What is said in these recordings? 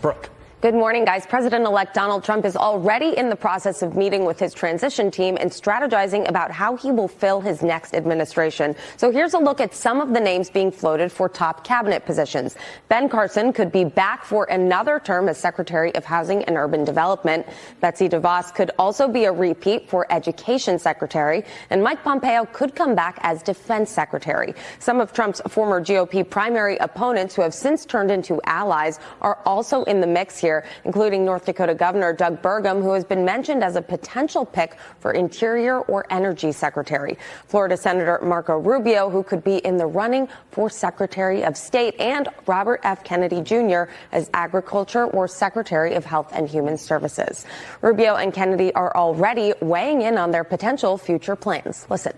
Brooke. Good morning, guys. President-elect Donald Trump is already in the process of meeting with his transition team and strategizing about how he will fill his next administration. So here's a look at some of the names being floated for top cabinet positions. Ben Carson could be back for another term as Secretary of Housing and Urban Development. Betsy DeVos could also be a repeat for Education Secretary. And Mike Pompeo could come back as Defense Secretary. Some of Trump's former GOP primary opponents who have since turned into allies are also in the mix here, including North Dakota Governor Doug Burgum, who has been mentioned as a potential pick for Interior or Energy Secretary. Florida Senator Marco Rubio, who could be in the running for Secretary of State, and Robert F. Kennedy Jr. as Agriculture or Secretary of Health and Human Services. Rubio and Kennedy are already weighing in on their potential future plans. Listen.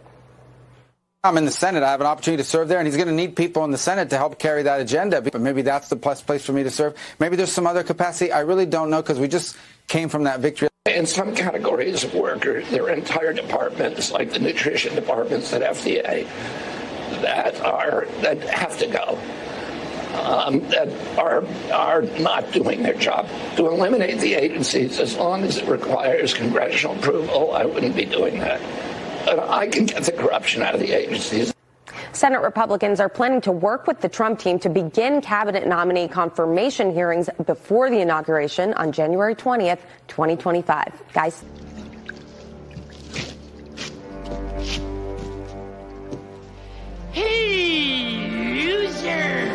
I'm in the Senate. I have an opportunity to serve there, and he's going to need people in the Senate to help carry that agenda. But maybe that's the best place for me to serve. Maybe there's some other capacity. I really don't know, because we just came from that victory. In some categories of workers, there are entire departments, like the nutrition departments at FDA, that have to go, that are not doing their job. To eliminate the agencies, as long as it requires congressional approval, I wouldn't be doing that. But I can get the corruption out of the agencies. Senate Republicans are planning to work with the Trump team to begin cabinet nominee confirmation hearings before the inauguration on January 20th, 2025. Guys. Hey, loser!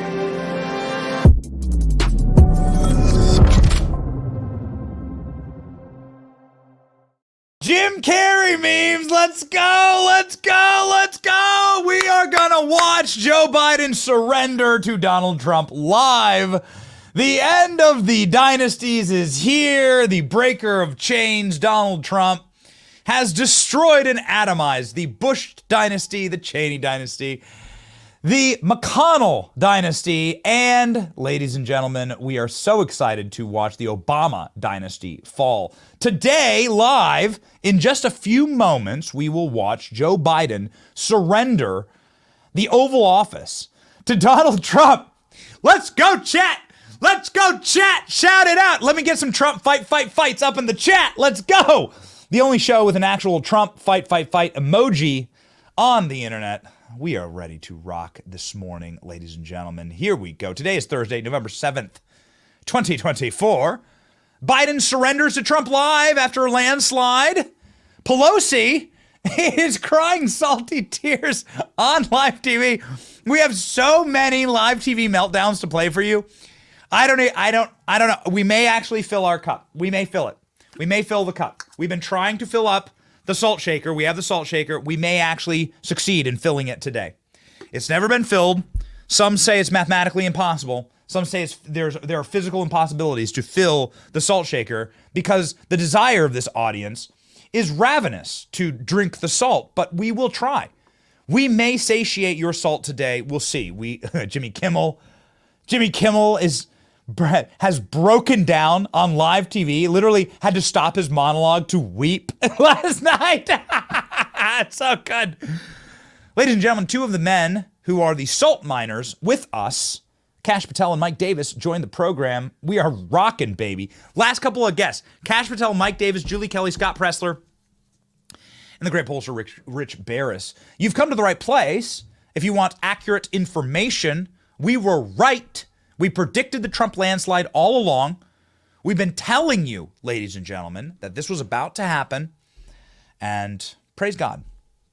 Jim Carrey memes. Let's go. Let's go. Let's go. We are going to watch Joe Biden surrender to Donald Trump live. The end of the dynasties is here. The breaker of chains, Donald Trump, has destroyed and atomized the Bush dynasty, the Cheney dynasty, the McConnell dynasty, and, ladies and gentlemen, we are so excited to watch the Obama dynasty fall. Today, live, in just a few moments, we will watch Joe Biden surrender the Oval Office to Donald Trump. Let's go, chat! Let's go, chat! Shout it out! Let me get some Trump fights up in the chat. Let's go! The only show with an actual Trump fight emoji on the internet. We are ready to rock this morning, ladies and gentlemen. Here we go. Today is Thursday, November 7th, 2024. Biden surrenders to Trump live after a landslide. Pelosi is crying salty tears on live TV. We have so many live TV meltdowns to play for you. I don't know. We may actually fill our cup. We may fill it. We may fill the cup. We've been trying to fill up the salt shaker. We have the salt shaker. We may actually succeed in filling it today. It's never been filled. Some say it's mathematically impossible. Some say there are physical impossibilities to fill the salt shaker because the desire of this audience is ravenous to drink the salt, but we will try. We may satiate your salt today. We'll see. Jimmy Kimmel has broken down on live TV, literally had to stop his monologue to weep last night. It's so good. Ladies and gentlemen, two of the men who are the salt miners with us, Kash Patel and Mike Davis, joined the program. We are rocking, baby. Last couple of guests, Kash Patel, Mike Davis, Julie Kelly, Scott Pressler, and the great pollster Rich Barris. You've come to the right place. If you want accurate information, we were right. We predicted the Trump landslide all along. We've been telling you, ladies and gentlemen, that this was about to happen. And praise God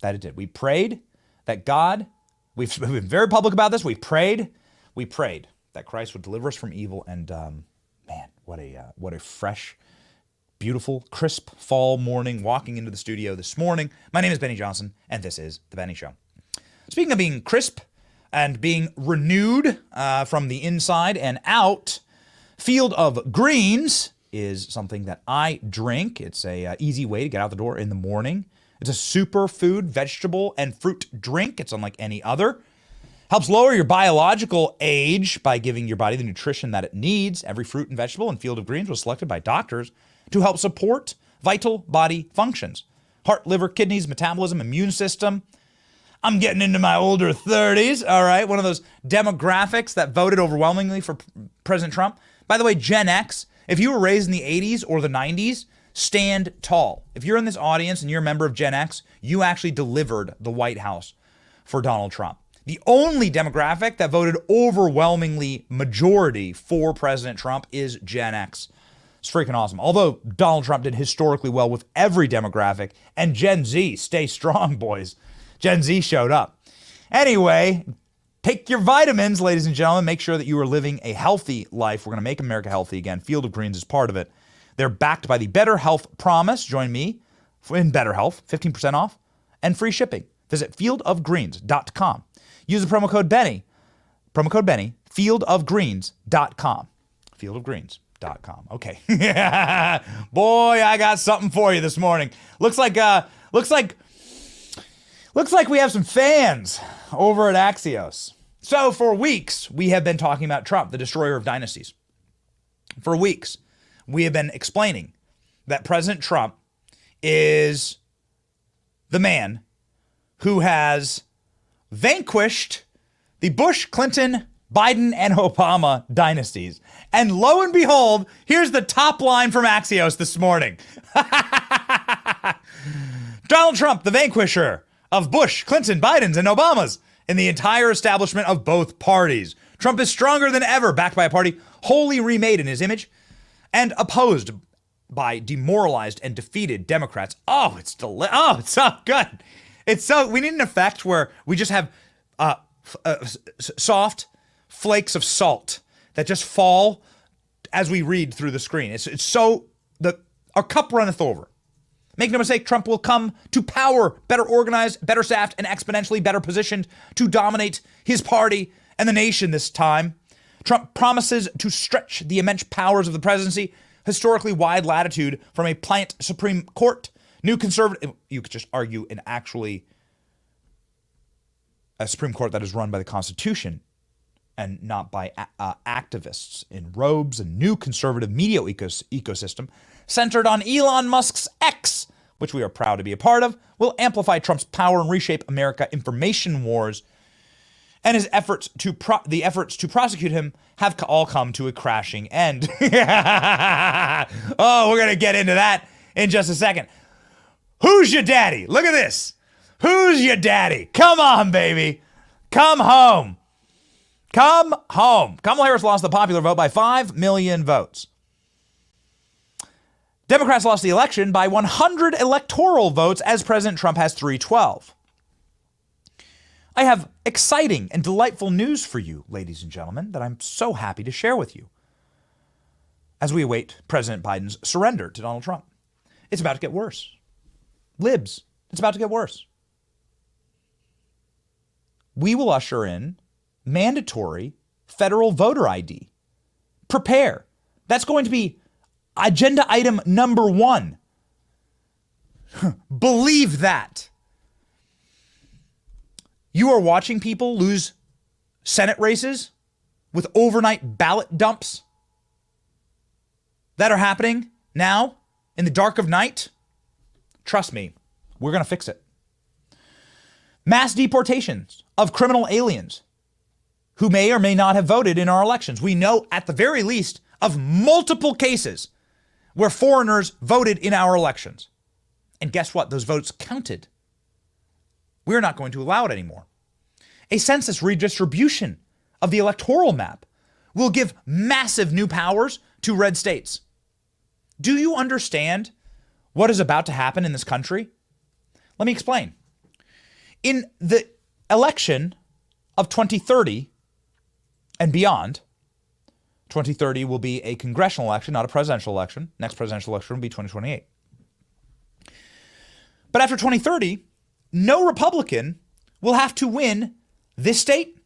that it did. We prayed that God, we've been very public about this. We prayed that Christ would deliver us from evil. And man, what a fresh, beautiful, crisp fall morning walking into the studio this morning. My name is Benny Johnson, and this is The Benny Show. Speaking of being crisp and being renewed from the inside and out, Field of Greens is something that I drink. It's a easy way to get out the door in the morning. It's a superfood, vegetable, and fruit drink. It's unlike any other. Helps lower your biological age by giving your body the nutrition that it needs. Every fruit and vegetable in Field of Greens was selected by doctors to help support vital body functions. Heart, liver, kidneys, metabolism, immune system. I'm getting into my older 30s, all right? One of those demographics that voted overwhelmingly for President Trump. By the way, Gen X, if you were raised in the 80s or the 90s, stand tall. If you're in this audience and you're a member of Gen X, you actually delivered the White House for Donald Trump. The only demographic that voted overwhelmingly majority for President Trump is Gen X. It's freaking awesome. Although Donald Trump did historically well with every demographic, and Gen Z, stay strong, boys. Gen Z showed up. Anyway, take your vitamins, ladies and gentlemen. Make sure that you are living a healthy life. We're going to make America healthy again. Field of Greens is part of it. They're backed by the Better Health Promise. Join me in Better Health, 15% off and free shipping. Visit fieldofgreens.com. Use the promo code Benny, fieldofgreens.com. Fieldofgreens.com. Okay. Boy, I got something for you this morning. Looks like we have some fans over at Axios. So for weeks, we have been talking about Trump, the destroyer of dynasties. For weeks, we have been explaining that President Trump is the man who has vanquished the Bush, Clinton, Biden, and Obama dynasties. And lo and behold, here's the top line from Axios this morning. Donald Trump, the vanquisher of Bush, Clinton, Biden's, and Obama's in the entire establishment of both parties. Trump is stronger than ever, backed by a party wholly remade in his image and opposed by demoralized and defeated Democrats. Oh, it's so good. We need an effect where we just have soft flakes of salt that just fall as we read through the screen. It's so our cup runneth over. Make no mistake, Trump will come to power better organized, better staffed, and exponentially better positioned to dominate his party and the nation this time. Trump promises to stretch the immense powers of the presidency, historically wide latitude from a pliant Supreme Court, new conservative, you could just argue an actually a Supreme Court that is run by the Constitution and not by activists in robes, a new conservative media ecosystem centered on Elon Musk's X, which we are proud to be a part of, will amplify Trump's power and reshape America information wars. And his efforts to prosecute him have all come to a crashing end. Oh, we're going to get into that in just a second. Who's your daddy? Look at this. Who's your daddy? Come on, baby. Come home. Come home. Kamala Harris lost the popular vote by 5 million votes. Democrats lost the election by 100 electoral votes as President Trump has 312. I have exciting and delightful news for you, ladies and gentlemen, that I'm so happy to share with you as we await President Biden's surrender to Donald Trump. It's about to get worse. Libs, it's about to get worse. We will usher in mandatory federal voter ID. Prepare. That's going to be agenda item number 1. Believe that. You are watching people lose Senate races with overnight ballot dumps that are happening now in the dark of night. Trust me, we're going to fix it. Mass deportations of criminal aliens who may or may not have voted in our elections. We know at the very least of multiple cases where foreigners voted in our elections. And guess what? Those votes counted. We're not going to allow it anymore. A census redistribution of the electoral map will give massive new powers to red states. Do you understand what is about to happen in this country? Let me explain. In the election of 2030 and beyond, 2030 will be a congressional election, not a presidential election. Next presidential election will be 2028. But after 2030, no Republican will have to win this state,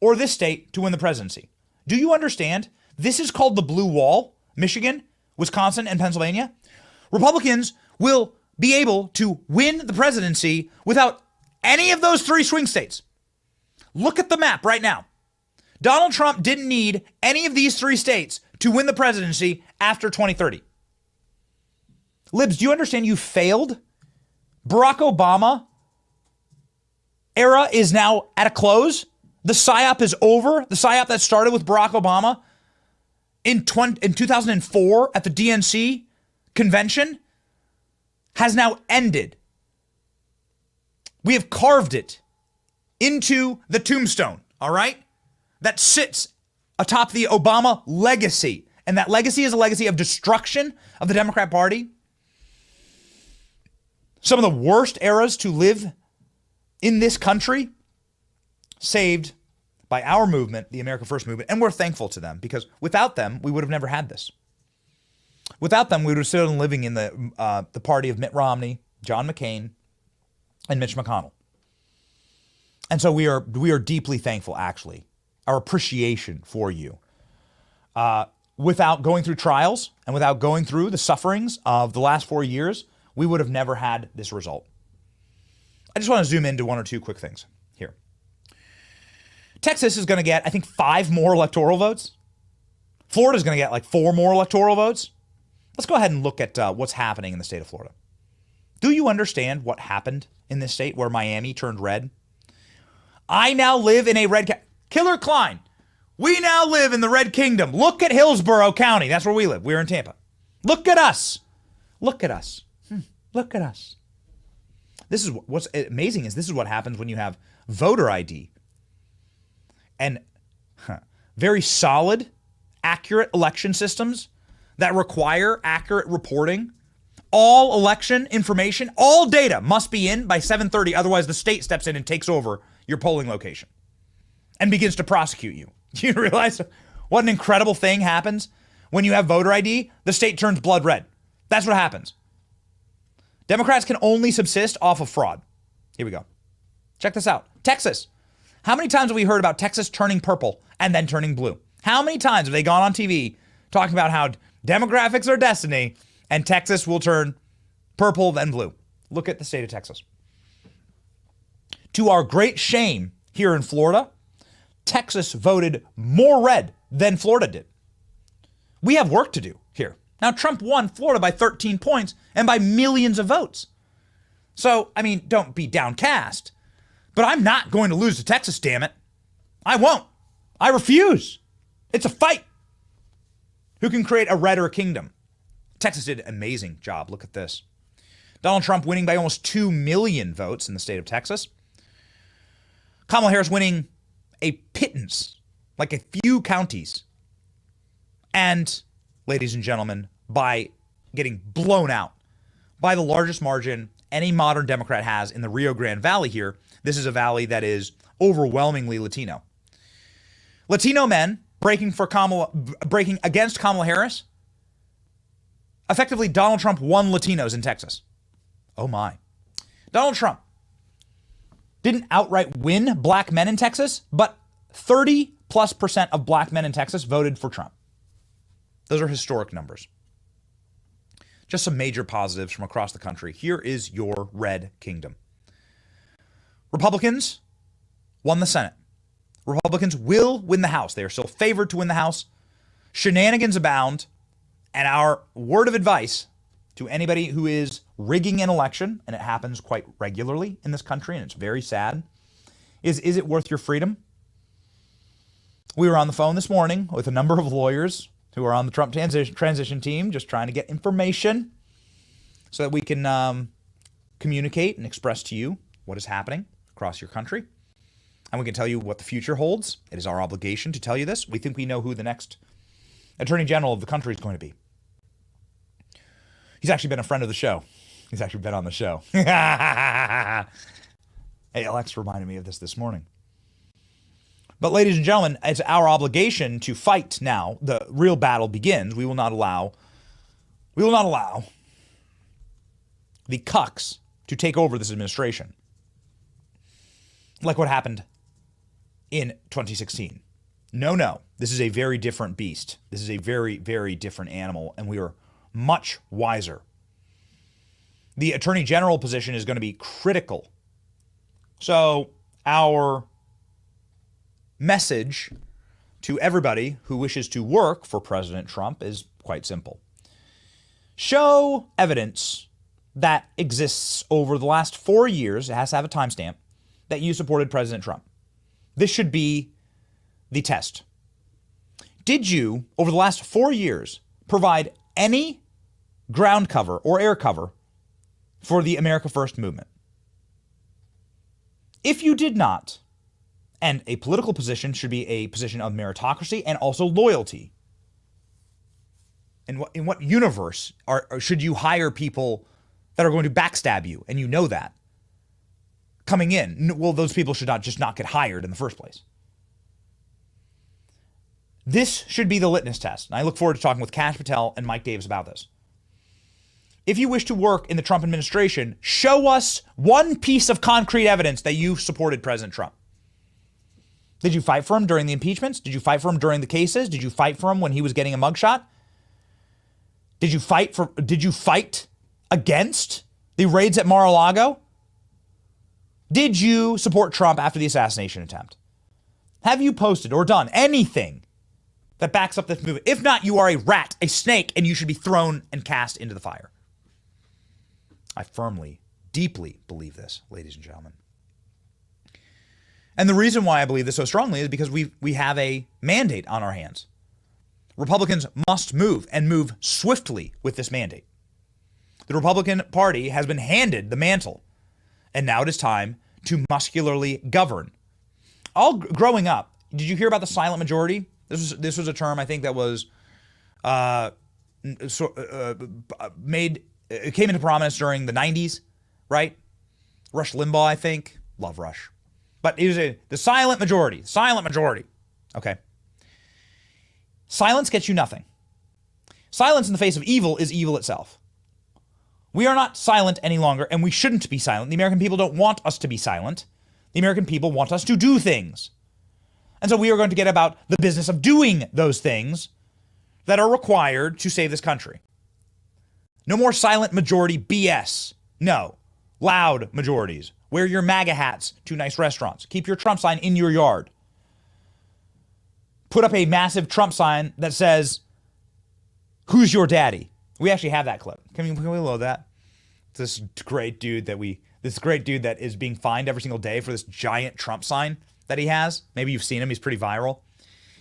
or this state to win the presidency. Do you understand? This is called the blue wall. Michigan, Wisconsin, and Pennsylvania. Republicans will be able to win the presidency without any of those 3 swing states. Look at the map right now. Donald Trump didn't need any of these 3 states to win the presidency after 2030. Libs, do you understand you failed? Barack Obama era is now at a close. The PSYOP is over. The PSYOP that started with Barack Obama in 2004 at the DNC convention has now ended. We have carved it into the tombstone, all right? That sits atop the Obama legacy. And that legacy is a legacy of destruction of the Democrat Party. Some of the worst eras to live in this country, saved by our movement, the America First movement, and we're thankful to them because without them, we would have never had this. Without them, we would have still been living in the party of Mitt Romney, John McCain, and Mitch McConnell. And so we are deeply thankful, actually, our appreciation for you. Without going through trials and without going through the sufferings of the last 4 years, we would have never had this result. I just want to zoom into one or two quick things here. Texas is going to get, I think, 5 more electoral votes. Florida is going to get like 4 more electoral votes. Let's go ahead and look at what's happening in the state of Florida. Do you understand what happened in this state where Miami turned red? I now live in a red... Killer Klein, we now live in the Red Kingdom. Look at Hillsborough County. That's where we live. We're in Tampa. Look at us. Look at us. Look at us. This is what's amazing is this is what happens when you have voter ID and very solid, accurate election systems that require accurate reporting. All election information, all data must be in by 7:30. Otherwise, the state steps in and takes over your polling location and begins to prosecute you. Do you realize what an incredible thing happens when you have voter ID? The state turns blood red. That's what happens. Democrats can only subsist off of fraud. Here we go. Check this out. Texas. How many times have we heard about Texas turning purple and then turning blue? How many times have they gone on TV talking about how demographics are destiny and Texas will turn purple then blue? Look at the state of Texas. To our great shame here in Florida, Texas voted more red than Florida did. We have work to do here. Now, Trump won Florida by 13 points and by millions of votes. So, I mean, don't be downcast. But I'm not going to lose to Texas, damn it. I won't. I refuse. It's a fight. Who can create a redder kingdom? Texas did an amazing job. Look at this. Donald Trump winning by almost 2 million votes in the state of Texas. Kamala Harris winning a pittance, like a few counties. And, ladies and gentlemen, by getting blown out by the largest margin any modern Democrat has in the Rio Grande Valley here. This is a valley that is overwhelmingly Latino. Latino men breaking against Kamala Harris. Effectively, Donald Trump won Latinos in Texas. Oh my. Donald Trump didn't outright win black men in Texas, but 30+% of black men in Texas voted for Trump. Those are historic numbers. Just some major positives from across the country. Here is your red kingdom. Republicans won the Senate. Republicans will win the House. They are still favored to win the House. Shenanigans abound. And our word of advice to anybody who is rigging an election, and it happens quite regularly in this country, and it's very sad, is it worth your freedom? We were on the phone this morning with a number of lawyers who are on the Trump transition team, just trying to get information so that we can communicate and express to you what is happening across your country. And we can tell you what the future holds. It is our obligation to tell you this. We think we know who the next Attorney General of the country is going to be. He's actually been a friend of the show. He's actually been on the show. Hey, Alex reminded me of this morning. But ladies and gentlemen, it's our obligation to fight now. The real battle begins. We will not allow the cucks to take over this administration. Like what happened in 2016. No. This is a very different beast. This is a very, very different animal, and we are much wiser. The Attorney General position is going to be critical. So our message to everybody who wishes to work for President Trump is quite simple. Show evidence that exists over the last 4 years, it has to have a timestamp, that you supported President Trump. This should be the test. Did you, over the last 4 years, provide any ground cover or air cover for the America First movement? If you did not, and a political position should be a position of meritocracy and also loyalty, in what universe should you hire people that are going to backstab you, and you know that coming in? Well, those people should not get hired in the first place. This should be the litmus test, and I look forward to talking with Kash Patel and Mike Davis about this. If you wish to work in the Trump administration, show us one piece of concrete evidence that you supported President Trump. Did you fight for him during the impeachments? Did you fight for him during the cases? Did you fight for him when he was getting a mugshot? Did you fight against the raids at Mar-a-Lago? Did you support Trump after the assassination attempt? Have you posted or done anything that backs up this movement? If not, you are a rat, a snake, and you should be thrown and cast into the fire. I firmly, deeply believe this, ladies and gentlemen. And the reason why I believe this so strongly is because we have a mandate on our hands. Republicans must move, and move swiftly with this mandate. The Republican Party has been handed the mantle, and now it is time to muscularly govern. All growing up, did you hear about the silent majority? This was a term I think that was it came into prominence during the 90s, right? Rush Limbaugh, I think. Love Rush. But it was the silent majority. Silent majority. Okay. Silence gets you nothing. Silence in the face of evil is evil itself. We are not silent any longer, and we shouldn't be silent. The American people don't want us to be silent. The American people want us to do things. And so we are going to get about the business of doing those things that are required to save this country. No more silent majority BS. No. Loud majorities. Wear your MAGA hats to nice restaurants. Keep your Trump sign in your yard. Put up a massive Trump sign that says, "Who's your daddy?" We actually have that clip. Can we load that? This great dude that is being fined every single day for this giant Trump sign that he has. Maybe you've seen him. He's pretty viral.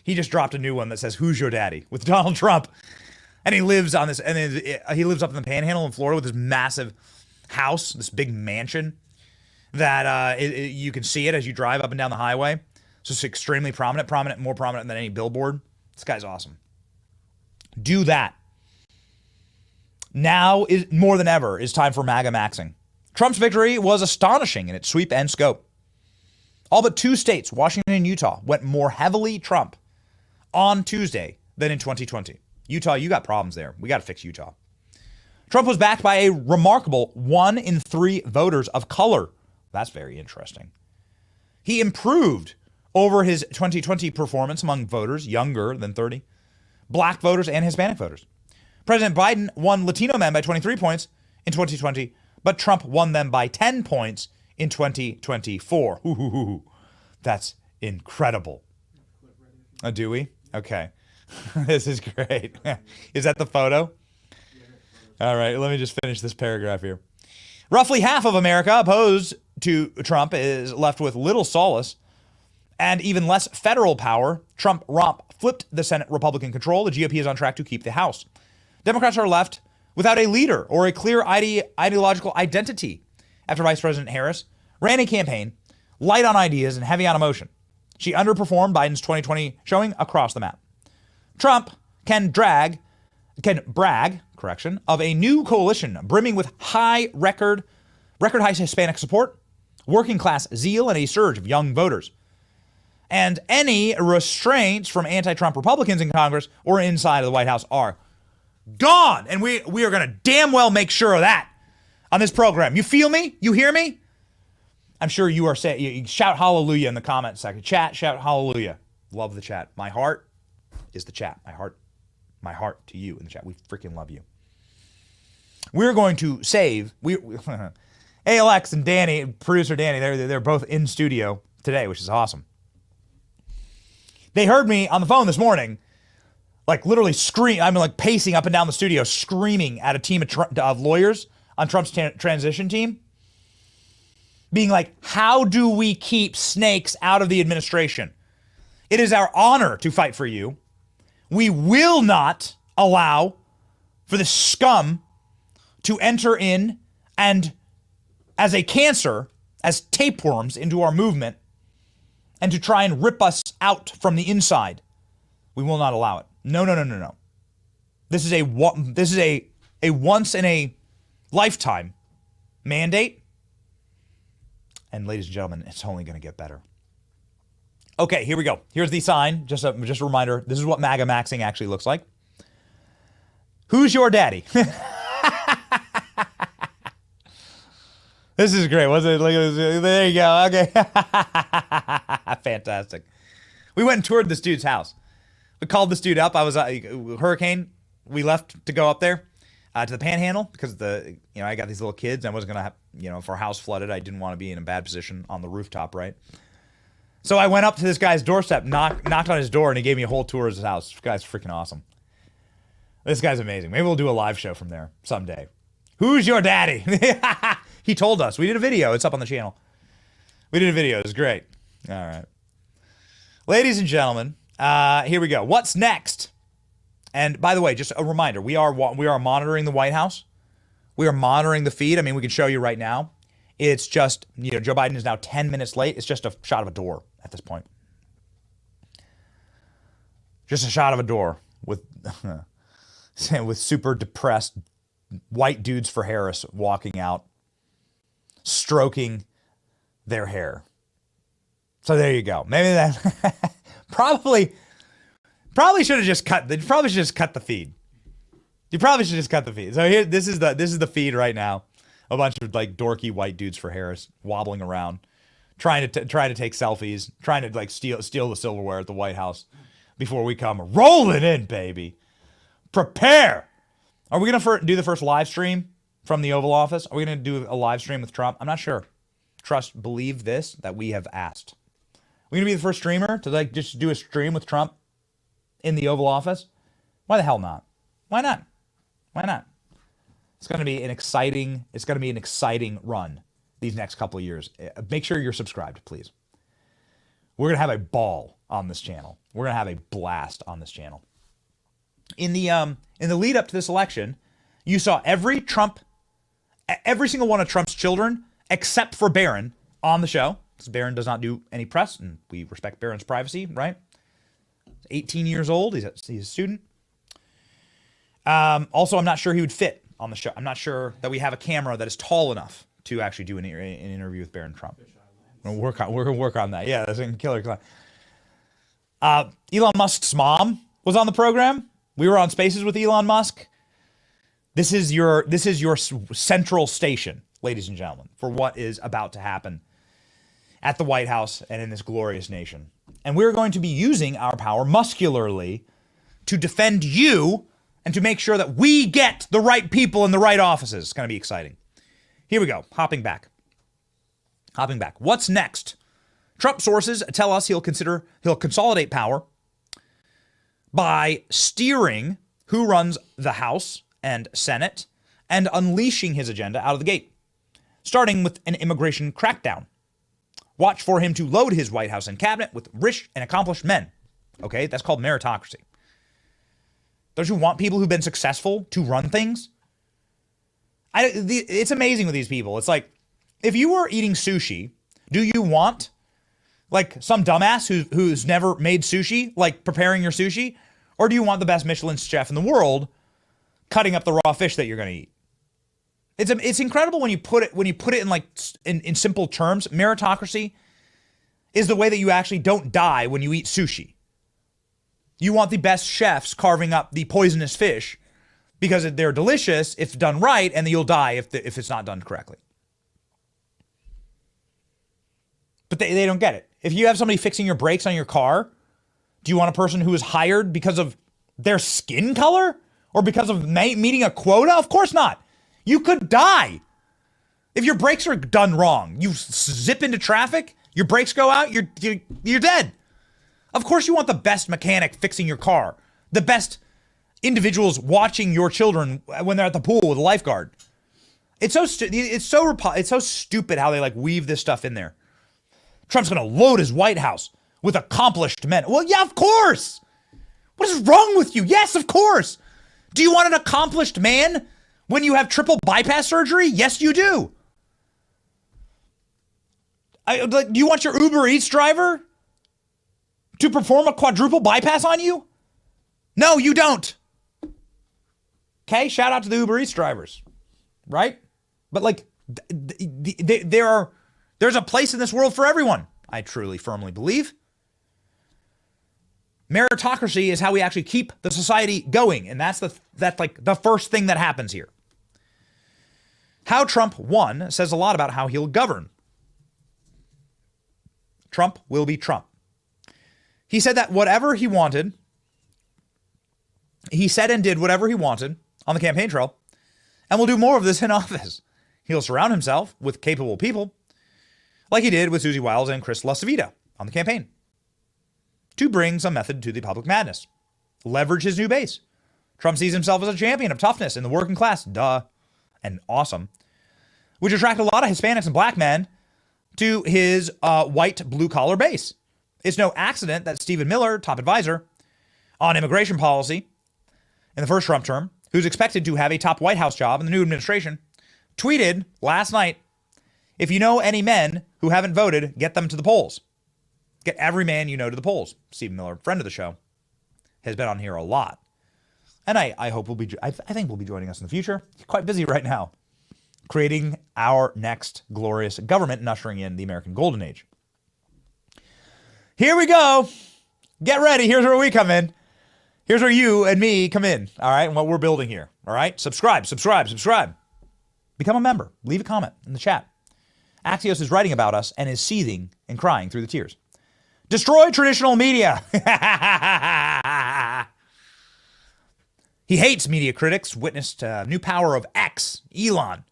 He just dropped a new one that says, "Who's your daddy?" with Donald Trump. And he lives on this, and he lives up in the Panhandle in Florida with this massive house, this big mansion that you can see it as you drive up and down the highway. So it's extremely prominent, more prominent than any billboard. This guy's awesome. Do that. Now is more than ever is time for MAGA maxing. Trump's victory was astonishing in its sweep and scope. All but 2 states, Washington and Utah, went more heavily Trump on Tuesday than in 2020. Utah, you got problems there. We got to fix Utah. Trump was backed by a remarkable 1 in 3 voters of color. That's very interesting. He improved over his 2020 performance among voters younger than 30, black voters, and Hispanic voters. President Biden won Latino men by 23 points in 2020, but Trump won them by 10 points in 2024. Ooh, that's incredible. Oh, do we? Okay. This is great. Is that the photo? All right, let me just finish this paragraph here. Roughly half of America opposed to Trump is left with little solace and even less federal power. Trump romp flipped the Senate Republican control. The GOP is on track to keep the House. Democrats are left without a leader or a clear ideological identity after Vice President Harris ran a campaign light on ideas and heavy on emotion. She underperformed Biden's 2020 showing across the map. Trump can brag, of a new coalition brimming with record high Hispanic support, working class zeal, and a surge of young voters. And any restraints from anti-Trump Republicans in Congress or inside of the White House are gone. And we are going to damn well make sure of that on this program. You feel me? You hear me? I'm sure you are saying, you shout hallelujah in the comment section. Chat, shout hallelujah. Love the chat. My heart is the chat. My heart to you in the chat. We freaking love you. We're going to save, ALX and Danny, producer Danny, they're both in studio today, which is awesome. They heard me on the phone this morning, like literally scream. I'm like pacing up and down the studio, screaming at a team of lawyers on Trump's transition team, being like, how do we keep snakes out of the administration? It is our honor to fight for you. We will not allow for the scum to enter in and, as a cancer, as tapeworms into our movement, and to try and rip us out from the inside. We will not allow it. No, no, no, no, no. This is a once in a lifetime mandate. And ladies and gentlemen, it's only going to get better. Okay, here we go. Here's the sign. Just a reminder. This is what MAGA maxing actually looks like. Who's your daddy? This is great. Was it? There you go. Okay. Fantastic. We went and toured this dude's house. We called this dude up. I was hurricane. We left to go up there to the Panhandle because I got these little kids. I wasn't gonna have, if our house flooded, I didn't want to be in a bad position on the rooftop, right? So I went up to this guy's doorstep, knocked on his door, and he gave me a whole tour of his house. This guy's freaking awesome. This guy's amazing. Maybe we'll do a live show from there someday. Who's your daddy? He told us. We did a video. It's up on the channel. We did a video. It was great. All right. Ladies and gentlemen, here we go. What's next? And by the way, just a reminder, we are monitoring the White House. We are monitoring the feed. I mean, we can show you right now. It's just, Joe Biden is now 10 minutes late. It's just a shot of a door at this point. Just a shot of a door with super depressed white dudes for Harris walking out, stroking their hair. So there you go. Maybe that probably should have just cut. They probably should just cut the feed. You probably should just cut the feed. So here, this is the feed right now. A bunch of dorky white dudes for Harris wobbling around, trying to take selfies, trying to steal the silverware at the White House before we come rolling in, baby. Prepare. Are we gonna do the first live stream from the Oval Office? Are we gonna do a live stream with Trump? I'm not sure. Believe this, that we have asked. We're gonna be the first streamer to just do a stream with Trump in the Oval Office. Why the hell not? Why not? Why not? It's going to be an exciting run these next couple of years. Make sure you're subscribed, please. We're going to have a ball on this channel. We're going to have a blast on this channel. In the lead up to this election, you saw every single one of Trump's children, except for Barron, on the show. Because Barron does not do any press, and we respect Barron's privacy, right? 18 years old. He's a student. Also, I'm not sure he would fit on the show. I'm not sure that we have a camera that is tall enough to actually do an interview with Barron Trump. We're gonna work on that. Yeah, that's a killer. Elon Musk's mom was on the program. We were on Spaces with Elon Musk. This is your central station, ladies and gentlemen, for what is about to happen at the White House and in this glorious nation. And we're going to be using our power muscularly to defend you and to make sure that we get the right people in the right offices. It's going to be exciting. Here we go. Hopping back. What's next? Trump sources tell us he'll consolidate power by steering who runs the House and Senate and unleashing his agenda out of the gate, starting with an immigration crackdown. Watch for him to load his White House and cabinet with rich and accomplished men. Okay, that's called meritocracy. Don't you want people who've been successful to run things? It's amazing with these people. It's like, if you were eating sushi, do you want some dumbass who's never made sushi, preparing your sushi? Or do you want the best Michelin chef in the world cutting up the raw fish that you're going to eat? It's incredible when you put it in simple terms. Meritocracy is the way that you actually don't die when you eat sushi. You want the best chefs carving up the poisonous fish because they're delicious if done right, and you'll die if it's not done correctly. But they don't get it. If you have somebody fixing your brakes on your car, do you want a person who is hired because of their skin color or because of meeting a quota? Of course not. You could die. If your brakes are done wrong, you zip into traffic, your brakes go out, you're dead. Of course you want the best mechanic fixing your car, the best individuals watching your children when they're at the pool with a lifeguard. It's so stupid how they weave this stuff in there. Trump's going to load his White House with accomplished men. Well, yeah, of course. What is wrong with you? Yes, of course. Do you want an accomplished man when you have triple bypass surgery? Yes, you do. Do you want your Uber Eats driver to perform a quadruple bypass on you? No, you don't. Okay, shout out to the Uber Eats drivers, right? But like, there's a place in this world for everyone. I truly, firmly believe. Meritocracy is how we actually keep the society going, and that's like the first thing that happens here. How Trump won says a lot about how he'll govern. Trump will be Trump. He said that whatever he wanted, he said and did whatever he wanted on the campaign trail, and will do more of this in office. He'll surround himself with capable people, like he did with Susie Wiles and Chris LaCivita on the campaign, to bring some method to the public madness. Leverage his new base. Trump sees himself as a champion of toughness in the working class, and awesome, which attract a lot of Hispanics and black men to his white blue-collar base. It's no accident that Stephen Miller, top advisor on immigration policy in the first Trump term, who's expected to have a top White House job in the new administration, tweeted last night, if you know any men who haven't voted, get them to the polls. Get every man you know to the polls. Stephen Miller, friend of the show, has been on here a lot. And I hope I think will be joining us in the future. He's quite busy right now, creating our next glorious government and ushering in the American Golden Age. Here we go. Get ready. Here's where we come in. Here's where you and me come in. All right. And what we're building here. All right. Subscribe. Become a member. Leave a comment in the chat. Axios is writing about us and is seething and crying through the tears. Destroy traditional media. He hates media critics. Witnessed new power of X, Elon,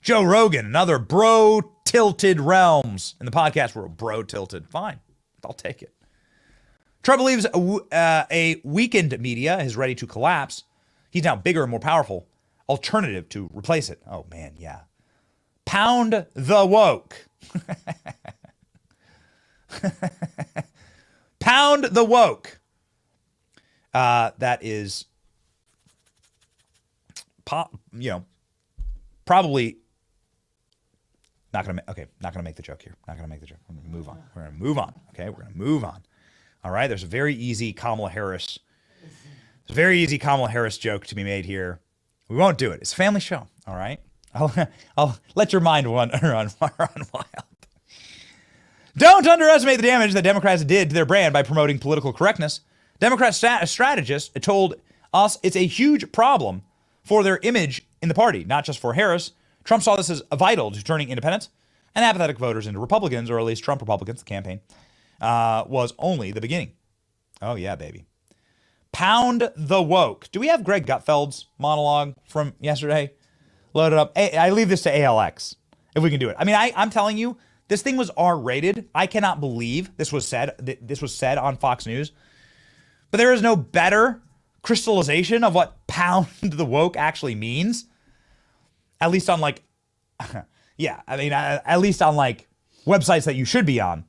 Joe Rogan, and other bro-tilted realms in the podcast world. Bro-tilted. Fine. I'll take it. Trump believes a weakened media is ready to collapse. He's now bigger and more powerful. Alternative to replace it. Oh, man, yeah. Pound the woke. Pound the woke. That is, probably not going to make the joke here. Not going to make the joke. We're going to move on. We're going to move on. Okay, we're going to move on. All right, there's a very easy Kamala Harris joke to be made here. We won't do it. It's a family show. All right, I'll let your mind run wild. Don't underestimate the damage that Democrats did to their brand by promoting political correctness. Democrat strategists told us it's a huge problem for their image in the party, not just for Harris. Trump saw this as vital to turning independents and apathetic voters into Republicans, or at least Trump Republicans. The campaign was only the beginning. Oh, yeah, baby. Pound the woke. Do we have Greg Gutfeld's monologue from yesterday loaded up? I leave this to ALX if we can do it. I mean, I'm telling you, this thing was R-rated. I cannot believe this was said on Fox News. But there is no better crystallization of what pound the woke actually means. At least on at least on websites that you should be on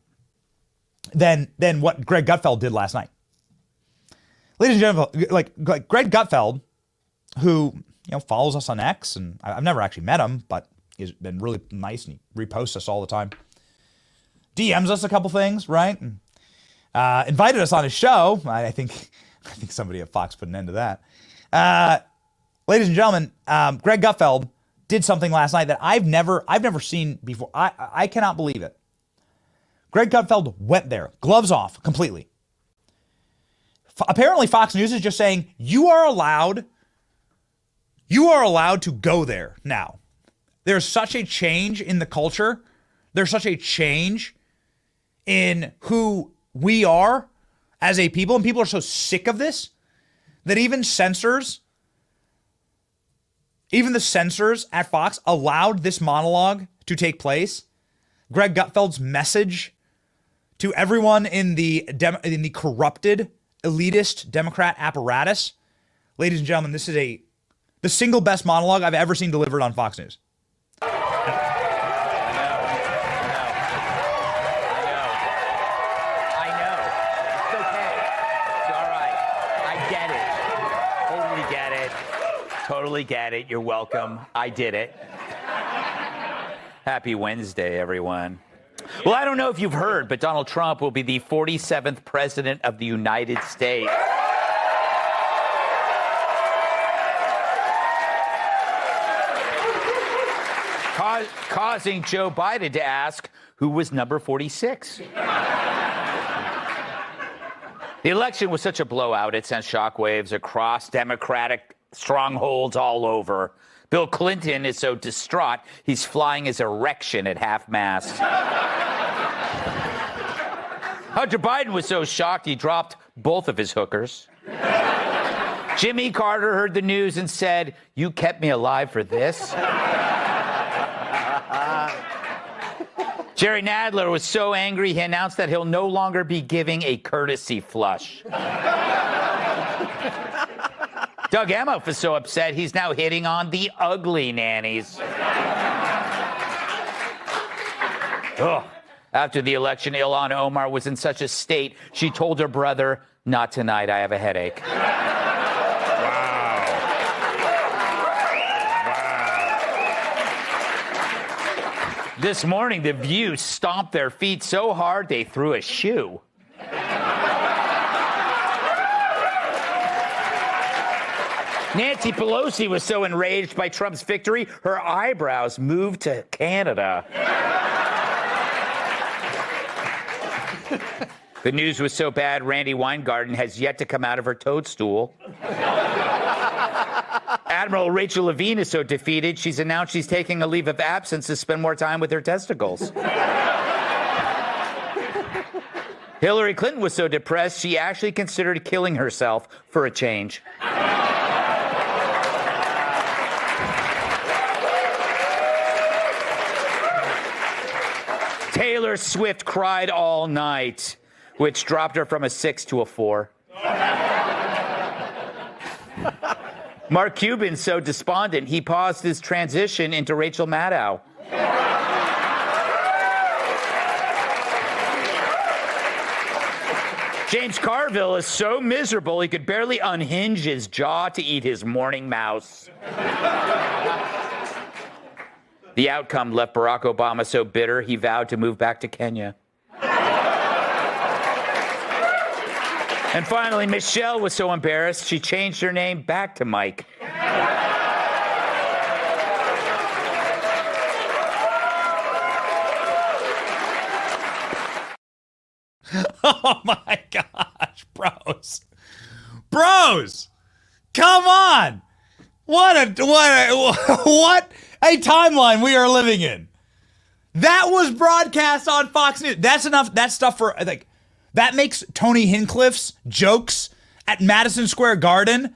than what Greg Gutfeld did last night. Ladies and gentlemen, like Greg Gutfeld, who follows us on X, and I've never actually met him, but he's been really nice and he reposts us all the time. DMs us a couple things, right? And, invited us on his show. I think somebody at Fox put an end to that. Ladies and gentlemen, Greg Gutfeld did something last night that I've never seen before. I cannot believe it. Greg Gutfeld went there, gloves off, completely. Apparently, Fox News is just saying you are allowed to go there now. There's such a change in the culture. There's such a change in who we are as a people, and people are so sick of this that even the censors at Fox allowed this monologue to take place. Greg Gutfeld's message to everyone in the corrupted, elitist Democrat apparatus. Ladies and gentlemen, this is the single best monologue I've ever seen delivered on Fox News. totally get it. You're welcome. I did it. Happy Wednesday, everyone. Well, I don't know if you've heard, but Donald Trump will be the 47th president of the United States. Causing Joe Biden to ask who was number 46. The election was such a blowout, it sent shockwaves across Democratic strongholds all over. Bill Clinton is so distraught, he's flying his erection at half-mast. Hunter Biden was so shocked, he dropped both of his hookers. Jimmy Carter heard the news and said, "You kept me alive for this?" Jerry Nadler was so angry, he announced that he'll no longer be giving a courtesy flush. Doug Emhoff is so upset, he's now hitting on the ugly nannies. Ugh. After the election, Ilhan Omar was in such a state, she told her brother, "Not tonight, I have a headache." This morning, The View stomped their feet so hard they threw a shoe. Nancy Pelosi was so enraged by Trump's victory, her eyebrows moved to Canada. The news was so bad, Randy Weingarten has yet to come out of her toadstool. Admiral Rachel Levine is so defeated, she's announced she's taking a leave of absence to spend more time with her testicles. Hillary Clinton was so depressed, she actually considered killing herself for a change. Taylor Swift cried all night, which dropped her from a 6 to a 4. Mark Cuban's so despondent, he paused his transition into Rachel Maddow. James Carville is so miserable he could barely unhinge his jaw to eat his morning mouse. The outcome left Barack Obama so bitter he vowed to move back to Kenya. And finally, Michelle was so embarrassed, she changed her name back to Mike. Oh my gosh, bros. Bros! Come on! What a timeline we are living in. That was broadcast on Fox News. That's enough. That's stuff for, like, that makes Tony Hinchcliffe's jokes at Madison Square Garden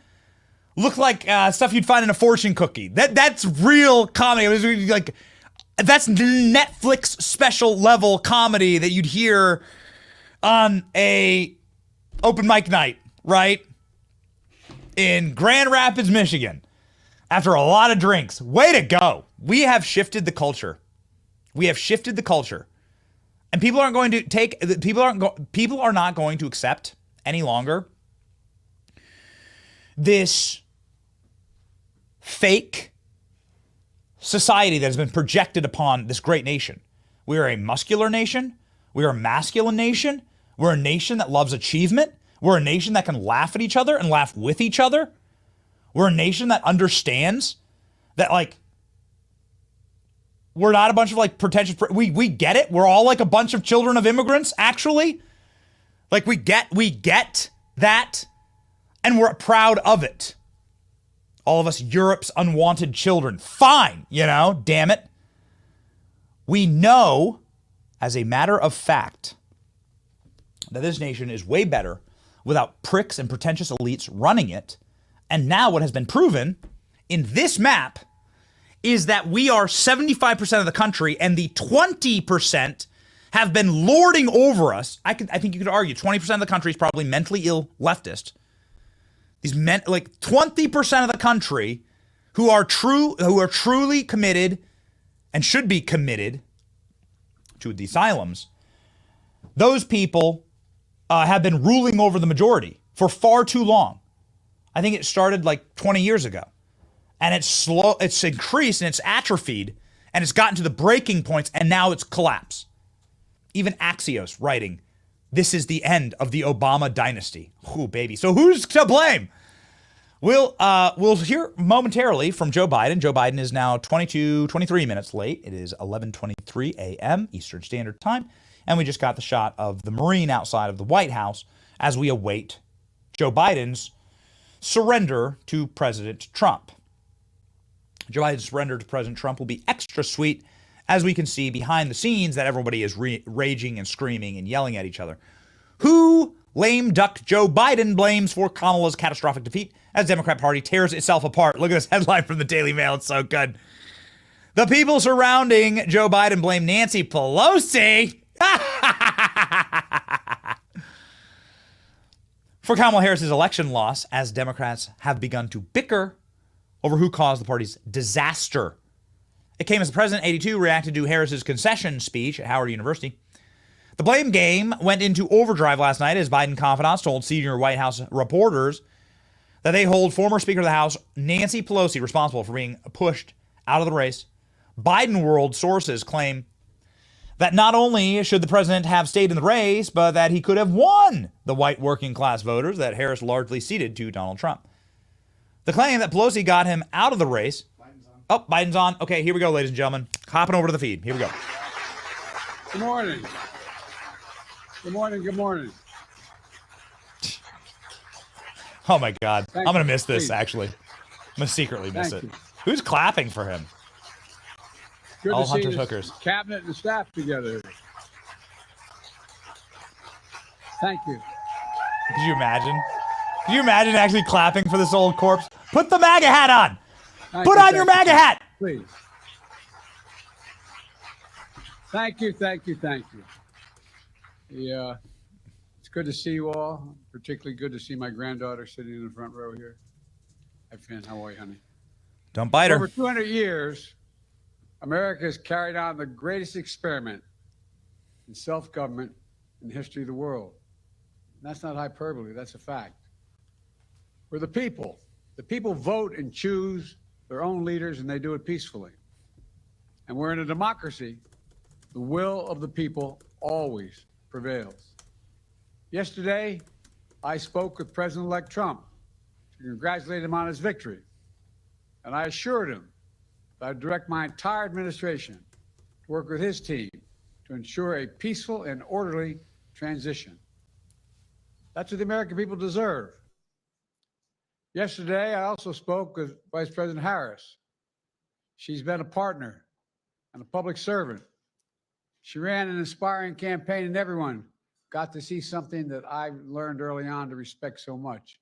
look like stuff you'd find in a fortune cookie. That's real comedy. It was like, that's Netflix special level comedy that you'd hear on a open mic night, right? In Grand Rapids, Michigan, after a lot of drinks. Way to go. We have shifted the culture. We have shifted the culture. And people aren't going to people are not going to accept any longer this fake society that has been projected upon this great nation. We are a muscular nation. We are a masculine nation. We're a nation that loves achievement. We're a nation that can laugh at each other and laugh with each other. We're a nation that understands that, like, we're not a bunch of, like, pretentious. We get it. We're all like a bunch of children of immigrants, actually. Like, we get that, and we're proud of it. All of us Europe's unwanted children. Fine, damn it. We know, as a matter of fact, that this nation is way better without pricks and pretentious elites running it. And now what has been proven in this map is that we are 75% of the country, and the 20% have been lording over us. I think you could argue 20% of the country is probably mentally ill leftist. These men, like 20% of the country who are truly committed and should be committed to the asylums. Those people have been ruling over the majority for far too long. I think it started like 20 years ago. and it's increased and it's atrophied, and it's gotten to the breaking points, and now it's collapsed. Even Axios writing, this is the end of the Obama dynasty. Ooh, baby. So who's to blame? We'll hear momentarily from Joe Biden. Joe Biden is now 23 minutes late. It is 11:23 a.m. Eastern Standard Time. And we just got the shot of the Marine outside of the White House as we await Joe Biden's surrender to President Trump. Joe Biden's surrender to President Trump will be extra sweet, as we can see behind the scenes that everybody is raging and screaming and yelling at each other. Who lame duck Joe Biden blames for Kamala's catastrophic defeat as Democrat Party tears itself apart? Look at this headline from the Daily Mail. It's so good. The people surrounding Joe Biden blame Nancy Pelosi for Kamala Harris's election loss, as Democrats have begun to bicker over who caused the party's disaster. It came as the president, 82, reacted to Harris's concession speech at Howard University. The blame game went into overdrive last night as Biden confidants told senior White House reporters that they hold former Speaker of the House Nancy Pelosi responsible for being pushed out of the race. Biden world sources claim that not only should the president have stayed in the race, but that he could have won the white working class voters that Harris largely ceded to Donald Trump. The claim that Pelosi got him out of the race. Biden's on. Okay, here we go, ladies and gentlemen. Hopping over to the feed. Here we go. Good morning. Good morning. Good morning. Oh my God. I'm going to miss this, Please. actually. I'm going to secretly miss Thank it. you. Who's clapping for him? Good All to see hunters, this hookers. cabinet and staff together. Thank you. Could you imagine? Could you imagine actually clapping for this old corpse? Put the MAGA hat on. Put on your MAGA hat. Please. Thank you. Thank you. Thank you. Yeah. It's good to see you all. Particularly good to see my granddaughter sitting in the front row here. Hi, Finn. How are you, honey? Don't bite For her. over 200 years, America has carried on the greatest experiment in self-government in the history of the world. And that's not hyperbole, that's a fact. We're the people. The people vote and choose their own leaders, and they do it peacefully. And we're in a democracy. The will of the people always prevails. Yesterday, I spoke with President-elect Trump to congratulate him on his victory. And I assured him that I'd direct my entire administration to work with his team to ensure a peaceful and orderly transition. That's what the American people deserve. Yesterday, I also spoke with Vice President Harris. She's been a partner and a public servant. She ran an inspiring campaign, and everyone got to see something that I learned early on to respect so much,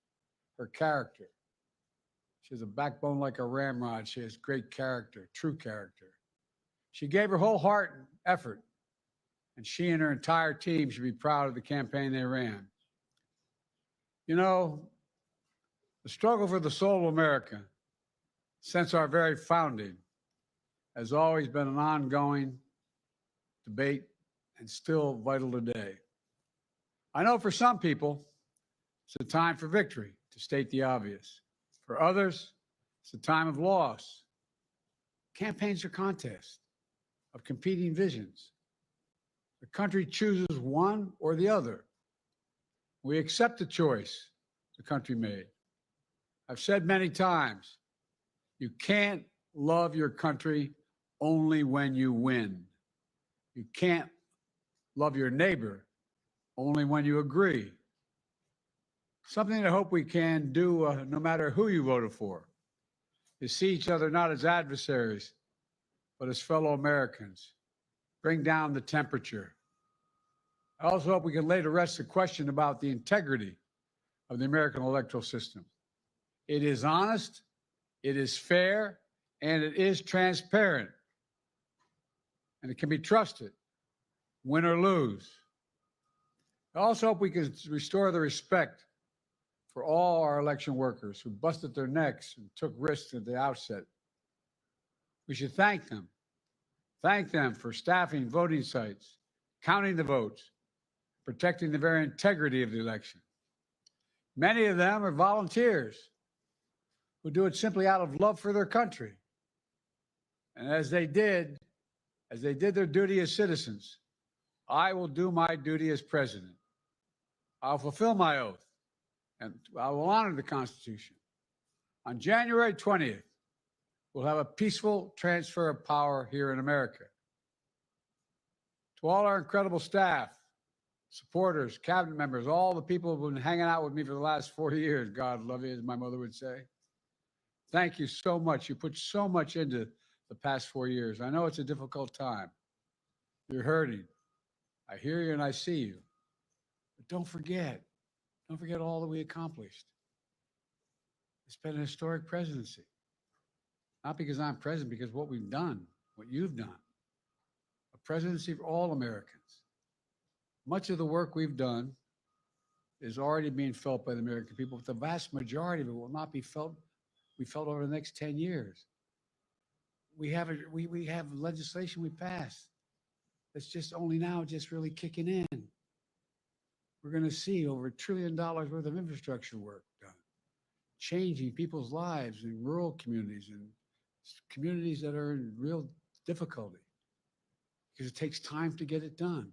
her character. She has a backbone like a ramrod. She has great character, true character. She gave her whole heart and effort, and she and her entire team should be proud of the campaign they ran. You know, the struggle for the soul of America since our very founding has always been an ongoing debate and still vital today. I know for some people, it's a time for victory, to state the obvious. For others, it's a time of loss. Campaigns are contests of competing visions. The country chooses one or the other. We accept the choice the country made. I've said many times, you can't love your country only when you win. You can't love your neighbor only when you agree. Something I hope we can do, no matter who you voted for, is see each other not as adversaries, but as fellow Americans. Bring down the temperature. I also hope we can lay to rest the question about the integrity of the American electoral system. It is honest, it is fair, and it is transparent. And it can be trusted, win or lose. I also hope we can restore the respect for all our election workers who busted their necks and took risks at the outset. We should thank them. Thank them for staffing voting sites, counting the votes, protecting the very integrity of the election. Many of them are volunteers who do it simply out of love for their country. And as they did their duty as citizens, I will do my duty as president. I'll fulfill my oath, and I will honor the Constitution. On January 20th, we'll have a peaceful transfer of power here in America. To all our incredible staff, supporters, cabinet members, all the people who've been hanging out with me for the last 40 years, God love you, as my mother would say. Thank you so much. You put so much into the past 4 years. I know it's a difficult time. You're hurting. I hear you and I see you. But don't forget all that we accomplished. It's been a historic presidency. Not because I'm president, because what we've done, what you've done. A presidency for all Americans. Much of the work we've done is already being felt by the American people, but the vast majority of it will not be felt over the next 10 years. We have legislation we passed that's just only now just really kicking in. We're going to see over $1 trillion worth of infrastructure work done, changing people's lives in rural communities and communities that are in real difficulty, because it takes time to get it done.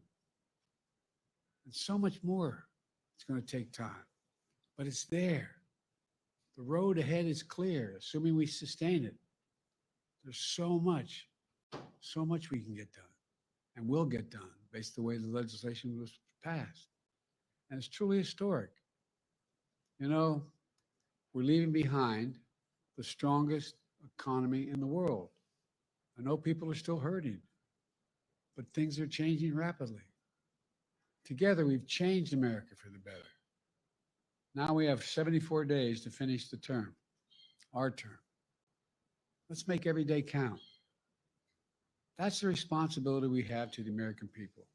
And so much more. It's going to take time, but it's there. The road ahead is clear, assuming we sustain it. There's so much we can get done and will get done based on the way the legislation was passed. And it's truly historic. You know, we're leaving behind the strongest economy in the world. I know people are still hurting, but things are changing rapidly. Together, we've changed America for the better. Now we have 74 days to finish the term, our term. Let's make every day count. That's the responsibility we have to the American people.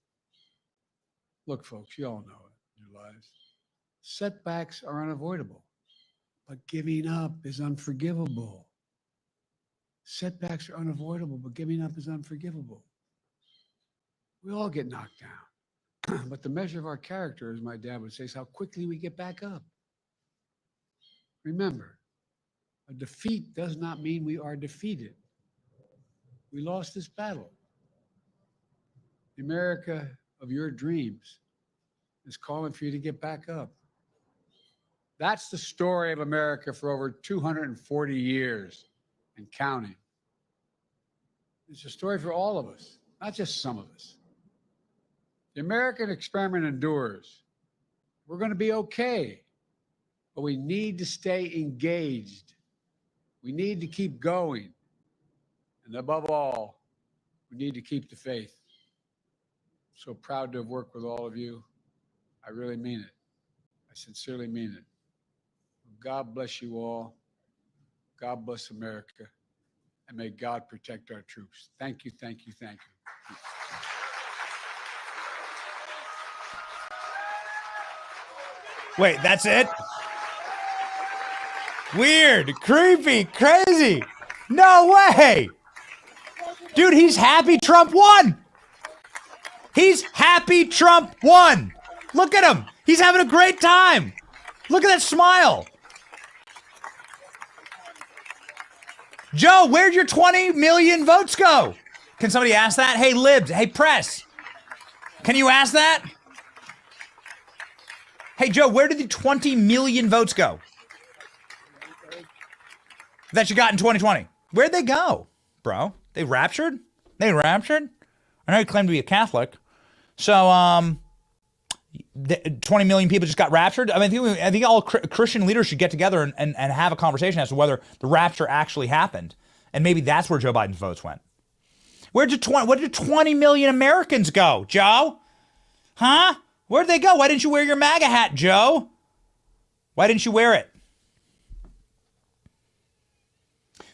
Look, folks, you all know it in your lives. Setbacks are unavoidable, but giving up is unforgivable. Setbacks are unavoidable, but giving up is unforgivable. We all get knocked down, but the measure of our character, as my dad would say, is how quickly we get back up. Remember, a defeat does not mean we are defeated. We lost this battle. The America of your dreams is calling for you to get back up. That's the story of America for over 240 years and counting. It's a story for all of us, not just some of us. The American experiment endures. We're going to be okay, but we need to stay engaged. We need to keep going. And above all, we need to keep the faith. So proud to have worked with all of you. I really mean it. I sincerely mean it. God bless you all. God bless America. And may God protect our troops. Thank you, thank you, thank you. Wait, that's it? Weird, creepy, crazy. No way. Dude, he's happy Trump won. He's happy Trump won. Look at him. He's having a great time. Look at that smile. Joe, where'd your 20 million votes go? Can somebody ask that? Hey, libs. Hey, press. Can you ask that? Hey, Joe, where did the 20 million votes go that you got in 2020? Where'd they go, bro? They raptured? They raptured? I know you claim to be a Catholic. So, 20 million people just got raptured? I mean, I think all Christian leaders should get together and have a conversation as to whether the rapture actually happened. And maybe that's where Joe Biden's votes went. Where did 20 million Americans go, Joe? Huh? Where'd they go? Why didn't you wear your MAGA hat, Joe? Why didn't you wear it?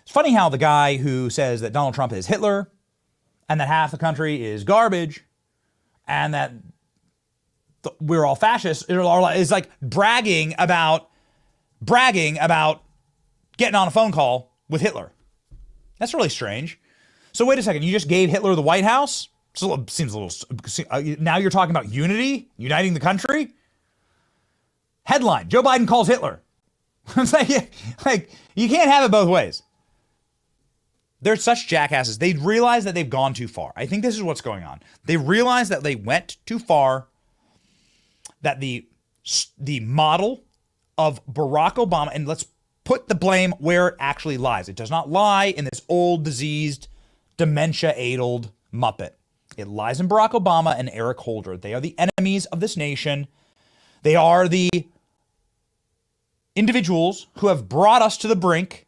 It's funny how the guy who says that Donald Trump is Hitler and that half the country is garbage and that we're all fascists is like bragging about getting on a phone call with Hitler. That's really strange. So wait a second, you just gave Hitler the White House? Seems a little, now you're talking about unity, uniting the country? Headline, Joe Biden calls Hitler. It's like you can't have it both ways. They're such jackasses. They realize that they've gone too far. I think this is what's going on. They realize that they went too far, that the model of Barack Obama, and let's put the blame where it actually lies. It does not lie in this old, diseased, dementia-addled Muppet. It lies in Barack Obama and Eric Holder. They are the enemies of this nation. They are the individuals who have brought us to the brink.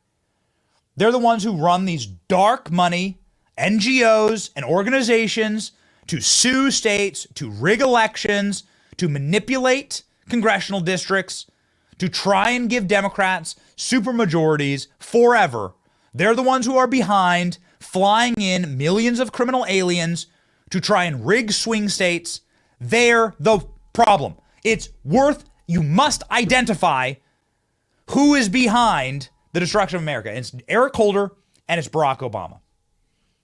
They're the ones who run these dark money NGOs and organizations to sue states, to rig elections, to manipulate congressional districts, to try and give Democrats supermajorities forever. They're the ones who are behind flying in millions of criminal aliens to try and rig swing states. They're the problem. You must identify who is behind the destruction of America. It's Eric Holder and it's Barack Obama.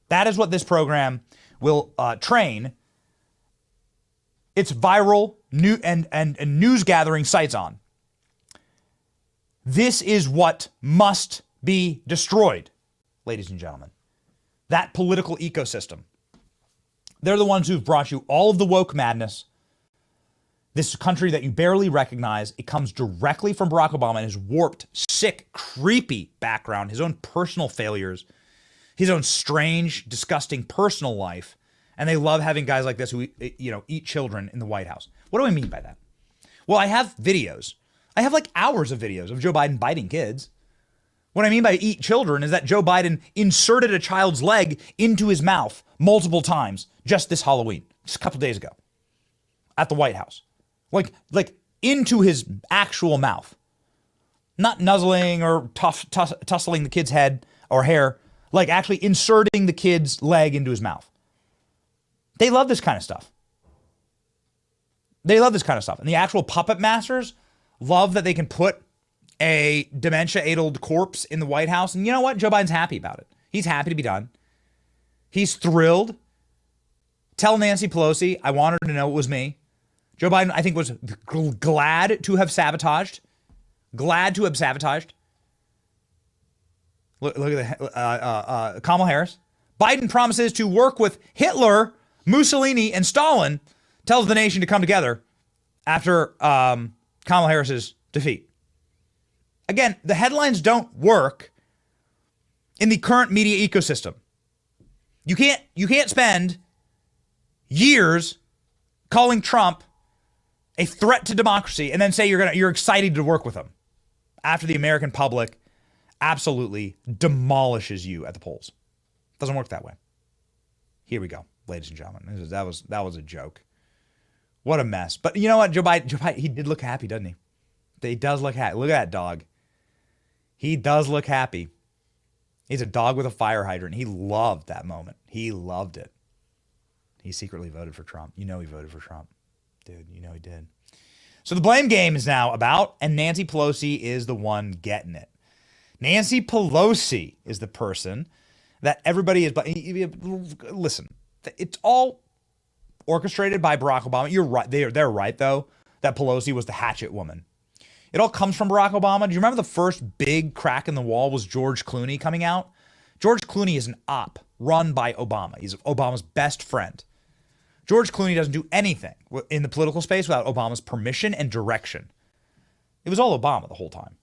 That is what this program will train its viral new and news gathering sites on. This is what must be destroyed, ladies and gentlemen. That political ecosystem. They're the ones who've brought you all of the woke madness. This country that you barely recognize, it comes directly from Barack Obama and his warped, sick, creepy background, his own personal failures, his own strange, disgusting personal life. And they love having guys like this who, eat children in the White House. What do I mean by that? Well, I have videos. I have like hours of videos of Joe Biden biting kids. What I mean by eat children is that Joe Biden inserted a child's leg into his mouth multiple times just this Halloween, just a couple days ago at the White House. Like into his actual mouth. Not nuzzling or tussling the kid's head or hair, like actually inserting the kid's leg into his mouth. They love this kind of stuff. They love this kind of stuff. And the actual puppet masters love that they can put a dementia-addled corpse in the White House. And you know what? Joe Biden's happy about it. He's happy to be done. He's thrilled. Tell Nancy Pelosi, I want her to know it was me. Joe Biden, I think, was glad to have sabotaged. Glad to have sabotaged. Look at Kamala Harris. Biden promises to work with Hitler, Mussolini, and Stalin. Tells the nation to come together after Kamala Harris's defeat. Again, the headlines don't work in the current media ecosystem. You can't spend years calling Trump a threat to democracy and then say you're excited to work with him after the American public absolutely demolishes you at the polls. Doesn't work that way. Here we go, ladies and gentlemen. That was a joke. What a mess. But you know what, Joe Biden, he did look happy, doesn't he? He does look happy. Look at that dog. He does look happy. He's a dog with a fire hydrant. He loved that moment. He loved it. He secretly voted for Trump. You know he voted for Trump. Dude, you know he did. So the blame game is now about, and Nancy Pelosi is the one getting it. Nancy Pelosi is the person that everybody is, listen, it's all orchestrated by Barack Obama. You're right. They're right, though, that Pelosi was the hatchet woman. It all comes from Barack Obama. Do you remember the first big crack in the wall was George Clooney coming out? George Clooney is an op run by Obama. He's Obama's best friend. George Clooney doesn't do anything in the political space without Obama's permission and direction. It was all Obama the whole time.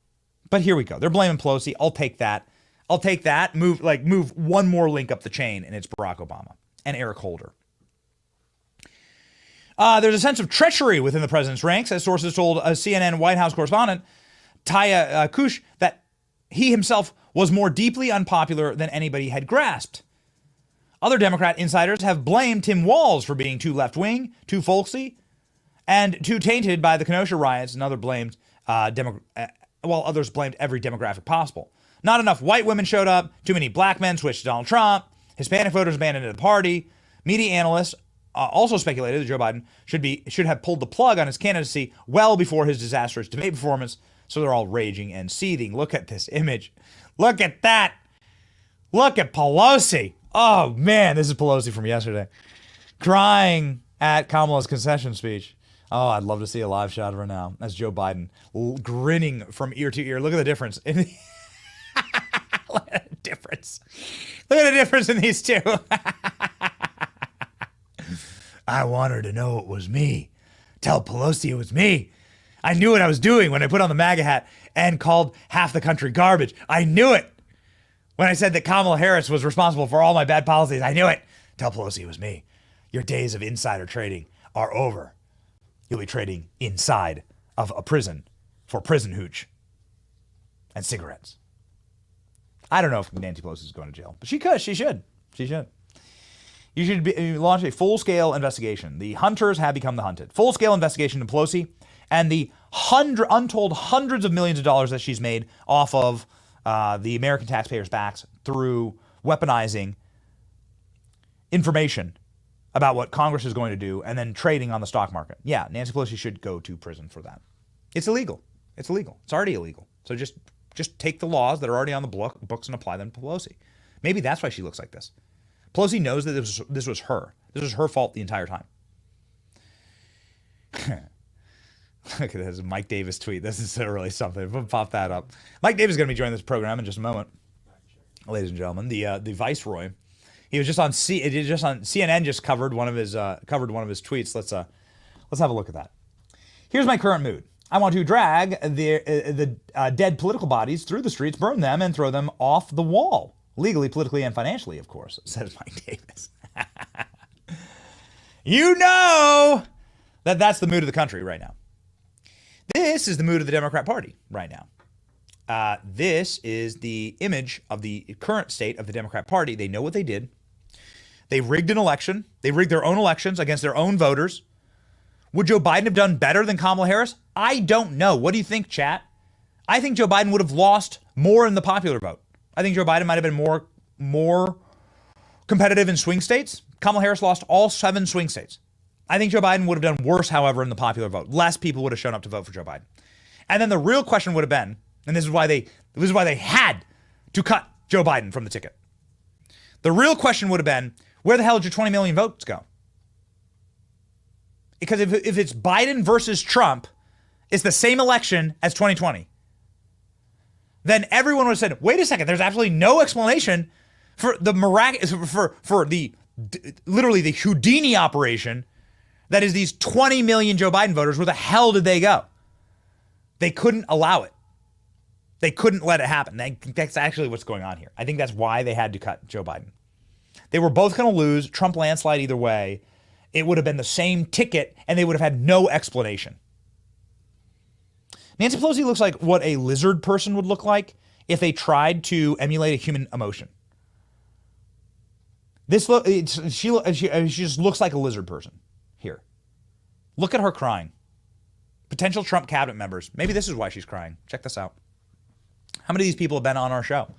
But here we go. They're blaming Pelosi. I'll take that. Move one more link up the chain, and it's Barack Obama and Eric Holder. There's a sense of treachery within the president's ranks, as sources told a CNN White House correspondent, Taya Kush, that he himself was more deeply unpopular than anybody had grasped. Other Democrat insiders have blamed Tim Walz for being too left-wing, too folksy, and too tainted by the Kenosha riots, and while others blamed every demographic possible. Not enough white women showed up, too many black men switched to Donald Trump, Hispanic voters abandoned the party. Media analysts also speculated that Joe Biden should have pulled the plug on his candidacy well before his disastrous debate performance, so they're all raging and seething. Look at this image. Look at that. Look at Pelosi. Oh, man, this is Pelosi from yesterday. Crying at Kamala's concession speech. Oh, I'd love to see a live shot of her now as Joe Biden grinning from ear to ear. Look at the difference. Look at the difference. Look at the difference in these two. I want her to know it was me. Tell Pelosi it was me. I knew what I was doing when I put on the MAGA hat and called half the country garbage. I knew it. When I said that Kamala Harris was responsible for all my bad policies, I knew it. Tell Pelosi it was me. Your days of insider trading are over. You'll be trading inside of a prison for prison hooch and cigarettes. I don't know if Nancy Pelosi is going to jail, but she could. She should. She should. You should launch a full-scale investigation. The hunters have become the hunted. Full-scale investigation into Pelosi and the untold hundreds of millions of dollars that she's made off of the American taxpayers' backs through weaponizing information about what Congress is going to do and then trading on the stock market. Yeah, Nancy Pelosi should go to prison for that. It's illegal. It's illegal. It's already illegal. So just take the laws that are already on the books and apply them to Pelosi. Maybe that's why she looks like this. Pelosi knows that this was her. This was her fault the entire time. Look at this Mike Davis tweet. This is really something. We'll pop that up. Mike Davis is going to be joining this program in just a moment. Ladies and gentlemen, the Viceroy. He was just on CNN. Just covered one of his tweets. Let's have a look at that. Here's my current mood. I want to drag the dead political bodies through the streets, burn them, and throw them off the wall. Legally, politically, and financially, of course, says Mike Davis. You know that's the mood of the country right now. This is the mood of the Democrat Party right now. This is the image of the current state of the Democrat Party. They know what they did. They rigged an election. They rigged their own elections against their own voters. Would Joe Biden have done better than Kamala Harris? I don't know. What do you think, chat? I think Joe Biden would have lost more in the popular vote. I think Joe Biden might have been more competitive in swing states. Kamala Harris lost all 7 swing states. I think Joe Biden would have done worse, however, in the popular vote. Less people would have shown up to vote for Joe Biden. And then the real question would have been, and this is why they had to cut Joe Biden from the ticket. The real question would have been, where the hell did your 20 million votes go? Because if it's Biden versus Trump, it's the same election as 2020. Then everyone would have said, wait a second, there's absolutely no explanation for the literally the Houdini operation that is these 20 million Joe Biden voters. Where the hell did they go? They couldn't allow it. They couldn't let it happen. That's actually what's going on here. I think that's why they had to cut Joe Biden. They were both going to lose. Trump landslide either way. It would have been the same ticket, and they would have had no explanation. Nancy Pelosi looks like what a lizard person would look like if they tried to emulate a human emotion. She just looks like a lizard person here. Look at her crying. Potential Trump cabinet members. Maybe this is why she's crying. Check this out. How many of these people have been on our show?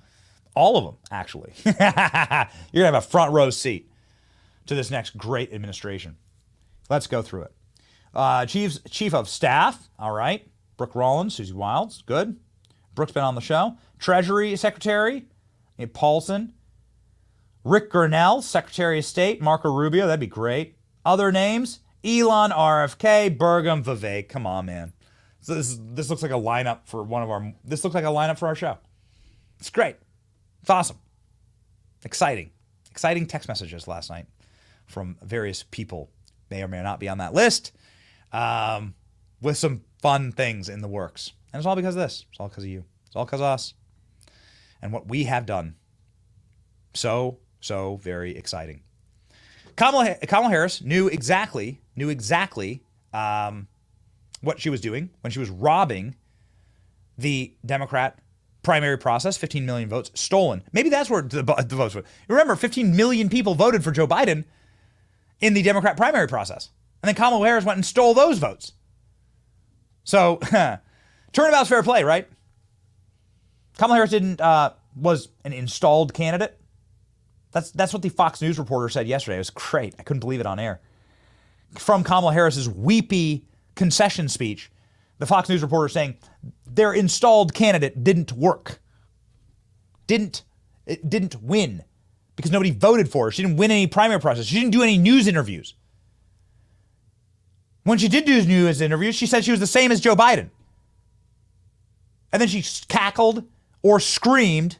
All of them, actually. You're going to have a front row seat to this next great administration. Let's go through it. Chief of Staff, all right. Brooke Rollins, Susie Wiles, good. Brooke's been on the show. Treasury Secretary, Paulson. Rick Grenell, Secretary of State. Marco Rubio, that'd be great. Other names, Elon, RFK, Burgum, Vivek. Come on, man. So this looks like a lineup for this looks like a lineup for our show. It's great. It's awesome. Exciting text messages last night from various people. May or may not be on that list. With some fun things in the works. And it's all because of this. It's all because of you. It's all because of us. And what we have done. So very exciting. Kamala Harris knew exactly what she was doing when she was robbing the Democrat primary process. 15 million votes stolen. Maybe that's where the votes were. Remember, 15 million people voted for Joe Biden in the Democrat primary process. And then Kamala Harris went and stole those votes. So, turnabout's fair play, right? Kamala Harris was an installed candidate. That's what the Fox News reporter said yesterday. It was great. I couldn't believe it on air. From Kamala Harris's weepy concession speech, the Fox News reporter saying their installed candidate didn't work. It didn't win because nobody voted for her. She didn't win any primary process. She didn't do any news interviews. When she did do news interviews, she said she was the same as Joe Biden. And then she cackled or screamed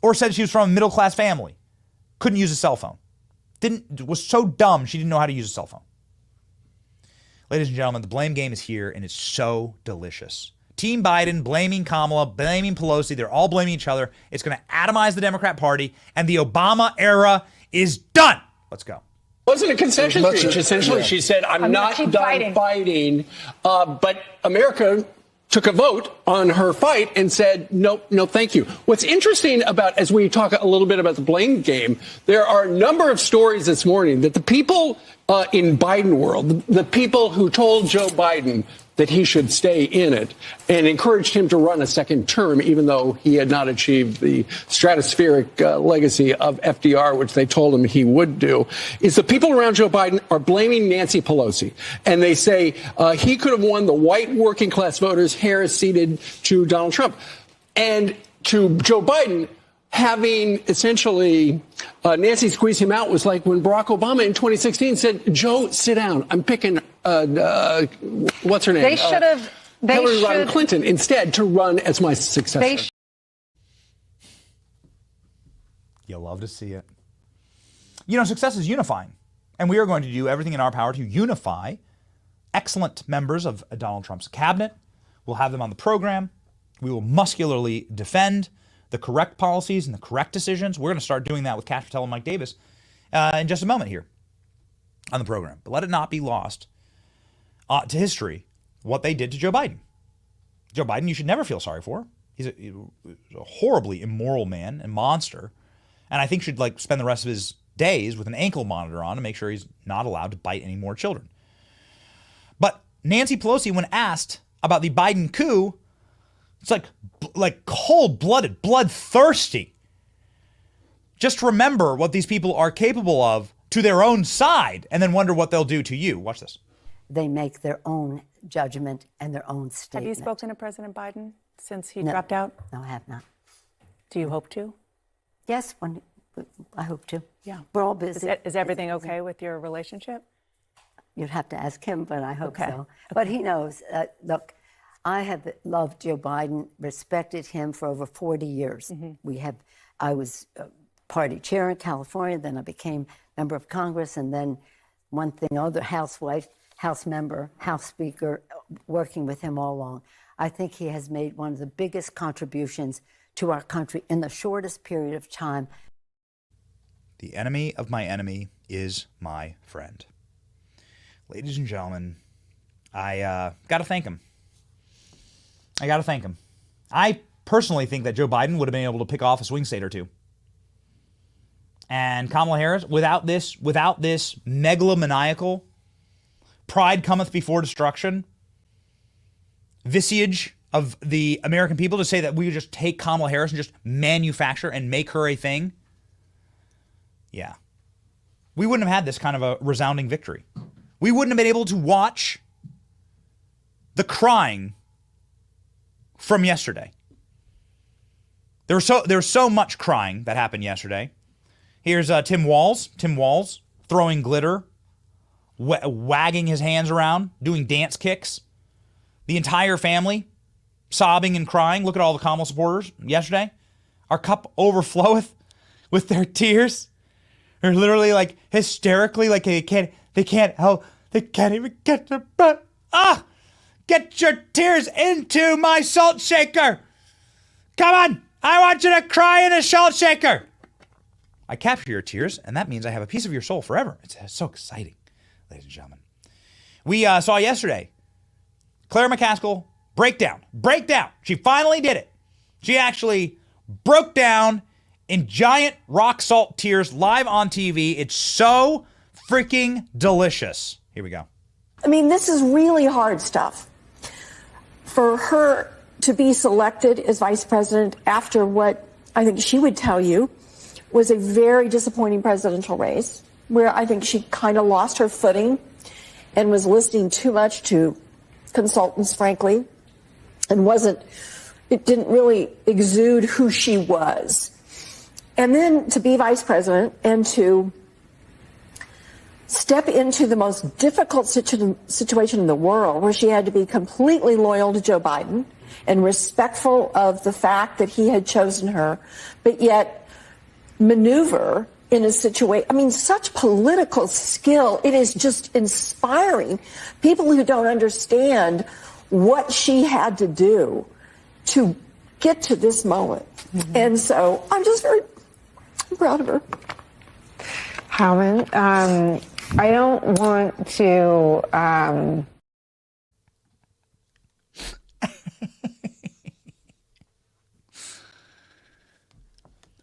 or said she was from a middle-class family. Couldn't use a cell phone. Was so dumb she didn't know how to use a cell phone. Ladies and gentlemen, the blame game is here, and it's so delicious. Team Biden blaming Kamala, blaming Pelosi. They're all blaming each other. It's going to atomize the Democrat Party, and the Obama era is done. Let's go. Wasn't a concession speech. Essentially, she said, I'm not done fighting. But America took a vote on her fight and said, no, thank you. What's interesting about, as we talk a little bit about the blame game, there are a number of stories this morning that the people in Biden world, the people who told Joe Biden that he should stay in it and encouraged him to run a second term, even though he had not achieved the stratospheric legacy of FDR, which they told him he would do, is the people around Joe Biden are blaming Nancy Pelosi. And they say he could have won the white working class voters, Harris ceded to Donald Trump. And to Joe Biden, having essentially Nancy squeeze him out was like when Barack Obama in 2016 said, Joe, sit down. I'm picking, what's her name? They should have. Hillary Rodham Clinton instead to run as my successor. You'll love to see it. You know, success is unifying. And we are going to do everything in our power to unify excellent members of Donald Trump's cabinet. We'll have them on the program. We will muscularly defend the correct policies and the correct decisions. We're going to start doing that with Kash Patel and Mike Davis in just a moment here on the program. But let it not be lost to history what they did to Joe Biden. Joe Biden, you should never feel sorry for. He's a horribly immoral man and monster. And I think should spend the rest of his days with an ankle monitor on to make sure he's not allowed to bite any more children. But Nancy Pelosi, when asked about the Biden coup, it's like cold-blooded, bloodthirsty. Just remember what these people are capable of to their own side and then wonder what they'll do to you. Watch this. They make their own judgment and their own statement. Have you spoken to President Biden since he dropped out? No, I have not. Do you hope to? Yes, I hope to. Yeah. We're all busy. Is everything okay with your relationship? You'd have to ask him, but I hope Okay. so. But he knows. Look, I have loved Joe Biden, respected him for over 40 years. I was party chair in California, then I became member of Congress, and then one thing, other housewife, House member, House Speaker, working with him all along. I think he has made one of the biggest contributions to our country in the shortest period of time. The enemy of my enemy is my friend. Ladies and gentlemen, I got to thank him. I personally think that Joe Biden would have been able to pick off a swing state or two. And Kamala Harris, without this megalomaniacal, pride cometh before destruction, visage of the American people to say that we would just take Kamala Harris and just manufacture and make her a thing. Yeah. We wouldn't have had this kind of a resounding victory. We wouldn't have been able to watch the crying from yesterday. There was so much crying that happened yesterday. Here's Tim Walz throwing glitter, wagging his hands around, doing dance kicks. The entire family sobbing and crying. Look at all the Kamala supporters yesterday. Our cup overfloweth with their tears. They're literally hysterically, they can't even get their breath. Get your tears into my salt shaker. Come on. I want you to cry in a salt shaker. I capture your tears, and that means I have a piece of your soul forever. It's so exciting, ladies and gentlemen. We saw yesterday Claire McCaskill break down. She finally did it. She actually broke down in giant rock salt tears live on TV. It's so freaking delicious. Here we go. I mean, this is really hard stuff. For her to be selected as vice president after what I think she would tell you was a very disappointing presidential race, where I think she kind of lost her footing and was listening too much to consultants, frankly, and it didn't really exude who she was. And then to be vice president and to step into the most difficult situation in the world, where she had to be completely loyal to Joe Biden and respectful of the fact that he had chosen her, but yet maneuver in a situation. I mean, such political skill. It is just inspiring. People who don't understand what she had to do to get to this moment. Mm-hmm. And so I'm just very proud of her. Howard, I don't want to.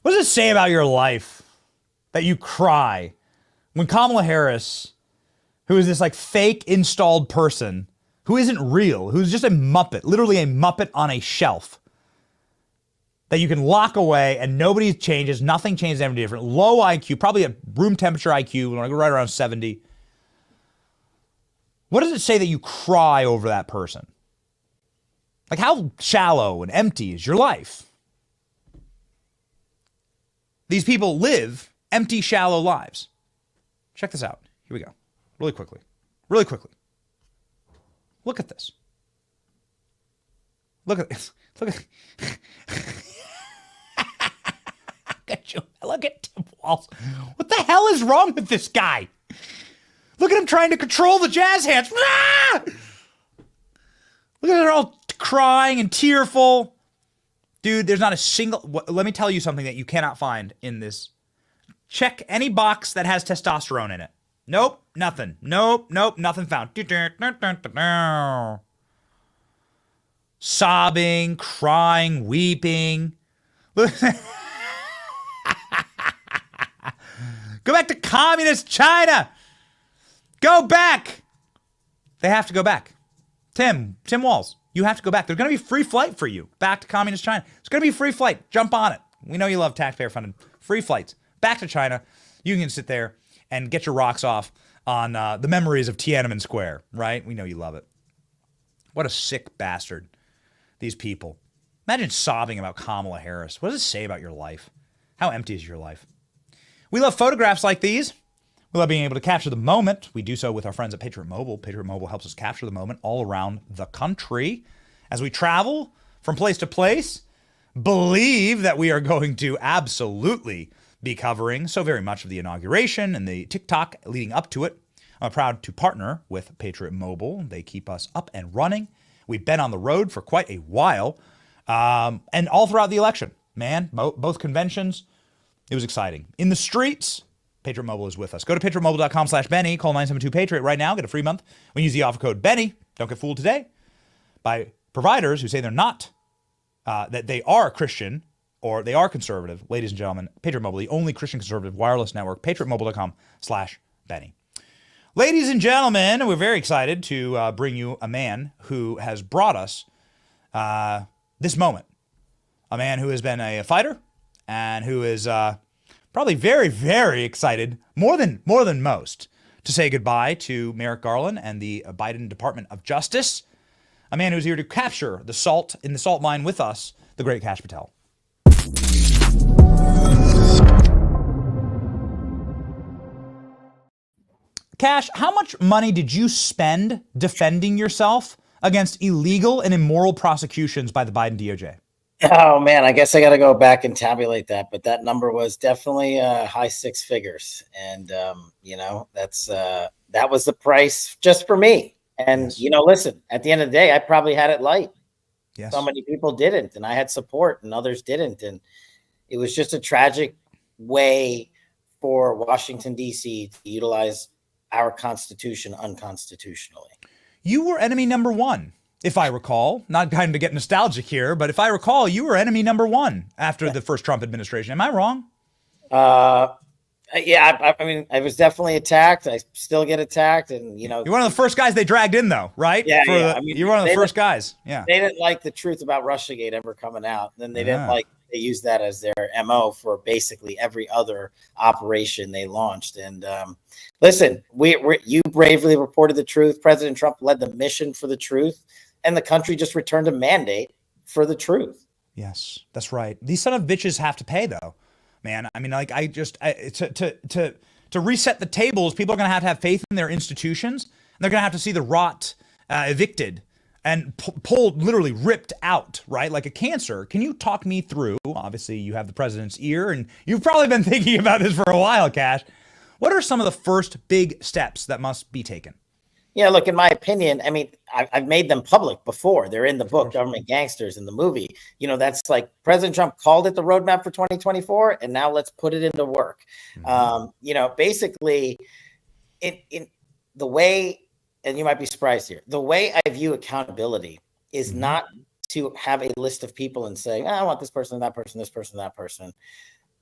What does it say about your life that you cry when Kamala Harris, who is this like fake installed person, who isn't real, who's just a Muppet, literally a Muppet on a shelf, that you can lock away and nobody changes, nothing changes any different, low IQ, probably a room temperature IQ, right around 70. What does it say that you cry over that person? Like, how shallow and empty is your life? These people live empty, shallow lives. Check this out. Here we go. Really quickly. Really quickly. Look at this. Look at this. Look at Look at Tim Walz. What the hell is wrong with this guy? Look at him trying to control the jazz hands. Ah! Look at her all crying and tearful. Dude, there's not a single... Let me tell you something that you cannot find in this. Check any box that has testosterone in it. Nope, nothing. Nope, nothing found. Sobbing, crying, weeping. Go back to communist China. Go back. They have to go back. Tim Walz, you have to go back. There's going to be free flight for you back to communist China. It's going to be free flight. Jump on it. We know you love taxpayer-funded free flights back to China. You can sit there and get your rocks off on the memories of Tiananmen Square, right? We know you love it. What a sick bastard, these people. Imagine sobbing about Kamala Harris. What does it say about your life? How empty is your life? We love photographs like these. We love being able to capture the moment. We do so with our friends at Patriot Mobile. Patriot Mobile helps us capture the moment all around the country. As we travel from place to place, believe that we are going to absolutely be covering so very much of the inauguration and the TikTok leading up to it. I'm proud to partner with Patriot Mobile. They keep us up and running. We've been on the road for quite a while, and all throughout the election, man, both conventions, it was exciting. In the streets, Patriot Mobile is with us. Go to patriotmobile.com/Benny, call 972-PATRIOT right now, get a free month. When you use the offer code Benny, don't get fooled today by providers who say they're not, that they are Christian or they are conservative. Ladies and gentlemen, Patriot Mobile, the only Christian conservative wireless network, patriotmobile.com/Benny. Ladies and gentlemen, we're very excited to bring you a man who has brought us this moment. A man who has been a fighter and who is probably very, very excited, more than most, to say goodbye to Merrick Garland and the Biden Department of Justice. A man who's here to capture the salt in the salt mine with us, the great Kash Patel. Kash, how much money did you spend defending yourself against illegal and immoral prosecutions by the Biden DOJ? Oh, man, I guess I got to go back and tabulate that. But that number was definitely high six figures. And, that was the price just for me. And, listen, at the end of the day, I probably had it light. Yes. So many people didn't. And I had support and others didn't. And it was just a tragic way for Washington, D.C. to utilize our Constitution unconstitutionally. You were enemy number one, if I recall. Not kind of get nostalgic here, but if I recall, you were enemy number one after the first Trump administration. Am I wrong? Yeah, I mean, I was definitely attacked. I still get attacked, and you're one of the first guys they dragged in, though, right? Yeah, you're one of the first guys. Yeah, they didn't like the truth about Russiagate ever coming out. Then they didn't like they used that as their MO for basically every other operation they launched. And listen, you bravely reported the truth. President Trump led the mission for the truth, and the country just returned a mandate for the truth. Yes, that's right. These son of bitches have to pay, though. Man, I mean, like, to to reset the tables, people are going to have faith in their institutions, and they're going to have to see the rot evicted and pulled, literally ripped out, right? Like a cancer. Can you talk me through, obviously you have the president's ear, and you've probably been thinking about this for a while, Cash. What are some of the first big steps that must be taken? Yeah, look, in my opinion, I mean, I've made them public before. They're in the book, Government Gangsters, in the movie. You know, that's like President Trump called it the roadmap for 2024, and now let's put it into work. You know, basically, in the way, and you might be surprised here, the way I view accountability is not to have a list of people and say, I want this person, that person, this person, that person.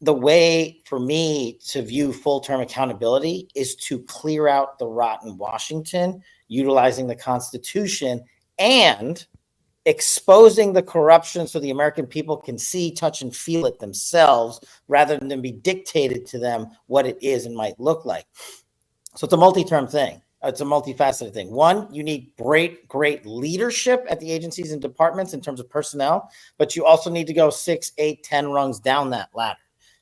The way for me to view full-term accountability is to clear out the rot in Washington, utilizing the Constitution and exposing the corruption so the American people can see, touch, and feel it themselves rather than be dictated to them what it is and might look like. So it's a multi-term thing. It's a multifaceted thing. One, you need great leadership at the agencies and departments in terms of personnel, but you also need to go 6, 8, 10 rungs down that ladder.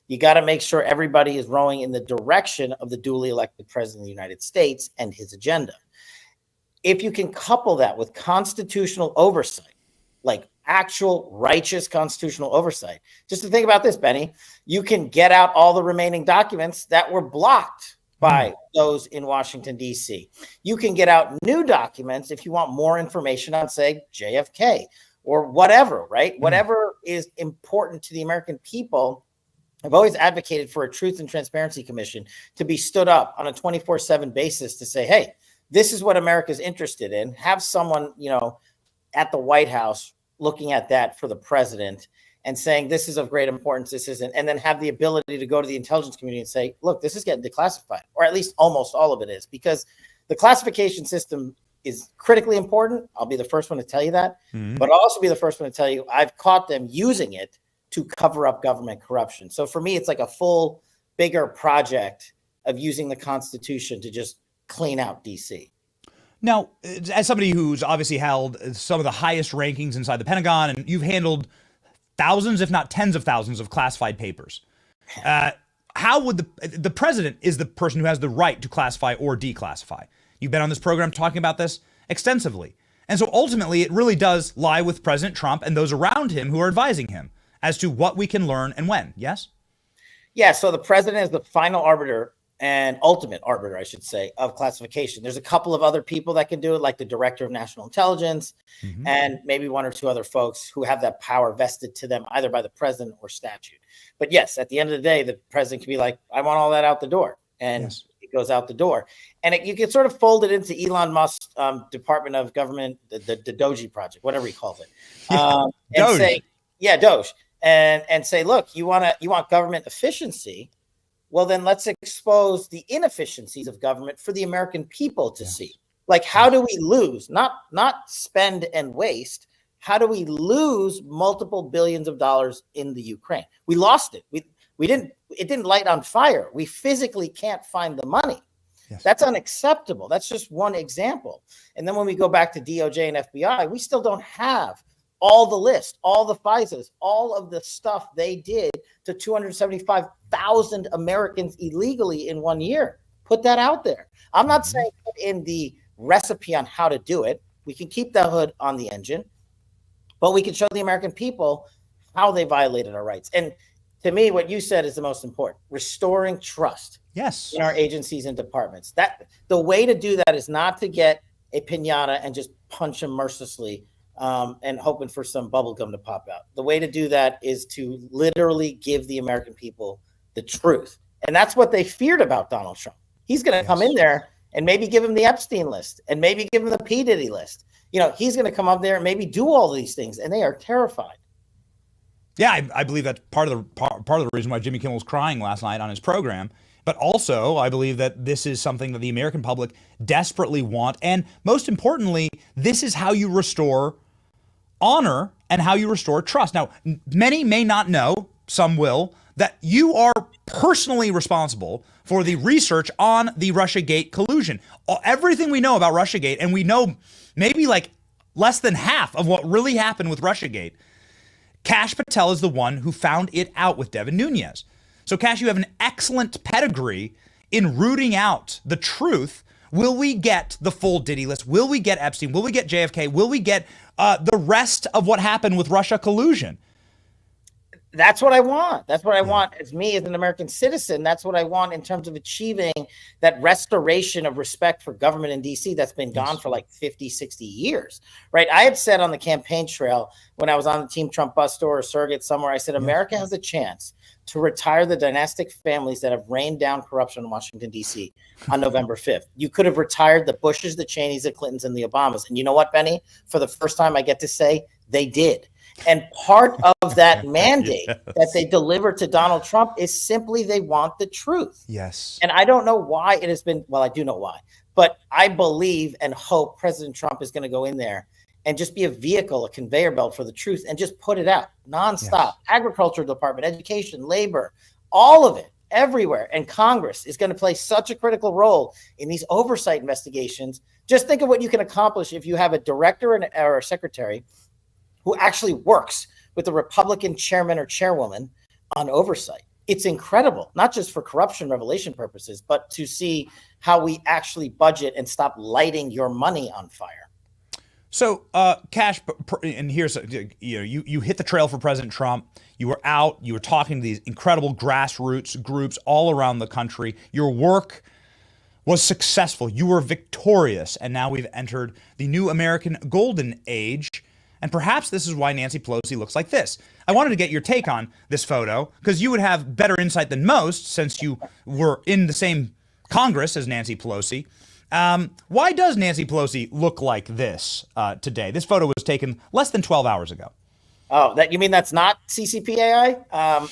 You got to make sure everybody is rowing in the direction of the duly elected president of the United States and his agenda. If you can couple that with constitutional oversight, like actual righteous constitutional oversight, just to think about this, Benny, you can get out all the remaining documents that were blocked by those in Washington, D.C. You can get out new documents if you want more information on, say, JFK or whatever, right? Whatever is important to the American people. I've always advocated for a Truth and Transparency Commission to be stood up on a 24/7 basis to say, hey, this is what America's interested in. Have someone, you know, at the White House looking at that for the president and saying, this is of great importance, this isn't, and then have the ability to go to the intelligence community and say, look, this is getting declassified, or at least almost all of it is, because the classification system is critically important. I'll be the first one to tell you that, but I'll also be the first one to tell you I've caught them using it to cover up government corruption. So for me, it's like a full, bigger project of using the Constitution to just clean out DC. Now, as somebody who's obviously held some of the highest rankings inside the Pentagon, and you've handled thousands, if not tens of thousands of classified papers, how would the president is the person who has the right to classify or declassify? You've been on this program talking about this extensively. And so ultimately, it really does lie with President Trump and those around him who are advising him as to what we can learn and when, yes? Yeah, so the president is the final arbiter and ultimate arbiter, I should say, of classification. There's a couple of other people that can do it, like the director of national intelligence and maybe one or two other folks who have that power vested to them either by the president or statute. But yes, at the end of the day, the president can be like, I want all that out the door. And it goes out the door. And you can sort of fold it into Elon Musk's Department of Government, the Doge project, whatever he calls it. And say, Doge. And say, look, you want government efficiency? Well, then let's expose the inefficiencies of government for the American people to see. Like, how do we lose? Not spend and waste. How do we lose multiple billions of dollars in the Ukraine? We lost it. It didn't light on fire. We physically can't find the money. That's unacceptable. That's just one example. And then when we go back to DOJ and FBI, we still don't have all the list, all the FISAs, all of the stuff they did to 275,000 Americans illegally in 1 year. Put that out there. I'm not saying put in the recipe on how to do it. We can keep the hood on the engine, but we can show the American people how they violated our rights. And to me, what you said is the most important: restoring trust in our agencies and departments. That the way to do that is not to get a piñata and just punch them mercilessly and hoping for some bubble gum to pop out. The way to do that is to literally give the American people the truth. And that's what they feared about Donald Trump. He's going to come in there and maybe give him the Epstein list and maybe give him the P. Diddy list. You know, he's going to come up there and maybe do all of these things, and they are terrified. Yeah, I believe that's part of the reason why Jimmy Kimmel was crying last night on his program. But also, I believe that this is something that the American public desperately want. And most importantly, this is how you restore honor and how you restore trust. Now, many may not know, some will, that you are personally responsible for the research on the Russiagate collusion. Everything we know about Russiagate, and we know maybe like less than half of what really happened with Russiagate, Kash Patel is the one who found it out with Devin Nunes. So, Kash, you have an excellent pedigree in rooting out the truth, will we get the full Diddy list? Will we get Epstein? Will we get JFK? Will we get the rest of what happened with Russia collusion? That's what I want. That's what I want as me as an American citizen. That's what I want in terms of achieving that restoration of respect for government in DC that's been gone for like 50, 60 years, right? I had said on the campaign trail when I was on the Team Trump bus tour or surrogate somewhere, I said, America has a chance to retire the dynastic families that have rained down corruption in Washington, D.C. on November 5th. You could have retired the Bushes, the Cheneys, the Clintons, and the Obamas. And you know what, Benny? For the first time, I get to say they did. And part of that mandate that they delivered to Donald Trump is simply they want the truth. Yes. And I don't know why it has been, well, I do know why, but I believe and hope President Trump is going to go in there and just be a vehicle, a conveyor belt for the truth and just put it out nonstop. Yes. Agriculture department, education, labor, all of it, everywhere. And Congress is going to play such a critical role in these oversight investigations. Just think of what you can accomplish if you have a director or a secretary who actually works with the Republican chairman or chairwoman on oversight. It's incredible, not just for corruption revelation purposes, but to see how we actually budget and stop lighting your money on fire. So, Cash, and here's, you hit the trail for President Trump. You were out, you were talking to these incredible grassroots groups all around the country. Your work was successful. You were victorious. And now we've entered the new American golden age. And perhaps this is why Nancy Pelosi looks like this. I wanted to get your take on this photo because you would have better insight than most since you were in the same Congress as Nancy Pelosi. Why does Nancy Pelosi look like this today? This photo was taken less than 12 hours ago. Oh, that you mean that's not CCPAI?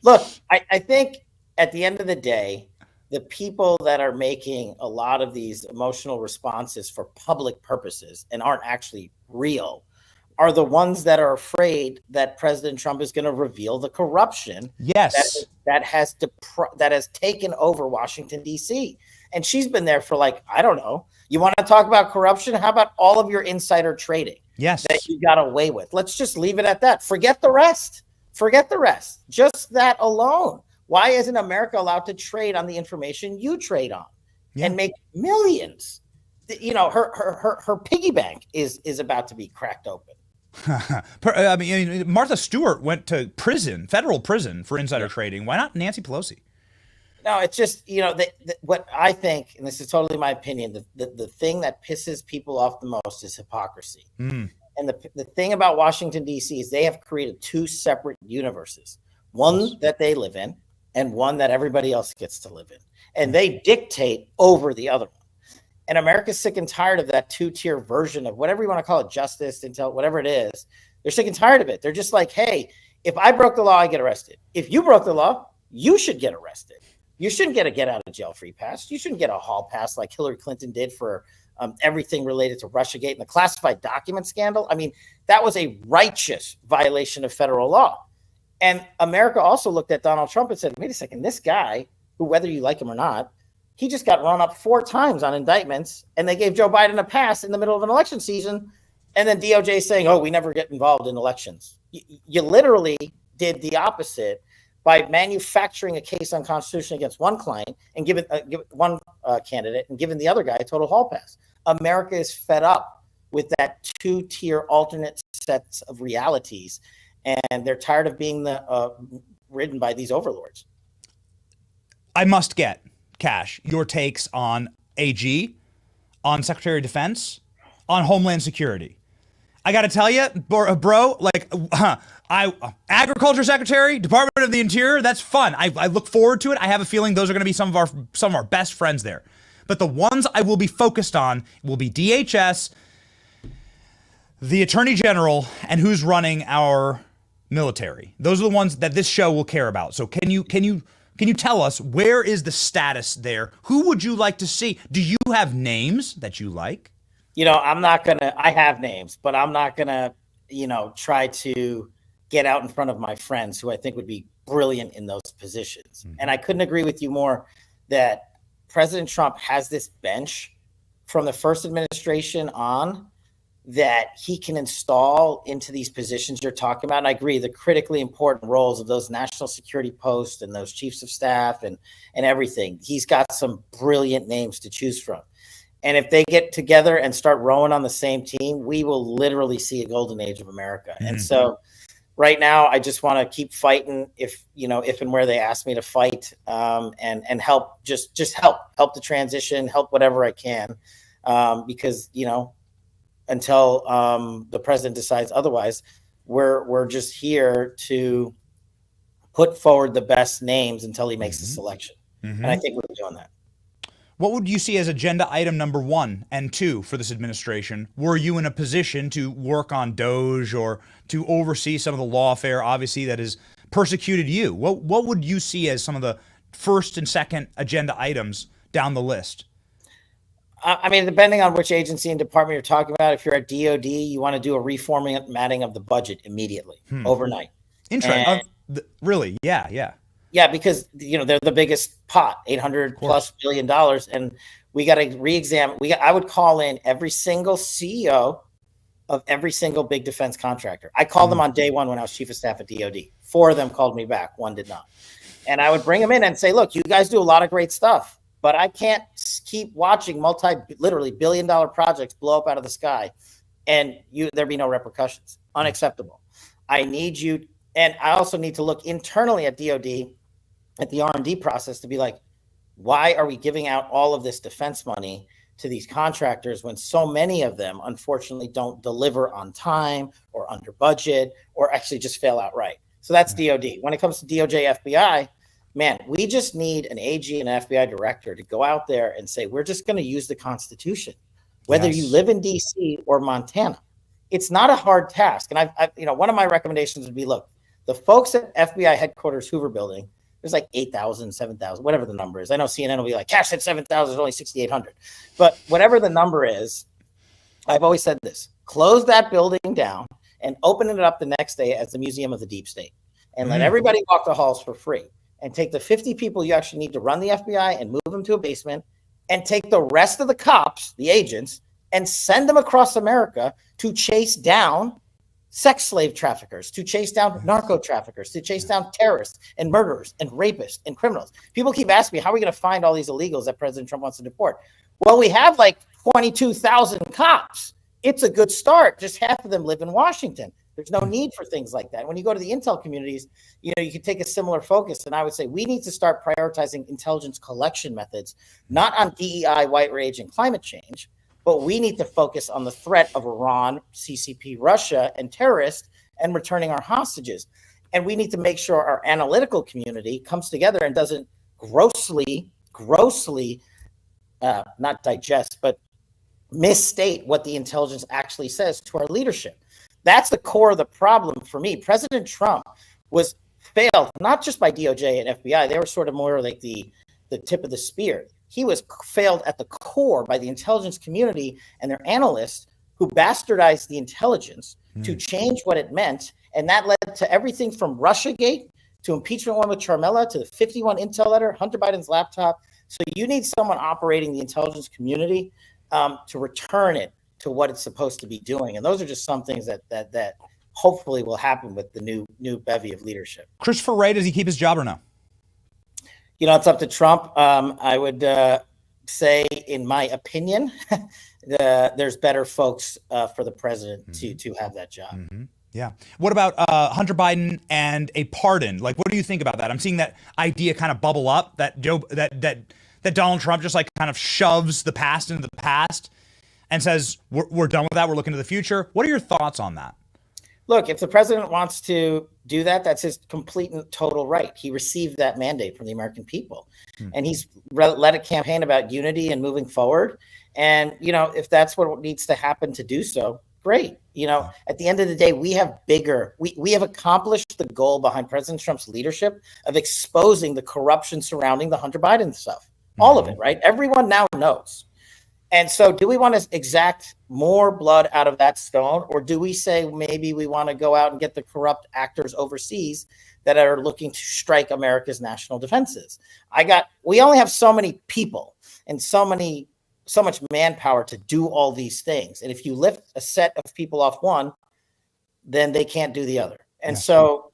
Look, I think at the end of the day, the people that are making a lot of these emotional responses for public purposes and aren't actually real are the ones that are afraid that President Trump is going to reveal the corruption that has taken over Washington, D.C. And she's been there for like, I don't know. You want to talk about corruption? How about all of your insider trading that you got away with? Let's just leave it at that. Forget the rest. Just that alone. Why isn't America allowed to trade on the information you trade on and make millions? You know, her piggy bank is about to be cracked open. I mean, Martha Stewart went to prison, federal prison for insider trading. Why not Nancy Pelosi? No, it's just, what I think, and this is totally my opinion, the thing that pisses people off the most is hypocrisy. And the thing about Washington, D.C. is they have created two separate universes, one that they live in and one that everybody else gets to live in. And they dictate over the other one. And America's sick and tired of that two-tier version of whatever you want to call it, justice, intel, whatever it is. They're sick and tired of it. They're just like, hey, if I broke the law, I get arrested. If you broke the law, you should get arrested. You shouldn't get a get-out-of-jail-free pass. You shouldn't get a hall pass like Hillary Clinton did for everything related to Russiagate and the classified document scandal. I mean, that was a righteous violation of federal law. And America also looked at Donald Trump and said, wait a second, this guy, who, whether you like him or not, he just got run up 4 times on indictments, and they gave Joe Biden a pass in the middle of an election season. And then DOJ saying, oh, we never get involved in elections. You literally did the opposite by manufacturing a case on Constitution against one client and giving one candidate and giving the other guy a total hall pass. America is fed up with that two-tier alternate sets of realities, and they're tired of being ridden by these overlords. I must get, Cash, your takes on AG, on Secretary of Defense, on Homeland Security. I got to tell you, bro, like, Agriculture Secretary, Department of the Interior, that's fun. I look forward to it. I have a feeling those are going to be some of our best friends there. But the ones I will be focused on will be DHS, the Attorney General, and who's running our military. Those are the ones that this show will care about. So can you tell us, where is the status there? Who would you like to see? Do you have names that you like? I have names, but I'm not going to, try to get out in front of my friends who I think would be brilliant in those positions. Mm-hmm. And I couldn't agree with you more that President Trump has this bench from the first administration on that he can install into these positions you're talking about. And I agree, the critically important roles of those national security posts and those chiefs of staff and everything. He's got some brilliant names to choose from. And if they get together and start rowing on the same team, we will literally see a golden age of America. Mm-hmm. And so right now, I just want to keep fighting if and where they ask me to fight, and help, just help the transition, help whatever I can, because, until the president decides otherwise, we're just here to put forward the best names until he makes the selection. Mm-hmm. And I think we're doing that. What would you see as agenda item number 1 and 2 for this administration? Were you in a position to work on DOJ or to oversee some of the lawfare, obviously, that has persecuted you? What would you see as some of the first and second agenda items down the list? I mean, depending on which agency and department you're talking about, if you're at DOD, you want to do a reformatting of the budget immediately, overnight. Interesting. Really? Yeah. Yeah, because they're the biggest pot, $800+ billion, and we got to re-examine. I would call in every single CEO of every single big defense contractor. I called them on day one when I was chief of staff at DOD. 4 of them called me back, 1 did not. And I would bring them in and say, "Look, you guys do a lot of great stuff, but I can't keep watching literally billion-dollar projects blow up out of the sky, and there be no repercussions. Unacceptable. I need you." And I also need to look internally at DOD, at the R&D process, to be like, why are we giving out all of this defense money to these contractors when so many of them, unfortunately, don't deliver on time or under budget or actually just fail outright? So that's DOD. When it comes to DOJ, FBI, man, we just need an AG and an FBI director to go out there and say, we're just going to use the Constitution, whether you live in DC or Montana. It's not a hard task. And I one of my recommendations would be, look, the folks at FBI headquarters, Hoover Building, there's like 8,000, 7,000, whatever the number is. I know CNN will be like, Cash said 7,000, there's only 6,800. But whatever the number is, I've always said this: close that building down and open it up the next day as the Museum of the Deep State, and let everybody walk the halls for free. And take the 50 people you actually need to run the FBI and move them to a basement, and take the rest of the cops, the agents, and send them across America to chase down sex slave traffickers, to chase down narco traffickers, to chase down terrorists and murderers and rapists and criminals. People keep asking me, how are we going to find all these illegals that President Trump wants to deport? Well, we have like 22,000 cops. It's a good start. Just half of them live in Washington. There's no need for things like that. When you go to the intel communities, you can take a similar focus. And I would say we need to start prioritizing intelligence collection methods, not on DEI, white rage, and climate change, but we need to focus on the threat of Iran, CCP, Russia, and terrorists, and returning our hostages. And we need to make sure our analytical community comes together and doesn't grossly, not digest, but misstate what the intelligence actually says to our leadership. That's the core of the problem for me. President Trump was failed, not just by DOJ and FBI. They were sort of more like the tip of the spear. He was failed at the core by the intelligence community and their analysts who bastardized the intelligence to change what it meant. And that led to everything from Russiagate to impeachment one with Charmella to the 51 intel letter, Hunter Biden's laptop. So you need someone operating the intelligence community to return it to what it's supposed to be doing. And those are just some things that hopefully will happen with the new bevy of leadership. Christopher Wray, does he keep his job or no? It's up to Trump. I would say, in my opinion, there's better folks for the president to have that job. Mm-hmm. Yeah. What about Hunter Biden and a pardon? Like, what do you think about that? I'm seeing that idea kind of bubble up, that Donald Trump just like kind of shoves the past into the past and says, we're done with that. We're looking to the future. What are your thoughts on that? Look, if the president wants to do that, that's his complete and total right. He received that mandate from the American people, and he's led a campaign about unity and moving forward. And, if that's what needs to happen to do so, great. At the end of the day, we have accomplished the goal behind President Trump's leadership of exposing the corruption surrounding the Hunter Biden stuff. All of it, right? Everyone now knows. And so do we want to exact more blood out of that stone, or do we say maybe we want to go out and get the corrupt actors overseas that are looking to strike America's national defenses? We only have so many people and so many so much manpower to do all these things. And if you lift a set of people off one, then they can't do the other. And so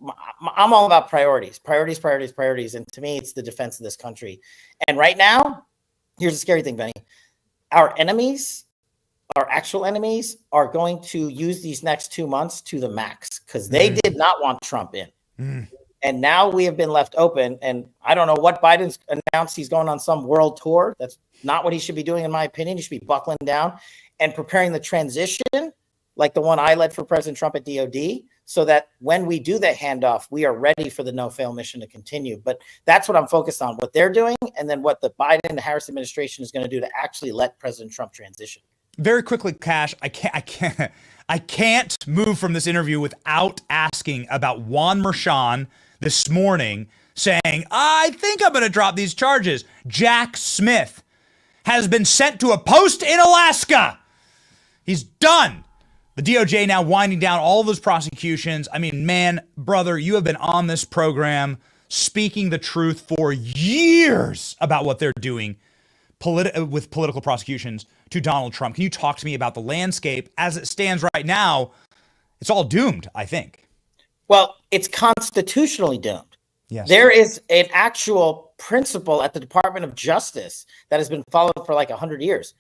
I'm all about priorities. And to me, it's the defense of this country. And right now, here's the scary thing, Benny. Our enemies, our actual enemies, are going to use these next 2 months to the max because they did not want Trump in. And now we have been left open. And I don't know what Biden's announced. He's going on some world tour. That's not what he should be doing, in my opinion. He should be buckling down and preparing the transition like the one I led for President Trump at DOD, so that when we do that handoff, we are ready for the no-fail mission to continue. But that's what I'm focused on, what they're doing, and then what the Biden and Harris administration is going to do to actually let President Trump transition. Very quickly, Cash, I can't move from this interview without asking about Juan Merchan this morning saying, I think I'm going to drop these charges. Jack Smith has been sent to a post in Alaska. He's done. The DOJ now winding down all of those prosecutions. I mean, man, brother, you have been on this program speaking the truth for years about what they're doing with political prosecutions to Donald Trump. Can you talk to me about the landscape as it stands right now? It's all doomed, I think. Well, it's constitutionally doomed. Yes. There is an actual principle at the Department of Justice that has been followed for like 100 years.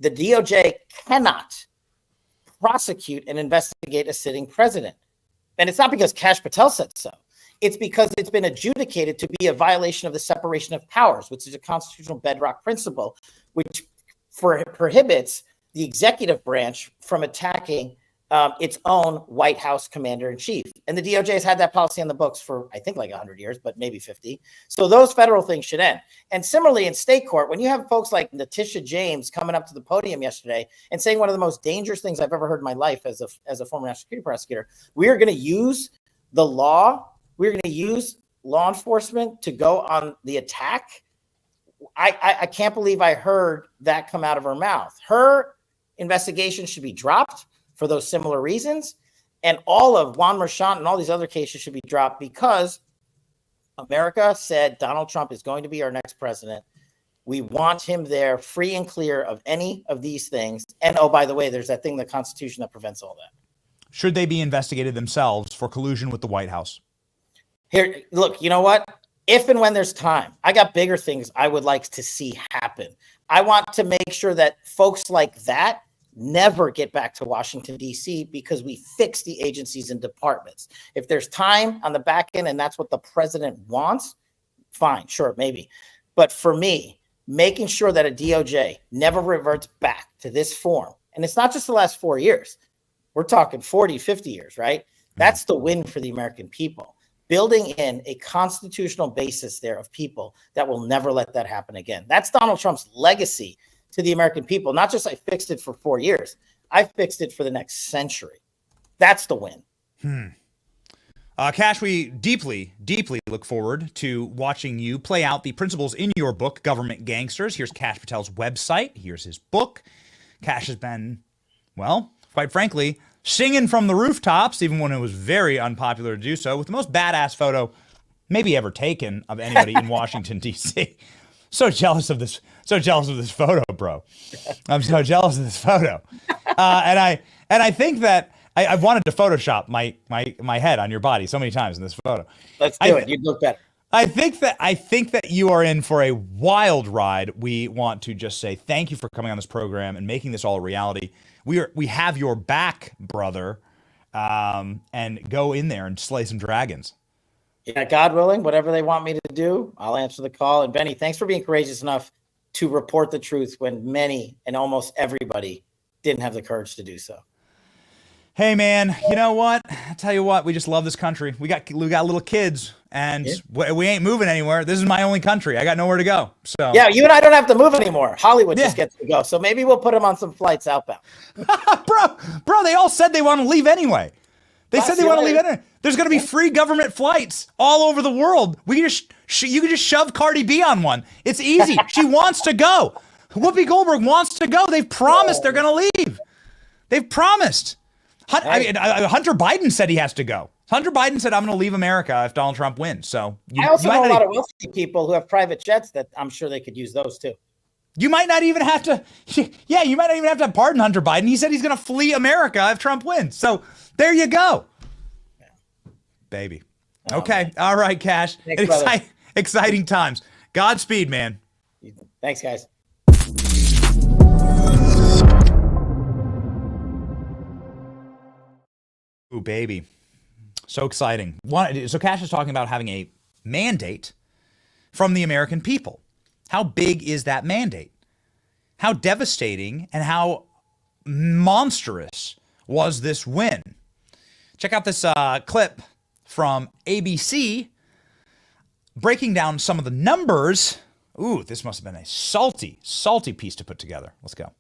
The DOJ cannot prosecute and investigate a sitting president. And it's not because Kash Patel said so. It's because it's been adjudicated to be a violation of the separation of powers, which is a constitutional bedrock principle, which prohibits the executive branch from attacking its own White House commander-in-chief. And the DOJ has had that policy on the books for, I think, like 100 years, but maybe 50. So those federal things should end. And similarly, in state court, when you have folks like Letitia James coming up to the podium yesterday and saying one of the most dangerous things I've ever heard in my life as a former national security prosecutor, we are going to use the law, we're going to use law enforcement to go on the attack. I can't believe I heard that come out of her mouth. Her investigation should be dropped for those similar reasons. And all of Juan Merchan and all these other cases should be dropped because America said Donald Trump is going to be our next president. We want him there free and clear of any of these things. And oh, by the way, there's that thing in the Constitution that prevents all that. Should they be investigated themselves for collusion with the White House? Here, look, you know what? If and when there's time, I got bigger things I would like to see happen. I want to make sure that folks like that never get back to Washington, D.C., because we fix the agencies and departments. If there's time on the back end and that's what the president wants, fine, sure, maybe. But for me, making sure that a DOJ never reverts back to this form, and it's not just the last 4 years. We're talking 40, 50 years, right? That's the win for the American people. Building in a constitutional basis there of people that will never let that happen again. That's Donald Trump's legacy to the American people. Not just I fixed it for 4 years. I fixed it for the next century. That's the win. Cash, we deeply, deeply look forward to watching you play out the principles in your book, Government Gangsters. Here's Kash Patel's website. Here's his book. Cash has been, well, quite frankly, singing from the rooftops, even when it was very unpopular to do so, with the most badass photo maybe ever taken of anybody in Washington, D.C. So jealous of this photo, bro. I'm so jealous of this photo. And I think that I've wanted to Photoshop my head on your body so many times in this photo. Let's do it. You'd look better. I think that you are in for a wild ride. We want to just say thank you for coming on this program and making this all a reality. We have your back, brother, and go in there and slay some dragons. Yeah, God willing, whatever they want me to do, I'll answer the call. And Benny, thanks for being courageous enough to report the truth when many and almost everybody didn't have the courage to do so. Hey, man, you know what? I tell you what, we just love this country. We got little kids, and we ain't moving anywhere. This is my only country. I got nowhere to go. So yeah, you and I don't have to move anymore. Hollywood just gets to go. So maybe we'll put them on some flights outbound. Bro, they all said they want to leave anyway. They said they want to leave anyway. There's going to be free government flights all over the world. You can just shove Cardi B on one. It's easy. She wants to go. Whoopi Goldberg wants to go. They've promised they're going to leave. They've promised. Hunter Biden said he has to go. Hunter Biden said, I'm going to leave America if Donald Trump wins. So I also know a lot of wealthy people who have private jets that I'm sure they could use those too. You might not even have to, you might not even have to pardon Hunter Biden. He said he's going to flee America if Trump wins. So there you go. Baby. Okay. All right, Cash. Thanks, exciting times. Godspeed, man. Thanks, guys. Ooh, baby. So exciting. So Cash is talking about having a mandate from the American people. How big is that mandate? How devastating and how monstrous was this win? Check out this clip from ABC breaking down some of the numbers. Ooh, this must have been a salty, salty piece to put together. Let's go.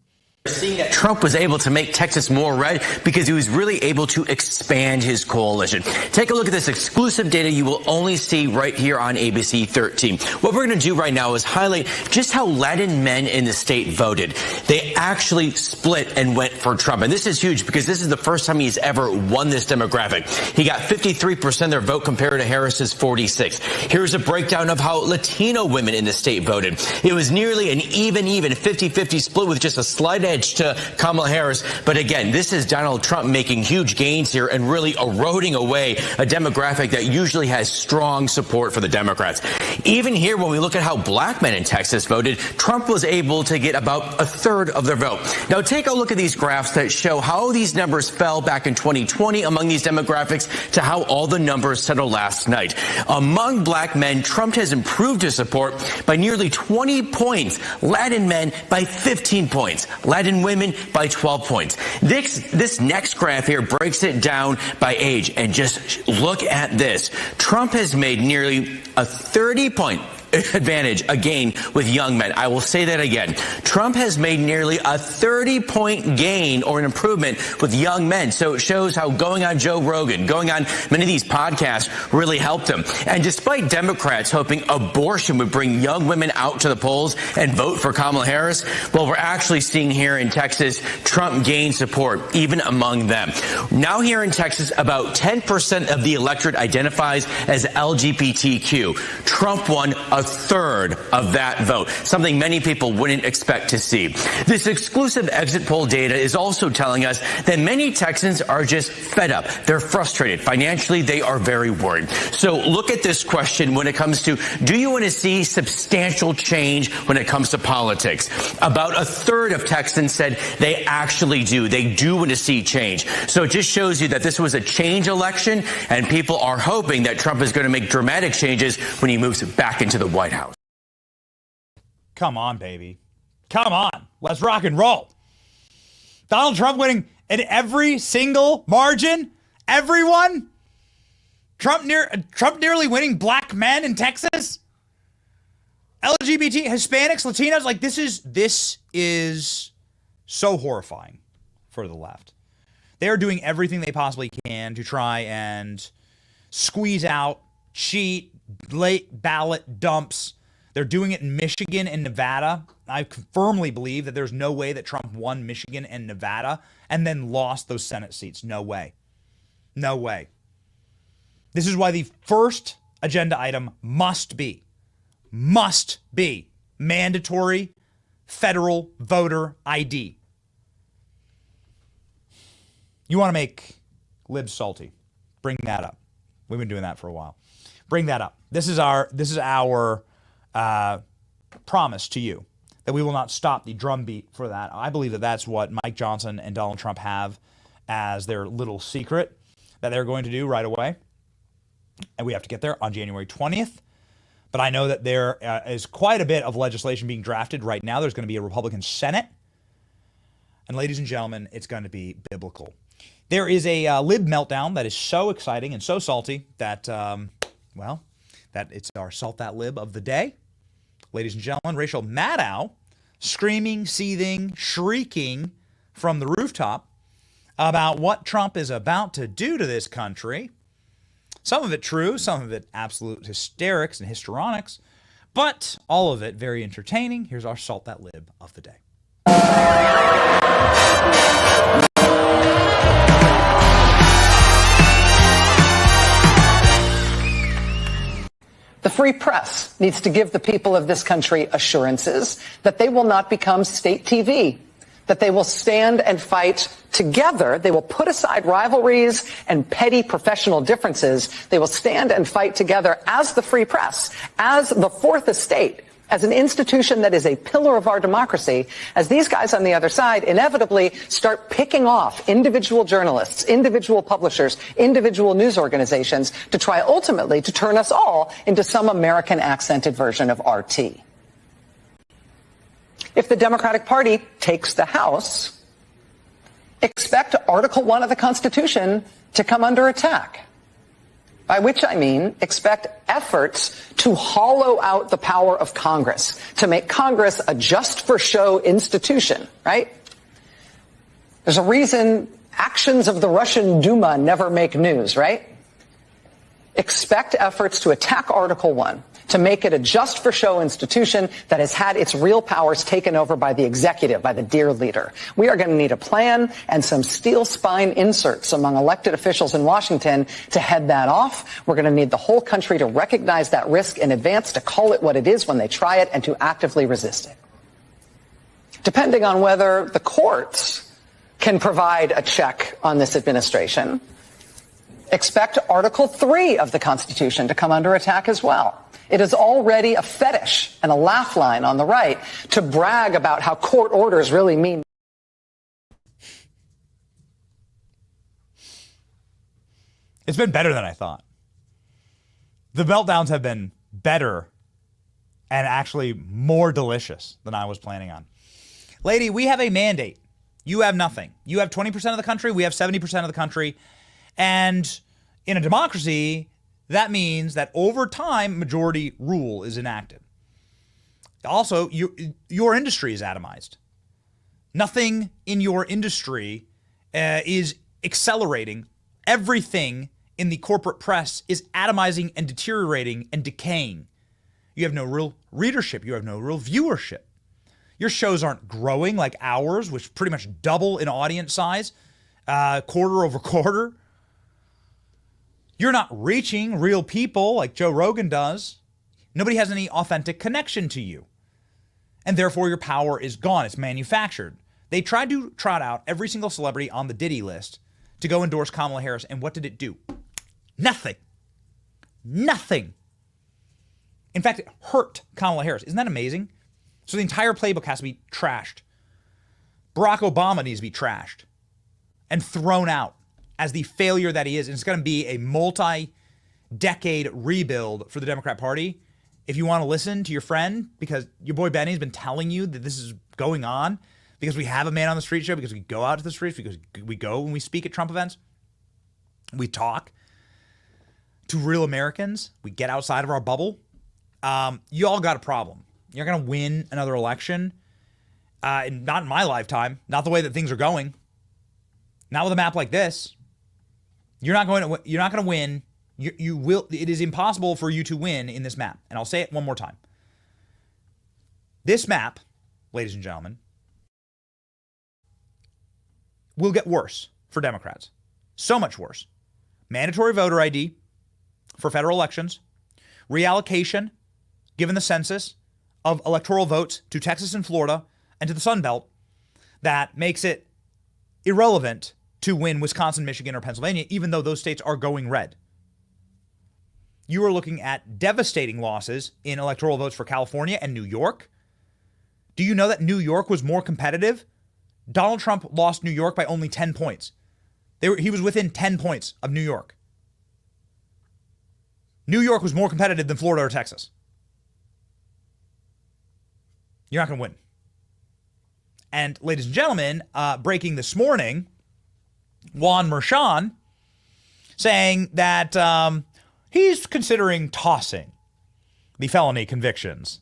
Seeing that Trump was able to make Texas more red because he was really able to expand his coalition. Take a look at this exclusive data you will only see right here on ABC 13. What we're going to do right now is highlight just how Latin men in the state voted. They actually split and went for Trump. And this is huge because this is the first time he's ever won this demographic. He got 53% of their vote compared to Harris's 46. Here's a breakdown of how Latino women in the state voted. It was nearly an even 50-50 split with just a slight edge to Kamala Harris. But again, this is Donald Trump making huge gains here and really eroding away a demographic that usually has strong support for the Democrats. Even here, when we look at how black men in Texas voted, Trump was able to get about a third of their vote. Now, take a look at these graphs that show how these numbers fell back in 2020 among these demographics to how all the numbers settled last night. Among black men, Trump has improved his support by nearly 20 points. Latin men by 15 points. Latin women by 12 points. This next graph here breaks it down by age. And just look at this. Trump has made nearly a 30-point advantage again with young men. I will say that again. Trump has made nearly a 30-point gain or an improvement with young men. So it shows how going on Joe Rogan, going on many of these podcasts really helped him. And despite Democrats hoping abortion would bring young women out to the polls and vote for Kamala Harris, well, we're actually seeing here in Texas, Trump gain support even among them. Now here in Texas, about 10% of the electorate identifies as LGBTQ. Trump won a third of that vote, something many people wouldn't expect to see. This exclusive exit poll data is also telling us that many Texans are just fed up. They're frustrated. Financially, they are very worried. So look at this question when it comes to, do you want to see substantial change when it comes to politics? About a third of Texans said they actually do. They do want to see change. So it just shows you that this was a change election, and people are hoping that Trump is going to make dramatic changes when he moves back into the White House. Come on, baby. Come on. Let's rock and roll. Donald Trump winning in every single margin. Everyone. Trump nearly winning black men in Texas. LGBT, Hispanics, Latinos. Like, this is so horrifying for the left. They are doing everything they possibly can to try and squeeze out, cheat, late ballot dumps. They're doing it in Michigan and Nevada. I firmly believe that there's no way that Trump won Michigan and Nevada and then lost those Senate seats. No way. No way. This is why the first agenda item must be mandatory federal voter ID. You want to make libs salty? Bring that up. We've been doing that for a while. Bring that up. This is our promise to you that we will not stop the drumbeat for that. I believe that that's what Mike Johnson and Donald Trump have as their little secret that they're going to do right away. And we have to get there on January 20th. But I know that there is quite a bit of legislation being drafted right now. There's going to be a Republican Senate. And ladies and gentlemen, it's going to be biblical. There is a lib meltdown that is so exciting and so salty that, that it's our Salt That Lib of the day. Ladies and gentlemen, Rachel Maddow screaming, seething, shrieking from the rooftop about what Trump is about to do to this country. Some of it true, some of it absolute hysterics and histrionics, but all of it very entertaining. Here's our Salt That Lib of the day. The free press needs to give the people of this country assurances that they will not become state TV, that they will stand and fight together. They will put aside rivalries and petty professional differences. They will stand and fight together as the free press, as the fourth estate, as an institution that is a pillar of our democracy, as these guys on the other side inevitably start picking off individual journalists, individual publishers, individual news organizations to try ultimately to turn us all into some American accented version of RT. If the Democratic Party takes the House, expect Article 1 of the Constitution to come under attack. By which I mean expect efforts to hollow out the power of Congress, to make Congress a just-for-show institution, right? There's a reason actions of the Russian Duma never make news, right? Expect efforts to attack Article 1, to make it a just-for-show institution that has had its real powers taken over by the executive, by the dear leader. We are going to need a plan and some steel spine inserts among elected officials in Washington to head that off. We're going to need the whole country to recognize that risk in advance, to call it what it is when they try it, and to actively resist it. Depending on whether the courts can provide a check on this administration, expect Article 3 of the Constitution to come under attack as well. It is already a fetish and a laugh line on the right to brag about how court orders really mean. It's been better than I thought. The meltdowns have been better and actually more delicious than I was planning on. Lady, we have a mandate. You have nothing. You have 20% of the country. We have 70% of the country. And in a democracy, that means that over time, majority rule is enacted. Also, your industry is atomized. Nothing in your industry is accelerating. Everything in the corporate press is atomizing and deteriorating and decaying. You have no real readership. You have no real viewership. Your shows aren't growing like ours, which pretty much double in audience size, quarter over quarter. You're not reaching real people like Joe Rogan does. Nobody has any authentic connection to you. And therefore your power is gone. It's manufactured. They tried to trot out every single celebrity on the Diddy list to go endorse Kamala Harris. And what did it do? Nothing. Nothing. In fact, it hurt Kamala Harris. Isn't that amazing? So the entire playbook has to be trashed. Barack Obama needs to be trashed and thrown out as the failure that he is. And it's going to be a multi-decade rebuild for the Democrat Party. If you want to listen to your friend, because your boy Benny's been telling you that this is going on, because we have a man on the street show, because we go out to the streets, because we go when we speak at Trump events, we talk to real Americans, we get outside of our bubble, you all got a problem. You're going to win another election, and not in my lifetime, not the way that things are going, not with a map like this. You're not going to win. You will. It is impossible for you to win in this map. And I'll say it one more time. This map, ladies and gentlemen, will get worse for Democrats. So much worse. Mandatory voter ID for federal elections, reallocation, given the census, of electoral votes to Texas and Florida and to the Sun Belt that makes it irrelevant to win Wisconsin, Michigan, or Pennsylvania, even though those states are going red. You are looking at devastating losses in electoral votes for California and New York. Do you know that New York was more competitive? Donald Trump lost New York by only 10 points. He was within 10 points of New York. New York was more competitive than Florida or Texas. You're not going to win. And ladies and gentlemen, breaking this morning, Juan Merchan saying that he's considering tossing the felony convictions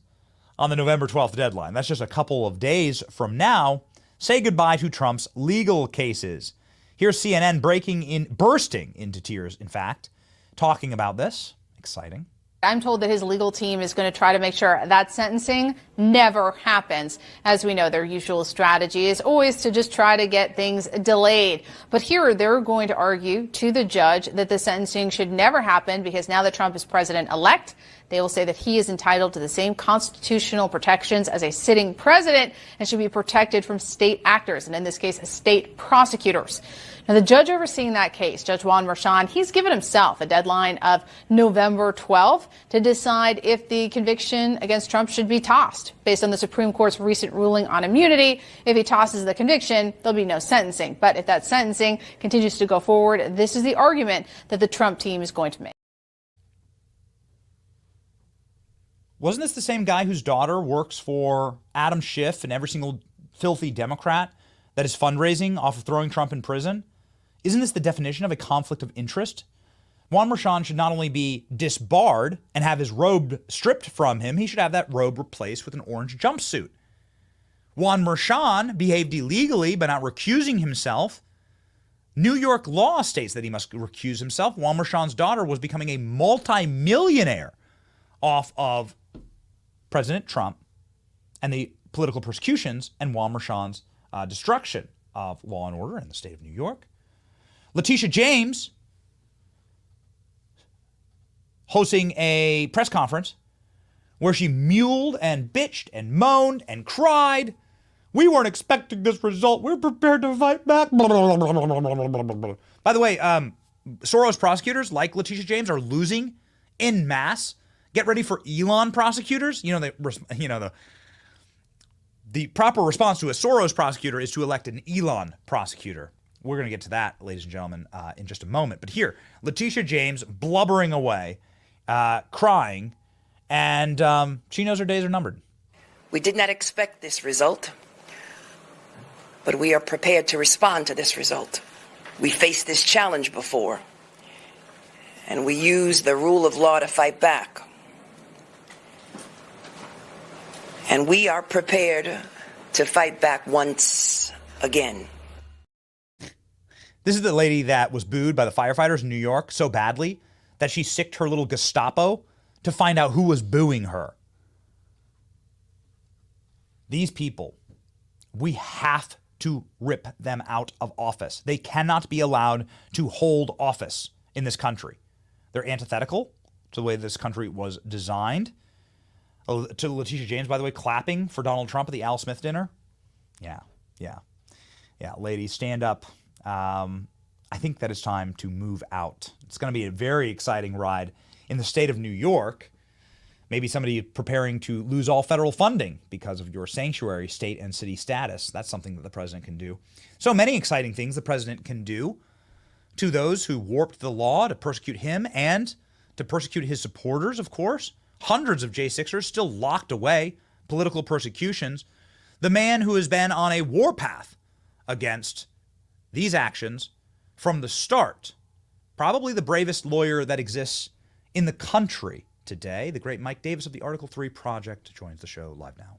on the November 12th deadline. That's just a couple of days from now. Say goodbye to Trump's legal cases. Here's CNN bursting into tears, in fact, talking about this. Exciting. I'm told that his legal team is going to try to make sure that sentencing never happens. As we know, their usual strategy is always to just try to get things delayed. But here they're going to argue to the judge that the sentencing should never happen because now that Trump is president-elect, They will say that he is entitled to the same constitutional protections as a sitting president and should be protected from state actors, and in this case, state prosecutors. Now, the judge overseeing that case, Judge Juan Merchan, he's given himself a deadline of November 12th to decide if the conviction against Trump should be tossed. Based on the Supreme Court's recent ruling on immunity, if he tosses the conviction, there'll be no sentencing. But if that sentencing continues to go forward, this is the argument that the Trump team is going to make. Wasn't this the same guy whose daughter works for Adam Schiff and every single filthy Democrat that is fundraising off of throwing Trump in prison? Isn't this the definition of a conflict of interest? Juan Merchan should not only be disbarred and have his robe stripped from him, he should have that robe replaced with an orange jumpsuit. Juan Merchan behaved illegally by not recusing himself. New York law states that he must recuse himself. Juan Merchan's daughter was becoming a multimillionaire off of President Trump and the political persecutions and Juan Merchan's destruction of law and order in the state of New York. Letitia James hosting a press conference where she mewed and bitched and moaned and cried. We weren't expecting this result. We're prepared to fight back. By the way, Soros prosecutors like Letitia James are losing en masse. Get ready for Elon prosecutors. The proper response to a Soros prosecutor is to elect an Elon prosecutor. We're going to get to that, ladies and gentlemen, in just a moment. But here, Letitia James blubbering away, crying, and she knows her days are numbered. We did not expect this result, but we are prepared to respond to this result. We faced this challenge before, and we used the rule of law to fight back. And we are prepared to fight back once again. This is the lady that was booed by the firefighters in New York so badly that she sicked her little Gestapo to find out who was booing her. These people, we have to rip them out of office. They cannot be allowed to hold office in this country. They're antithetical to the way this country was designed. To Letitia James, by the way, clapping for Donald Trump at the Al Smith dinner. Yeah. Ladies, stand up. I think that it's time to move out. It's going to be a very exciting ride in the state of New York. Maybe somebody preparing to lose all federal funding because of your sanctuary state and city status. That's something that the president can do. So many exciting things the president can do to those who warped the law to persecute him and to persecute his supporters, of course. Hundreds of J6ers still locked away, political persecutions. The man who has been on a warpath against these actions from the start. Probably the bravest lawyer that exists in the country today. The great Mike Davis of the Article 3 Project joins the show live now.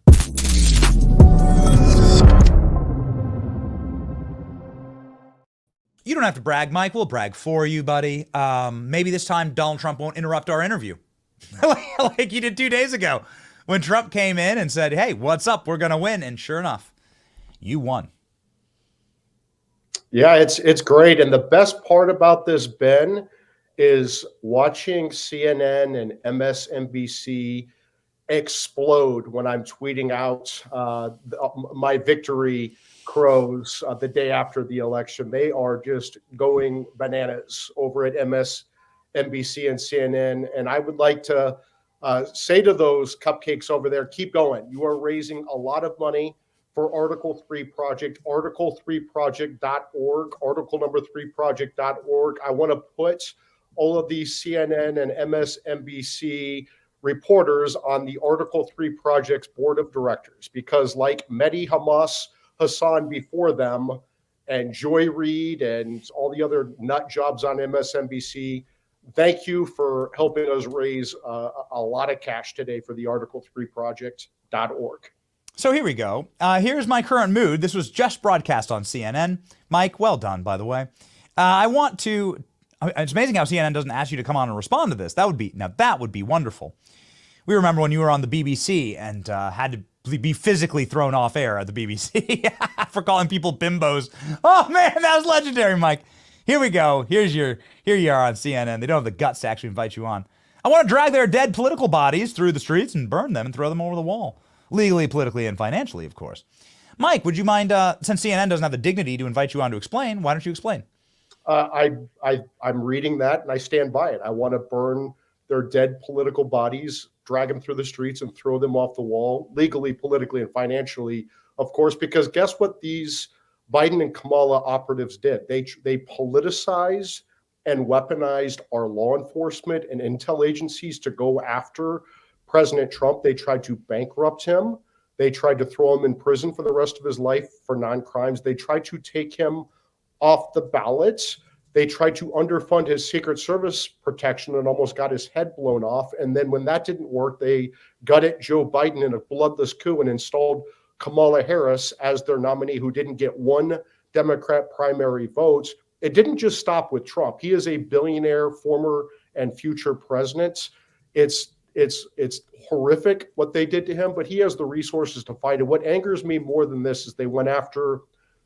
You don't have to brag, Mike. We'll brag for you, buddy. Maybe this time Donald Trump won't interrupt our interview. Like he did 2 days ago when Trump came in and said, hey, what's up? We're going to win. And sure enough, you won. Yeah, it's great. And the best part about this, Ben, is watching CNN and MSNBC explode when I'm tweeting out my victory crows the day after the election. They are just going bananas over at MSNBC and CNN. And I would like to say to those cupcakes over there, keep going. You are raising a lot of money for Article 3 Project, article3project.org, article number 3project.org. I want to put all of these CNN and MSNBC reporters on the Article 3 Project's board of directors, because like Mehdi Hassan before them, and Joy Reid and all the other nut jobs on MSNBC, thank you for helping us raise a lot of cash today for the article3project.org. So here we go. Here's my current mood. This was just broadcast on CNN. Mike, well done, by the way. It's amazing how CNN doesn't ask you to come on and respond to this. That would be wonderful. We remember when you were on the BBC and had to be physically thrown off air at the BBC for calling people bimbos. Oh man, that was legendary, Mike. Here we go. Here you are on CNN. They don't have the guts to actually invite you on. I want to drag their dead political bodies through the streets and burn them and throw them over the wall. Legally, politically, and financially, of course. Mike, would you mind, since CNN doesn't have the dignity to invite you on to explain, why don't you explain? I'm reading that and I stand by it. I want to burn their dead political bodies, drag them through the streets and throw them off the wall, legally, politically, and financially, of course, because guess what these Biden and Kamala operatives did? They politicized and weaponized our law enforcement and intel agencies to go after President Trump. They tried to bankrupt him. They tried to throw him in prison for the rest of his life for non-crimes. They tried to take him off the ballots. They tried to underfund his Secret Service protection and almost got his head blown off. And then when that didn't work, they gutted Joe Biden in a bloodless coup and installed Kamala Harris as their nominee, who didn't get one Democrat primary vote. It didn't just stop with Trump. He is a billionaire, former and future president. It's horrific what they did to him, but he has the resources to fight it. What angers me more than this is they went after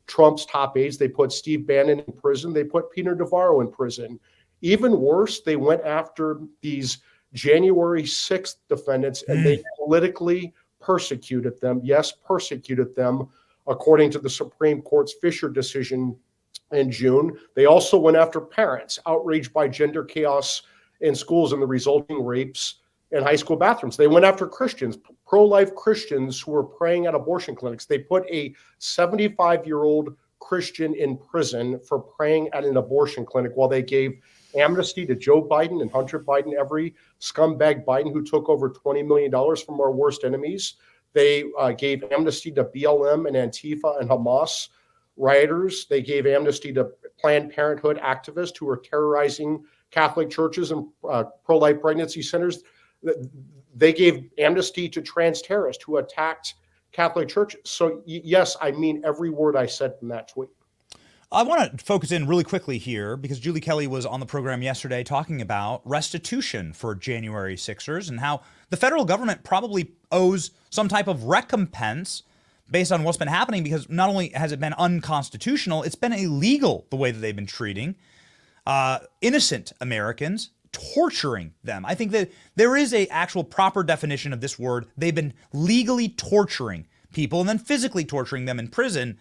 Trump's top aides. They put Steve Bannon in prison. They put Peter Navarro in prison. Even worse, they went after these January 6th defendants and they politically persecuted them. Yes, persecuted them, according to the Supreme Court's Fisher decision in June. They also went after parents outraged by gender chaos in schools and the resulting rapes in high school bathrooms. They went after Christians, pro-life Christians who were praying at abortion clinics. They put a 75-year-old Christian in prison for praying at an abortion clinic while they gave amnesty to Joe Biden and Hunter Biden, every scumbag Biden who took over $20 million from our worst enemies. They gave amnesty to BLM and Antifa and Hamas rioters. They gave amnesty to Planned Parenthood activists who were terrorizing Catholic churches and pro-life pregnancy centers. They gave amnesty to trans terrorists who attacked Catholic churches. So yes, I mean every word I said in that tweet. I want to focus in really quickly here because Julie Kelly was on the program yesterday talking about restitution for January 6ers and how the federal government probably owes some type of recompense based on what's been happening, because not only has it been unconstitutional, it's been illegal the way that they've been treating innocent Americans, torturing them. I think that there is a actual proper definition of this word. They've been legally torturing people and then physically torturing them in prison.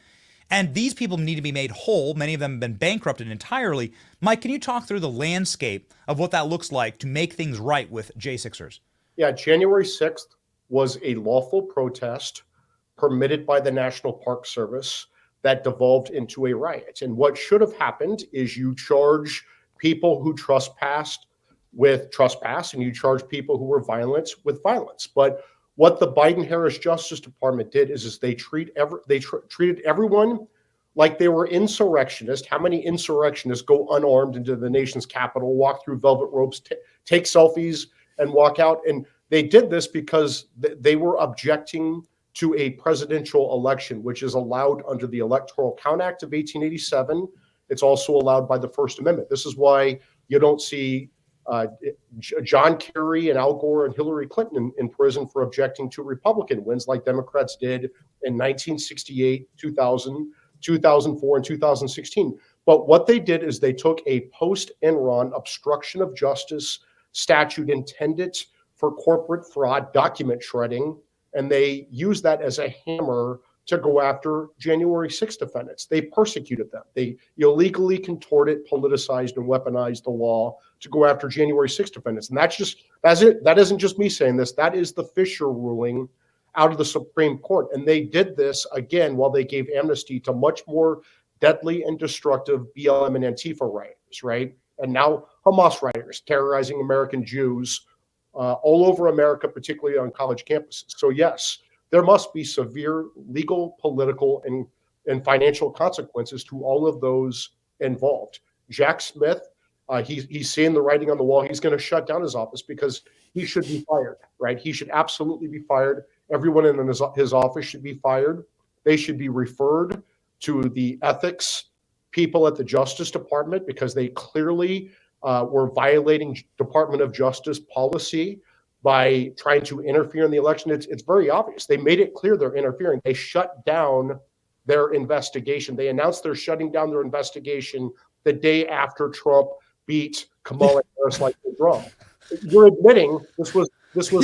And these people need to be made whole. Many of them have been bankrupted entirely. Mike, can you talk through the landscape of what that looks like to make things right with J6ers? Yeah, January 6th was a lawful protest permitted by the National Park Service that devolved into a riot. And what should have happened is you charge people who trespassed with trespass and you charge people who were violent with violence. But what the Biden-Harris Justice Department did is they treated everyone like they were insurrectionists. How many insurrectionists go unarmed into the nation's capital, walk through velvet ropes, take selfies, and walk out? And they did this because they were objecting to a presidential election, which is allowed under the Electoral Count Act of 1887. It's also allowed by the First Amendment. This is why you don't see John Kerry and Al Gore and Hillary Clinton in prison for objecting to Republican wins like Democrats did in 1968, 2000, 2004, and 2016. But what they did is they took a post-Enron obstruction of justice statute intended for corporate fraud, document shredding, and they used that as a hammer to go after January 6th defendants. They persecuted them. They illegally contorted, politicized, and weaponized the law to go after January 6th defendants. And that's it. That isn't just me saying this. That is the Fisher ruling out of the Supreme Court. And they did this, again, while they gave amnesty to much more deadly and destructive BLM and Antifa rioters, right? And now Hamas rioters terrorizing American Jews all over America, particularly on college campuses. So yes, there must be severe legal, political, and financial consequences to all of those involved. Jack Smith, he's seeing the writing on the wall. He's going to shut down his office because he should be fired, right? He should absolutely be fired. Everyone in his office should be fired. They should be referred to the ethics people at the Justice Department because they clearly were violating Department of Justice policy by trying to interfere in the election. It's very obvious. They made it clear they're interfering. They shut down their investigation. They announced they're shutting down their investigation the day after Trump beat Kamala Harris like the drum. You're admitting this was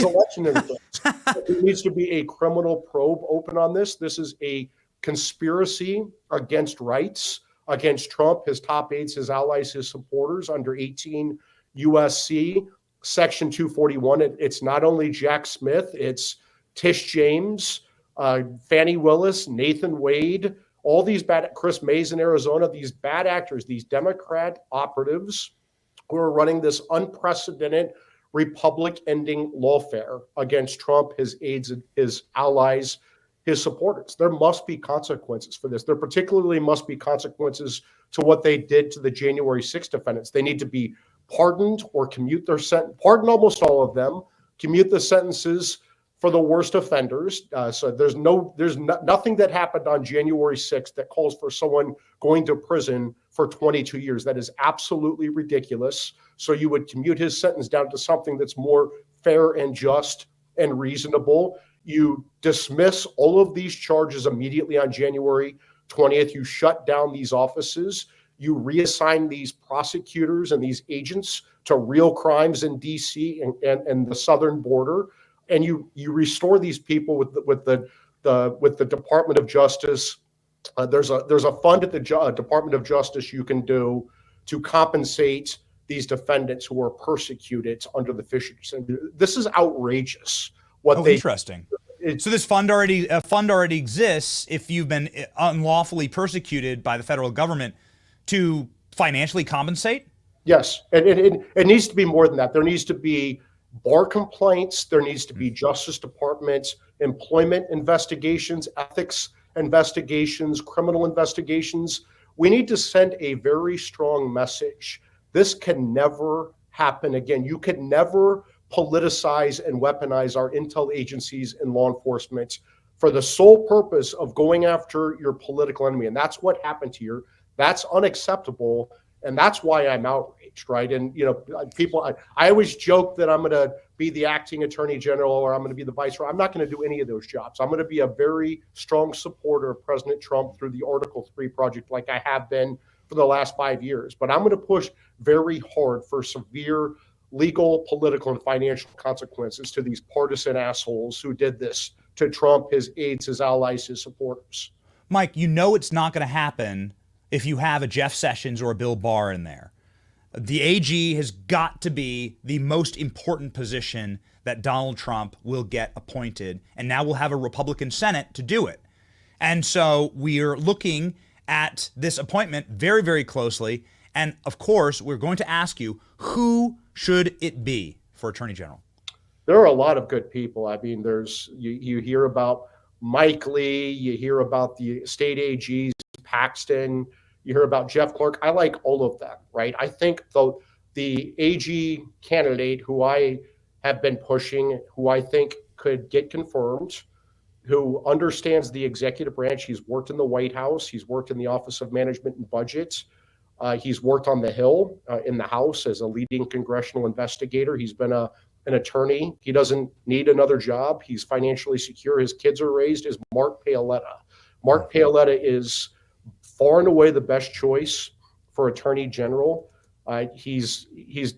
election interference. There needs to be a criminal probe open on this. This is a conspiracy against rights, against Trump, his top aides, his allies, his supporters under 18 USC Section 241. It's not only Jack Smith, it's Tish James, Fani Willis, Nathan Wade, all these Chris Mays in Arizona, these bad actors, these Democrat operatives who are running this unprecedented Republic-ending lawfare against Trump, his aides, his allies, his supporters. There must be consequences for this. There particularly must be consequences to what they did to the January 6th defendants. They need to be pardoned or commute their sentence, pardon almost all of them, commute the sentences for the worst offenders. So there's nothing that happened on January 6th that calls for someone going to prison for 22 years. That is absolutely ridiculous. So you would commute his sentence down to something that's more fair and just and reasonable. You dismiss all of these charges immediately on January 20th. You shut down these offices. You reassign these prosecutors and these agents to real crimes in D.C. and the southern border. And you restore these people with the Department of Justice. There's a fund at the Department of Justice you can do to compensate these defendants who are persecuted under the Fisher. This is outrageous. Interesting. So this fund already exists if you've been unlawfully persecuted by the federal government to financially compensate? Yes, and it needs to be more than that. There needs to be bar complaints. There needs to be Justice Department employment investigations, ethics investigations, criminal investigations. We need to send a very strong message. This can never happen again. You can never politicize and weaponize our intel agencies and law enforcement for the sole purpose of going after your political enemy. And that's what happened here. That's unacceptable. And that's why I'm outraged, right? And, people, I always joke that I'm going to be the acting attorney general or I'm going to be the vice. I'm not going to do any of those jobs. I'm going to be a very strong supporter of President Trump through the Article 3 project like I have been for the last 5 years. But I'm going to push very hard for severe legal, political, and financial consequences to these partisan assholes who did this to Trump, his aides, his allies, his supporters. Mike, it's not going to happen if you have a Jeff Sessions or a Bill Barr in there. The AG has got to be the most important position that Donald Trump will get appointed, and now we'll have a Republican Senate to do it. And so we're looking at this appointment very, very closely. And of course, we're going to ask you, who should it be for Attorney General? There are a lot of good people. I mean, you hear about Mike Lee, you hear about the state AGs, Paxton, you hear about Jeff Clark. I like all of them, right? I think the AG candidate who I have been pushing, who I think could get confirmed, who understands the executive branch. He's worked in the White House. He's worked in the Office of Management and Budget. He's worked on the Hill in the House as a leading congressional investigator. He's been an attorney. He doesn't need another job. He's financially secure. His kids are raised. Is Mark Paoletta. Mark Paoletta is far and away the best choice for Attorney General. He's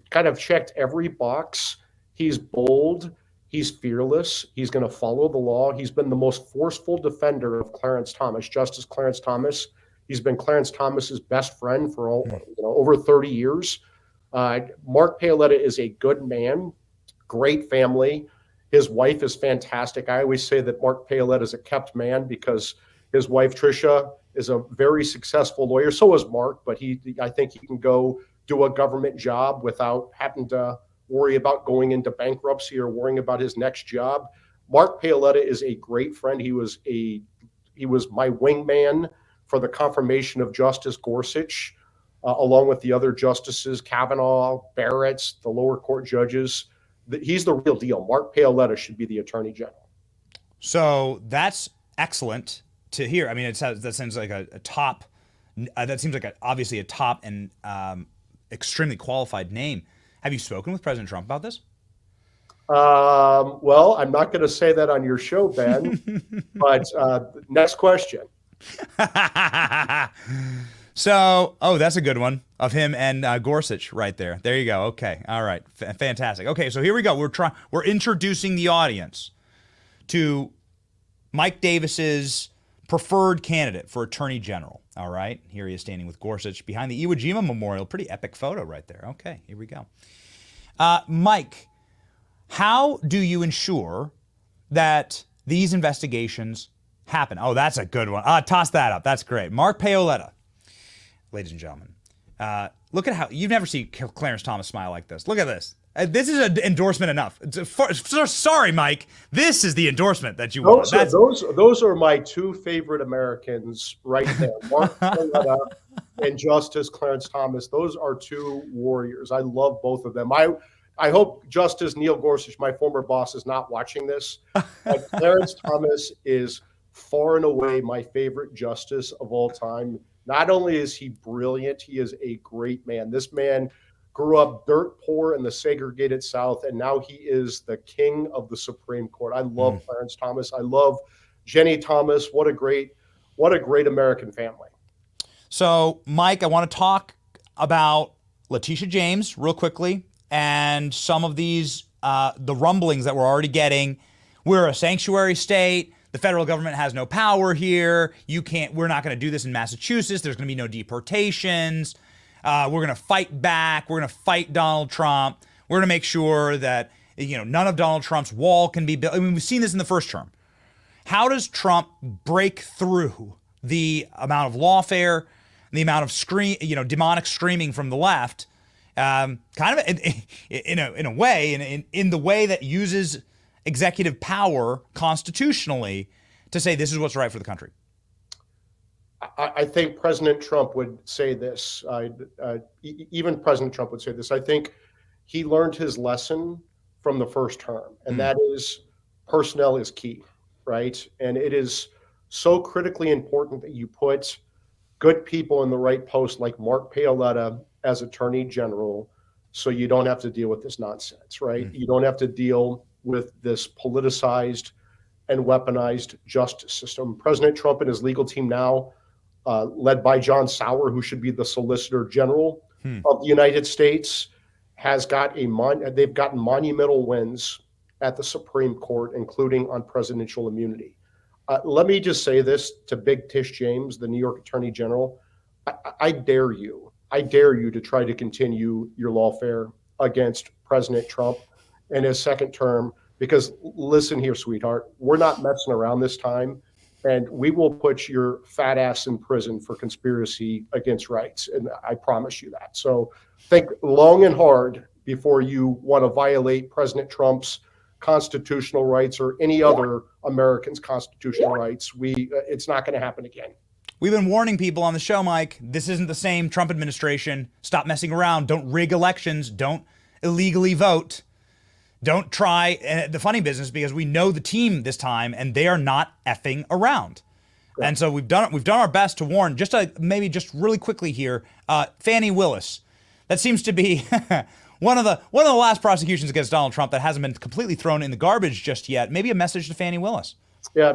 kind of checked every box. He's bold. He's fearless. He's going to follow the law. He's been the most forceful defender of Clarence Thomas, Justice Clarence Thomas. He's been Clarence Thomas's best friend for over 30 years. Mark Paoletta is a good man, great family. His wife is fantastic. I always say that Mark Paoletta is a kept man because his wife, Tricia, is a very successful lawyer. So is Mark, but I think he can go do a government job without having to worry about going into bankruptcy or worrying about his next job. Mark Paoletta is a great friend. He was my wingman for the confirmation of Justice Gorsuch, along with the other justices, Kavanaugh, Barrett, the lower court judges. He's the real deal. Mark Paoletta should be the Attorney General. So that's excellent to hear. I mean, that seems like a top. That seems like obviously a top and extremely qualified name. Have you spoken with President Trump about this? Well, I'm not going to say that on your show, Ben. But next question. So, that's a good one of him and Gorsuch right there. There you go. Okay. All right. Fantastic. Okay. So here we go. We're introducing the audience to Mike Davis's preferred candidate for Attorney General. All right. Here he is standing with Gorsuch behind the Iwo Jima Memorial. Pretty epic photo right there. Okay. Here we go. Mike, how do you ensure that these investigations happen? Oh, that's a good one. Toss that up. That's great. Mark Paoletta. Ladies and gentlemen, look at how you've never seen Clarence Thomas smile like this. Look at this. This is an endorsement enough. Sorry, Mike. This is the endorsement that you want. Those are my two favorite Americans right there. Mark Paoletta and Justice Clarence Thomas. Those are two warriors. I love both of them. I hope Justice Neil Gorsuch, my former boss, is not watching this. But Clarence Thomas is far and away my favorite justice of all time. Not only is he brilliant, he is a great man. This man grew up dirt poor in the segregated South, and now he is the king of the Supreme Court. I love Clarence Thomas. I love Jenny Thomas. What a great American family. So, Mike, I want to talk about Letitia James real quickly and some of these, the rumblings that we're already getting. We're a sanctuary state. The federal government has no power here. We're not going to do this in Massachusetts. There's going to be no deportations. We're going to fight back. We're going to fight Donald Trump. We're going to make sure that, none of Donald Trump's wall can be built. I mean, we've seen this in the first term. How does Trump break through the amount of lawfare, the amount of demonic screaming from the left, kind of in a way, in the way that uses executive power constitutionally to say this is what's right for the country? I think President Trump would say this. Even President Trump would say this. I think he learned his lesson from the first term, and that is personnel is key, right? And it is so critically important that you put good people in the right post like Mark Paoletta as Attorney General so you don't have to deal with this nonsense, right? You don't have to deal with this politicized and weaponized justice system. President Trump and his legal team now, led by John Sauer, who should be the Solicitor General of the United States, they've gotten monumental wins at the Supreme Court, including on presidential immunity. Let me just say this to Big Tish James, the New York Attorney General. I dare you to try to continue your lawfare against President Trump in his second term, because listen here, sweetheart, we're not messing around this time, and we will put your fat ass in prison for conspiracy against rights, and I promise you that. So think long and hard before you want to violate President Trump's constitutional rights or any other American's constitutional rights. It's not going to happen again. We've been warning people on the show, Mike, this isn't the same Trump administration. Stop messing around. Don't rig elections. Don't illegally vote. Don't try the funny business, because we know the team this time and they are not effing around. Yeah. And so we've done our best to warn. Maybe just really quickly here, Fani Willis. That seems to be one of the last prosecutions against Donald Trump that hasn't been completely thrown in the garbage just yet. Maybe a message to Fani Willis. Yeah,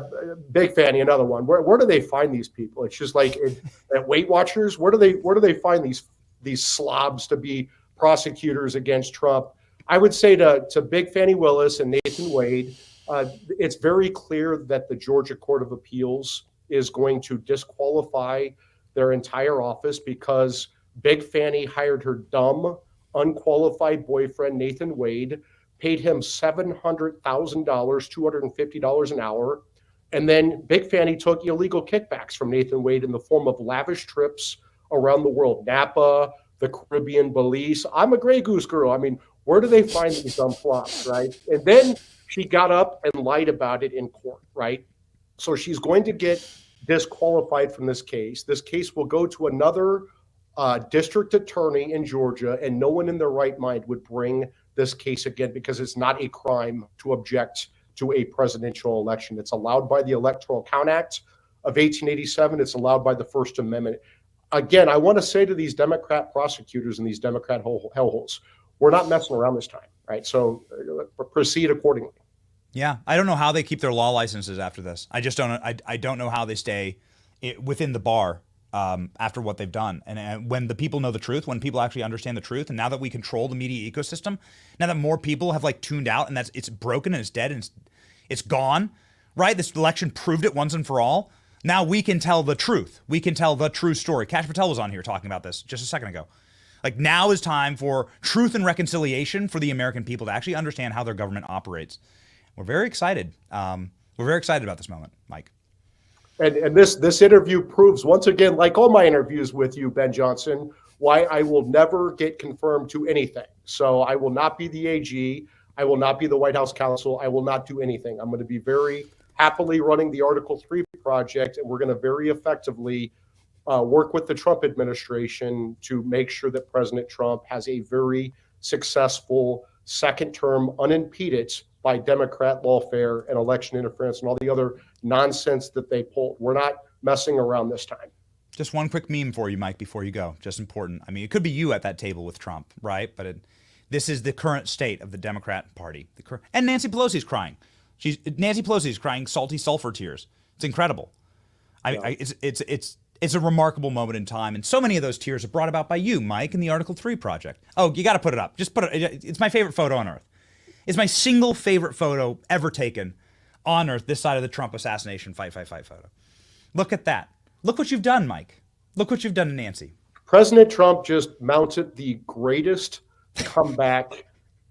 Big Fanny, another one. Where do they find these people? It's just like at Weight Watchers. Where do they find these slobs to be prosecutors against Trump? I would say to Big Fanny Willis and Nathan Wade, it's very clear that the Georgia Court of Appeals is going to disqualify their entire office because Big Fanny hired her dumb, unqualified boyfriend, Nathan Wade, paid him $700,000, $250 an hour. And then Big Fanny took illegal kickbacks from Nathan Wade in the form of lavish trips around the world, Napa, the Caribbean, Belize. I'm a Grey Goose girl. I mean, where do they find these dumb flops, right? And then she got up and lied about it in court, right? So she's going to get disqualified from this case. This case will go to another district attorney in Georgia, and no one in their right mind would bring this case again because it's not a crime to object to a presidential election. It's allowed by the Electoral Count Act of 1887. It's allowed by the First Amendment. Again, I want to say to these Democrat prosecutors and these Democrat hellholes, we're not messing around this time, right? So proceed accordingly. Yeah, I don't know how they keep their law licenses after this. I just don't. I don't know how they stay within the bar. after what they've done. And when the people know the truth, when people actually understand the truth, and now that we control the media ecosystem, now that more people have like tuned out and it's broken and it's dead and it's gone, right? This election proved it once and for all. Now we can tell the truth. We can tell the true story. Kash Patel was on here talking about this just a second ago. Like, now is time for truth and reconciliation for the American people to actually understand how their government operates. We're very excited. We're very excited about this moment, Mike. And this interview proves once again, like all my interviews with you, Ben Johnson, why I will never get confirmed to anything. So I will not be the AG. I will not be the White House counsel. I will not do anything. I'm going to be very happily running the Article 3 project, and we're going to very effectively work with the Trump administration to make sure that President Trump has a very successful second term, unimpeded by Democrat lawfare and election interference and all the other nonsense that they pulled. We're not messing around this time. Just one quick meme for you, Mike, before you go. Just important. I mean, it could be you at that table with Trump, right? But this is the current state of the Democrat Party. And Nancy Pelosi's crying. Nancy Pelosi's crying salty sulfur tears. It's incredible. It's a remarkable moment in time, and so many of those tears are brought about by you, Mike, in the Article 3 project. Oh, you got to put it up. Just put it. It's my favorite photo on Earth. It's my single favorite photo ever taken on Earth, this side of the Trump assassination fight photo. Look at that. Look what you've done, Mike. Look what you've done to Nancy. President Trump just mounted the greatest comeback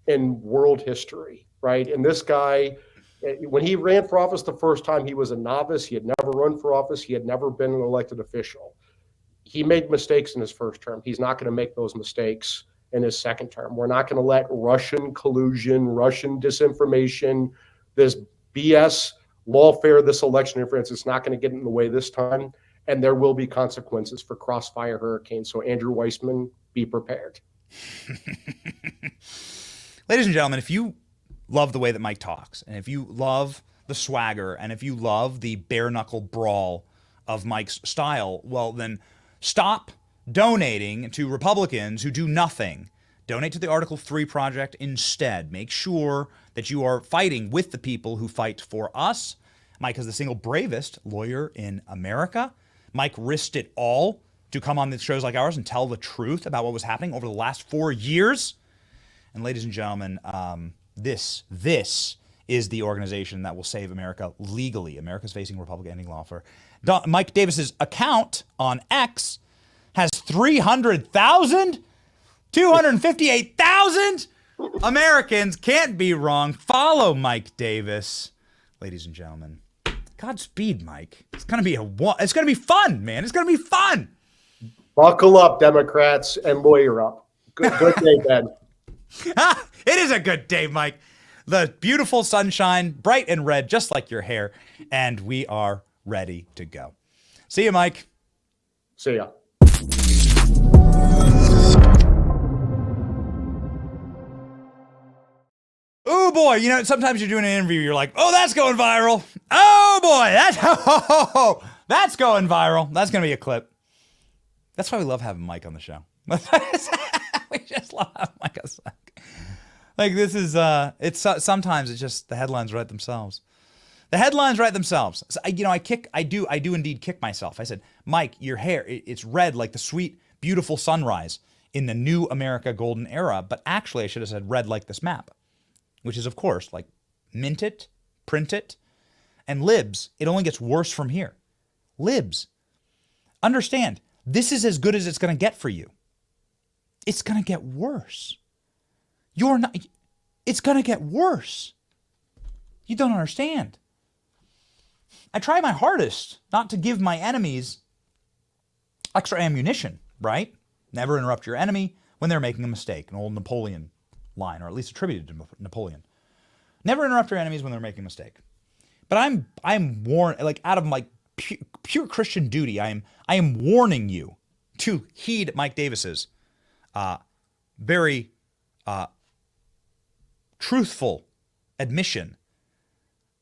in world history, right? And this guy, when he ran for office the first time, he was a novice. He had never run for office. He had never been an elected official. He made mistakes in his first term. He's not going to make those mistakes in his second term. We're not going to let Russian collusion, Russian disinformation, this BS lawfare, this election interference, it's not going to get in the way this time. And there will be consequences for crossfire hurricanes. So Andrew Weissman, be prepared. Ladies and gentlemen, if you love the way that Mike talks, and if you love the swagger, and if you love the bare knuckle brawl of Mike's style, well, then stop donating to Republicans who do nothing. Donate to the Article 3 project instead. Make sure that you are fighting with the people who fight for us. Mike is the single bravest lawyer in America. Mike risked it all to come on shows like ours and tell the truth about what was happening over the last 4 years. And ladies and gentlemen, this is the organization that will save America legally. America's facing Republican ending lawfare. Mike Davis's account on X has 300,000, 258,000 Americans. Can't be wrong. Follow Mike Davis, ladies and gentlemen. Godspeed, Mike. It's gonna be fun, man. It's gonna be fun. Buckle up, Democrats, and lawyer up. Good day, Ben. It is a good day, Mike. The beautiful sunshine, bright and red, just like your hair, and we are ready to go. See you, Mike. See ya. Oh boy, you know, sometimes you're doing an interview, you're like, oh, that's going viral. Oh boy, that's going viral. That's going to be a clip. That's why we love having Mike on the show. We just love having Mike on the show. Like, this is, sometimes it's just the headlines write themselves. The headlines write themselves. So, I do indeed kick myself. I said, Mike, your hair, it's red like the sweet, beautiful sunrise in the new America golden era. But actually, I should have said red like this map, which is, of course, like mint it, print it, and libs. It only gets worse from here. Libs. Understand, this is as good as it's going to get for you. It's going to get worse. It's going to get worse. You don't understand. I try my hardest not to give my enemies extra ammunition, right? Never interrupt your enemy when they're making a mistake. An old Napoleon line, or at least attributed to Napoleon. Never interrupt your enemies when they're making a mistake. But I'm warned, like, out of my pure Christian duty, I am warning you to heed Mike Davis's very truthful admission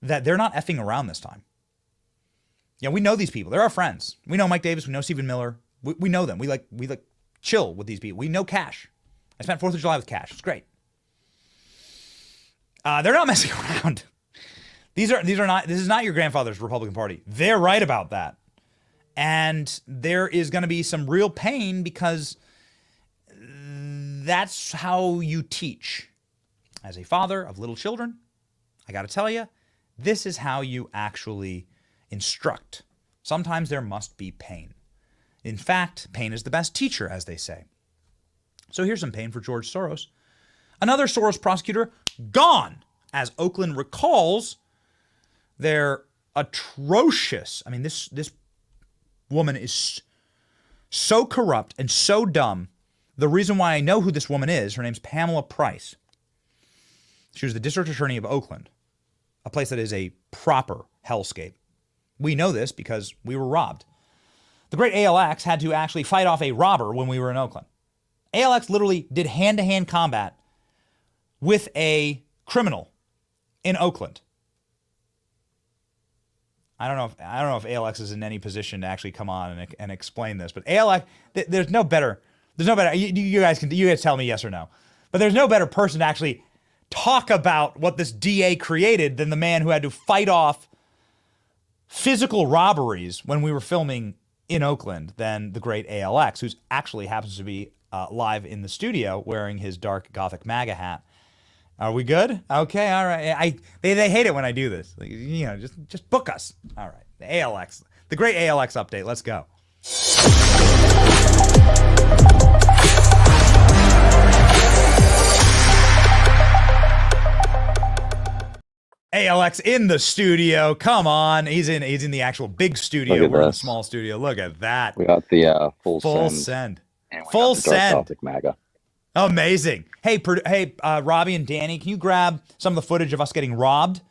that they're not effing around this time. Yeah, we know these people. They're our friends. We know Mike Davis. We know Stephen Miller. We know them. We like chill with these people. We know Cash. I spent 4th of July with Cash. It's great. They're not messing around. This is not your grandfather's Republican Party. They're right about that. And there is going to be some real pain because that's how you teach. As a father of little children, I got to tell you, this is how you actually instruct. Sometimes there must be pain. In fact, pain is the best teacher, as they say. So here's some pain for George Soros. Another Soros prosecutor gone, as Oakland recalls their atrocious, I mean, this woman is so corrupt and so dumb. The reason why I know who this woman is, her name's Pamela Price. She was the district attorney of Oakland, a place that is a proper hellscape. We know this because we were robbed. The great ALX had to actually fight off a robber when we were in Oakland. ALX literally did hand-to-hand combat with a criminal in Oakland. I don't know if ALX is in any position to actually come on and explain this, but ALX, there's no better. You guys tell me yes or no, but there's no better person to actually talk about what this DA created than the man who had to fight off physical robberies when we were filming in Oakland than the great ALX, who actually happens to be live in the studio wearing his dark Gothic MAGA hat. Are we good? Okay, all right. They hate it when I do this. Just book us. All right. The ALX, the great ALX update. Let's go. ALX in the studio. Come on. He's in the actual big studio. We're in the small studio. Look at that. We got the full send. And we full got the dark send. Gothic MAGA. Amazing. Hey, Robbie and Danny, can you grab some of the footage of us getting robbed?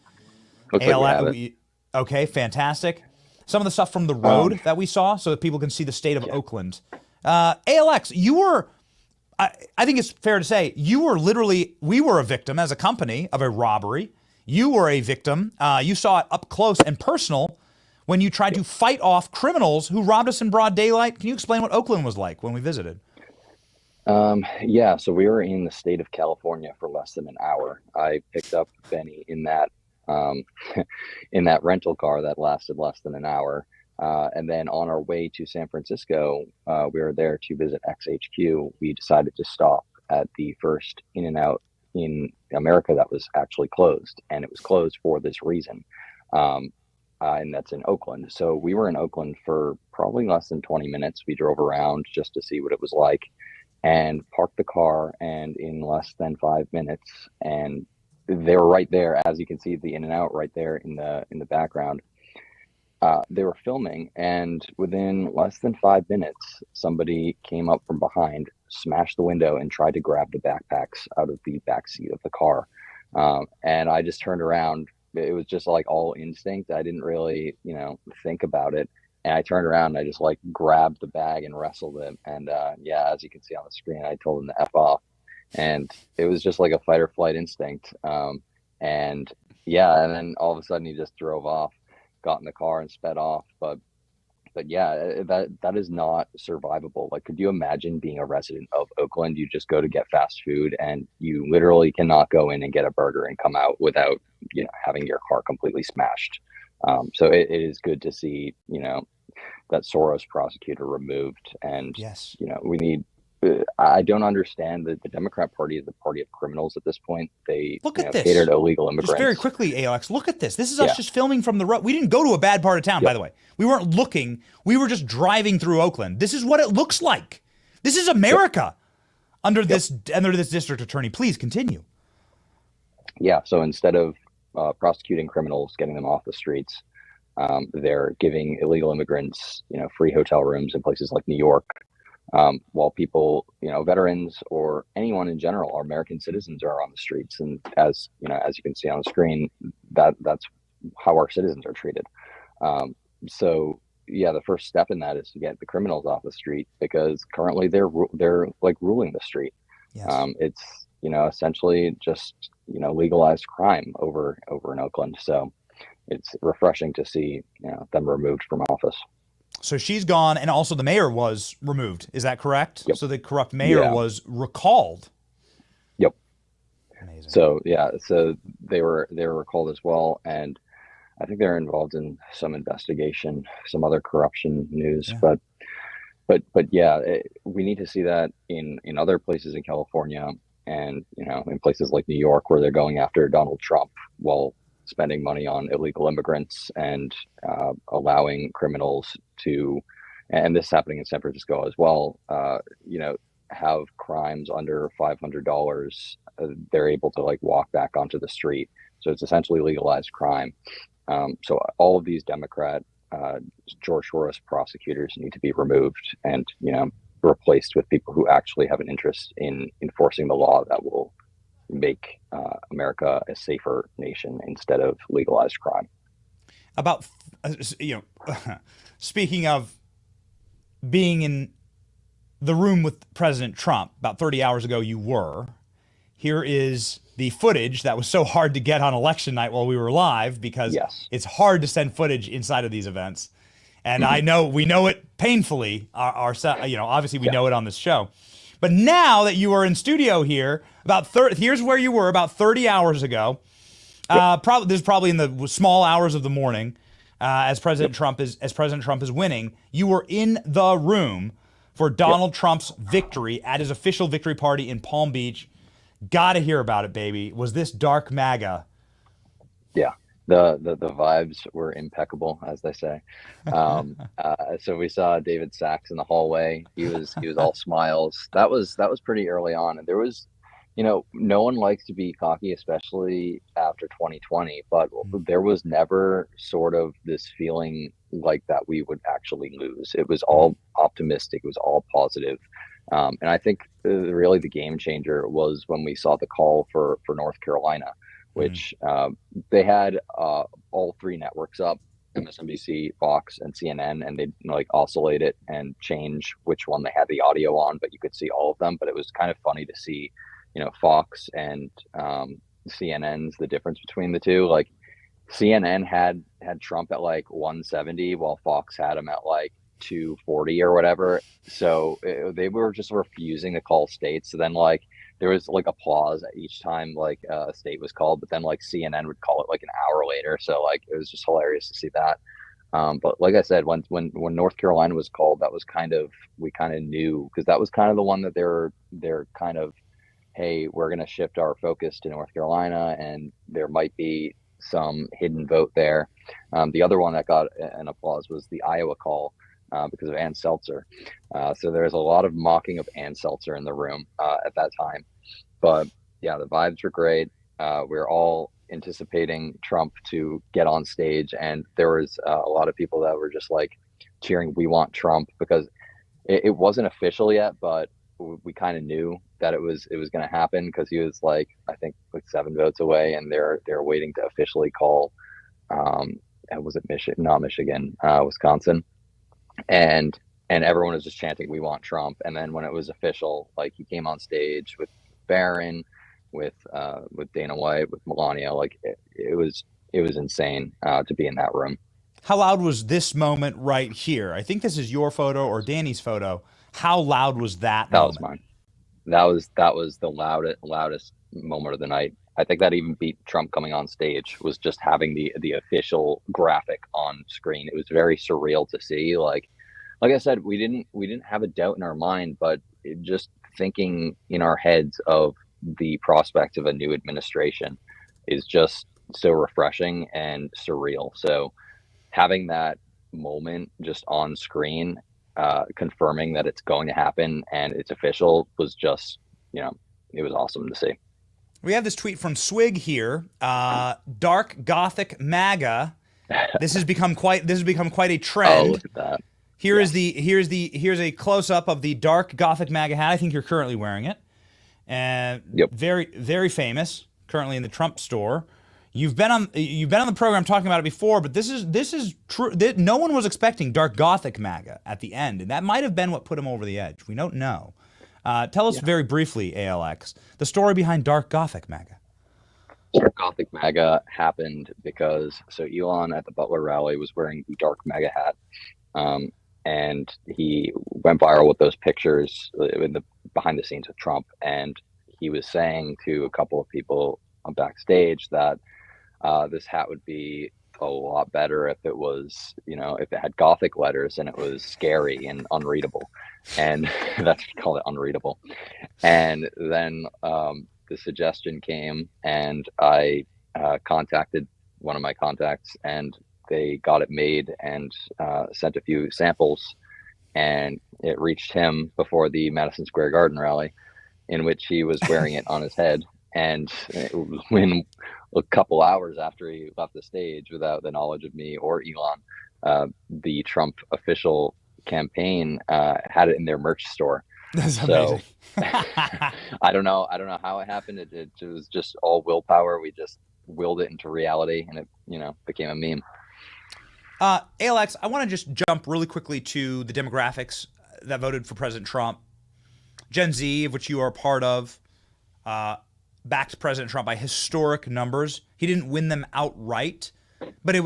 Looks like we have it. Okay, fantastic. Some of the stuff from the road that we saw so that people can see the state of Oakland. ALX, you were, I think it's fair to say, we were a victim as a company of a robbery. You were a victim. You saw it up close and personal when you tried to fight off criminals who robbed us in broad daylight. Can you explain what Oakland was like when we visited? Yeah, so we were in the state of California for less than an hour. I picked up Benny in that in that rental car that lasted less than an hour. And then on our way to San Francisco, we were there to visit XHQ. We decided to stop at the first In-N-Out in America that was actually closed, and it was closed for this reason. And that's in Oakland. So we were in Oakland for probably less than 20 minutes. We drove around just to see what it was like, and parked the car, and in less than 5 minutes, and they were right there, as you can see the In-N-Out right there in the background. They were filming, and within less than 5 minutes, somebody came up from behind, smashed the window, and tried to grab the backpacks out of the back seat of the car. And I just turned around. It was just like all instinct. I didn't really, think about it. And I turned around and I just grabbed the bag and wrestled him. And yeah, as you can see on the screen, I told him to F off. And it was just like a fight or flight instinct. And yeah, and then all of a sudden he just drove off, got in the car and sped off. But yeah, that is not survivable. Like, could you imagine being a resident of Oakland? You just go to get fast food and you literally cannot go in and get a burger and come out without, having your car completely smashed. So it is good to see, that Soros prosecutor removed. And, yes, we need, I don't understand that the Democrat Party is the party of criminals at this point. They look at this. Cater to illegal immigrants. Just very quickly, ALX, look at this. This is us just filming from the road. We didn't go to a bad part of town, by the way. We weren't looking. We were just driving through Oakland. This is what it looks like. This is America under this district attorney. Please continue. Yeah. So instead of prosecuting criminals, getting them off the streets, they're giving illegal immigrants, free hotel rooms in places like New York. While people, veterans or anyone in general, our American citizens are on the streets. And as you can see on the screen, that's how our citizens are treated. So yeah, the first step in that is to get the criminals off the street, because currently they're ruling the street. Yes. It's, essentially just, legalized crime over in Oakland. So it's refreshing to see, them removed from office. So she's gone, and also the mayor was removed. Is that correct? Yep. So the corrupt mayor was recalled. Yep. Amazing. So yeah, so they were recalled as well, and I think they're involved in some investigation, some other corruption news, but yeah, we need to see that in other places in California and, in places like New York, where they're going after Donald Trump while spending money on illegal immigrants and allowing criminals to, and this is happening in San Francisco as well, have crimes under $500. They're able to walk back onto the street. So it's essentially legalized crime. So all of these Democrat George Soros prosecutors need to be removed and, replaced with people who actually have an interest in enforcing the law that will make America a safer nation instead of legalized crime. About, speaking of being in the room with President Trump, about 30 hours ago you were. Here is the footage that was so hard to get on election night while we were live, because it's hard to send footage inside of these events. And I know we know it painfully. Obviously we know it on this show. But now that you are in studio here, here's where you were about 30 hours ago. This is probably in the small hours of the morning, as President Trump is winning. You were in the room for Donald Trump's victory at his official victory party in Palm Beach. Got to hear about it, baby. Was this dark MAGA? Yeah, the vibes were impeccable, as they say. So we saw David Sachs in the hallway. He was all smiles. That was pretty early on, and there was, no one likes to be cocky, especially after 2020. But there was never sort of this feeling like that we would actually lose. It was all optimistic. It was all positive. And I think really the game changer was when we saw the call for North Carolina, which they had all three networks up, MSNBC, Fox, and CNN, and they'd oscillate it and change which one they had the audio on, but you could see all of them. But it was kind of funny to see, Fox and CNN's, the difference between the two. CNN had Trump at 170, while Fox had him at 240 or whatever. So they were just refusing to call states. So then there was applause each time a state was called, but then CNN would call it an hour later. So it was just hilarious to see that. But like I said, when North Carolina was called, that was we kind of knew, because that was kind of the one that they're kind of, hey, we're going to shift our focus to North Carolina, and there might be some hidden vote there. The other one that got an applause was the Iowa call, because of Ann Seltzer. So there's a lot of mocking of Ann Seltzer in the room at that time. But yeah, the vibes were great. We're all anticipating Trump to get on stage, and there was a lot of people that were just cheering, "We want Trump," because it wasn't official yet, but we kind of knew that it was going to happen, because he was I think 7 votes away, and they're waiting to officially call. And was it Michigan? Not Michigan, Wisconsin. And everyone was just chanting, "We want Trump." And then when it was official, he came on stage with Barron, with Dana White, with Melania. It was insane to be in that room. How loud was this moment right here? I think this is your photo or Danny's photo. How loud was that? That was mine. That was the loudest moment of the night. I think that even beat Trump coming on stage, was just having the official graphic on screen. It was very surreal to see. Like I said, we didn't have a doubt in our mind, but just thinking in our heads of the prospect of a new administration is just so refreshing and surreal. So having that moment just on screen, confirming that it's going to happen and it's official, was just, it was awesome to see. We have this tweet from Swig here. Dark Gothic MAGA. This has become quite a trend. Oh, look at that. Here's a close up of the dark Gothic MAGA hat. I think you're currently wearing it. And very, very famous, currently in the Trump store. You've been on the program talking about it before, but this is true. No one was expecting dark Gothic MAGA at the end, and that might have been what put him over the edge. We don't know. Tell us very briefly, ALX, the story behind dark Gothic MAGA. Dark Gothic MAGA happened because Elon at the Butler rally was wearing the dark MAGA hat, and he went viral with those pictures in the behind the scenes with Trump, and he was saying to a couple of people backstage that this hat would be a lot better if it was, if it had Gothic letters and it was scary and unreadable. And that's called it, unreadable. And then the suggestion came, and I contacted one of my contacts, and they got it made and sent a few samples, and it reached him before the Madison Square Garden rally, in which he was wearing it on his head. And when a couple hours after he left the stage, without the knowledge of me or Elon, the Trump official campaign had it in their merch store. That's amazing. I don't know how it happened. It was just all willpower. We just willed it into reality, and it became a meme. Alex, I want to just jump really quickly to the demographics that voted for President Trump. Gen Z, of which you are a part of, backed President Trump by historic numbers. He didn't win them outright, but it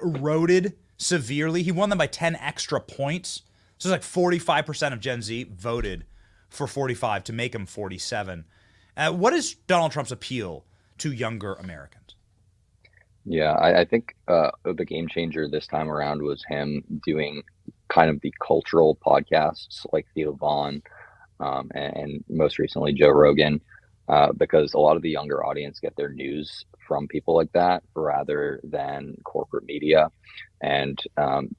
eroded severely. He won them by 10 extra points. So it's like 45% of Gen Z voted for 45 to make him 47. What is Donald Trump's appeal to younger Americans? Yeah, I think the game changer this time around was him doing kind of the cultural podcasts like Theo Vaughn and most recently Joe Rogan, because a lot of the younger audience get their news from people like that rather than corporate media. And and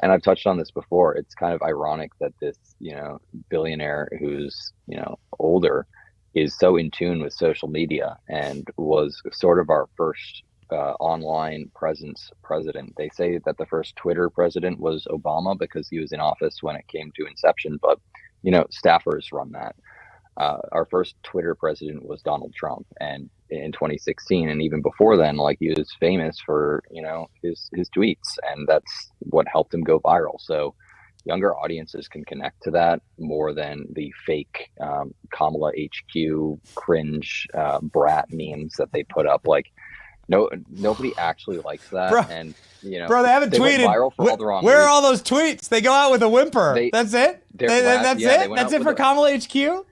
I've touched on this before, it's kind of ironic that this, billionaire who's, older is so in tune with social media and was sort of our first online presence president. They say that the first Twitter president was Obama because he was in office when it came to inception, but staffers run that. Our first Twitter president was Donald Trump, and in 2016, and even before then, he was famous for his tweets, and that's what helped him go viral. So younger audiences can connect to that more than the fake Kamala HQ cringe brat memes that they put up. Nobody actually likes that. Bro, and bro, they haven't tweeted. Viral for all the wrong Where reasons. are all those tweets? They go out with a whimper. That's it. That's it. That's it for Kamala HQ.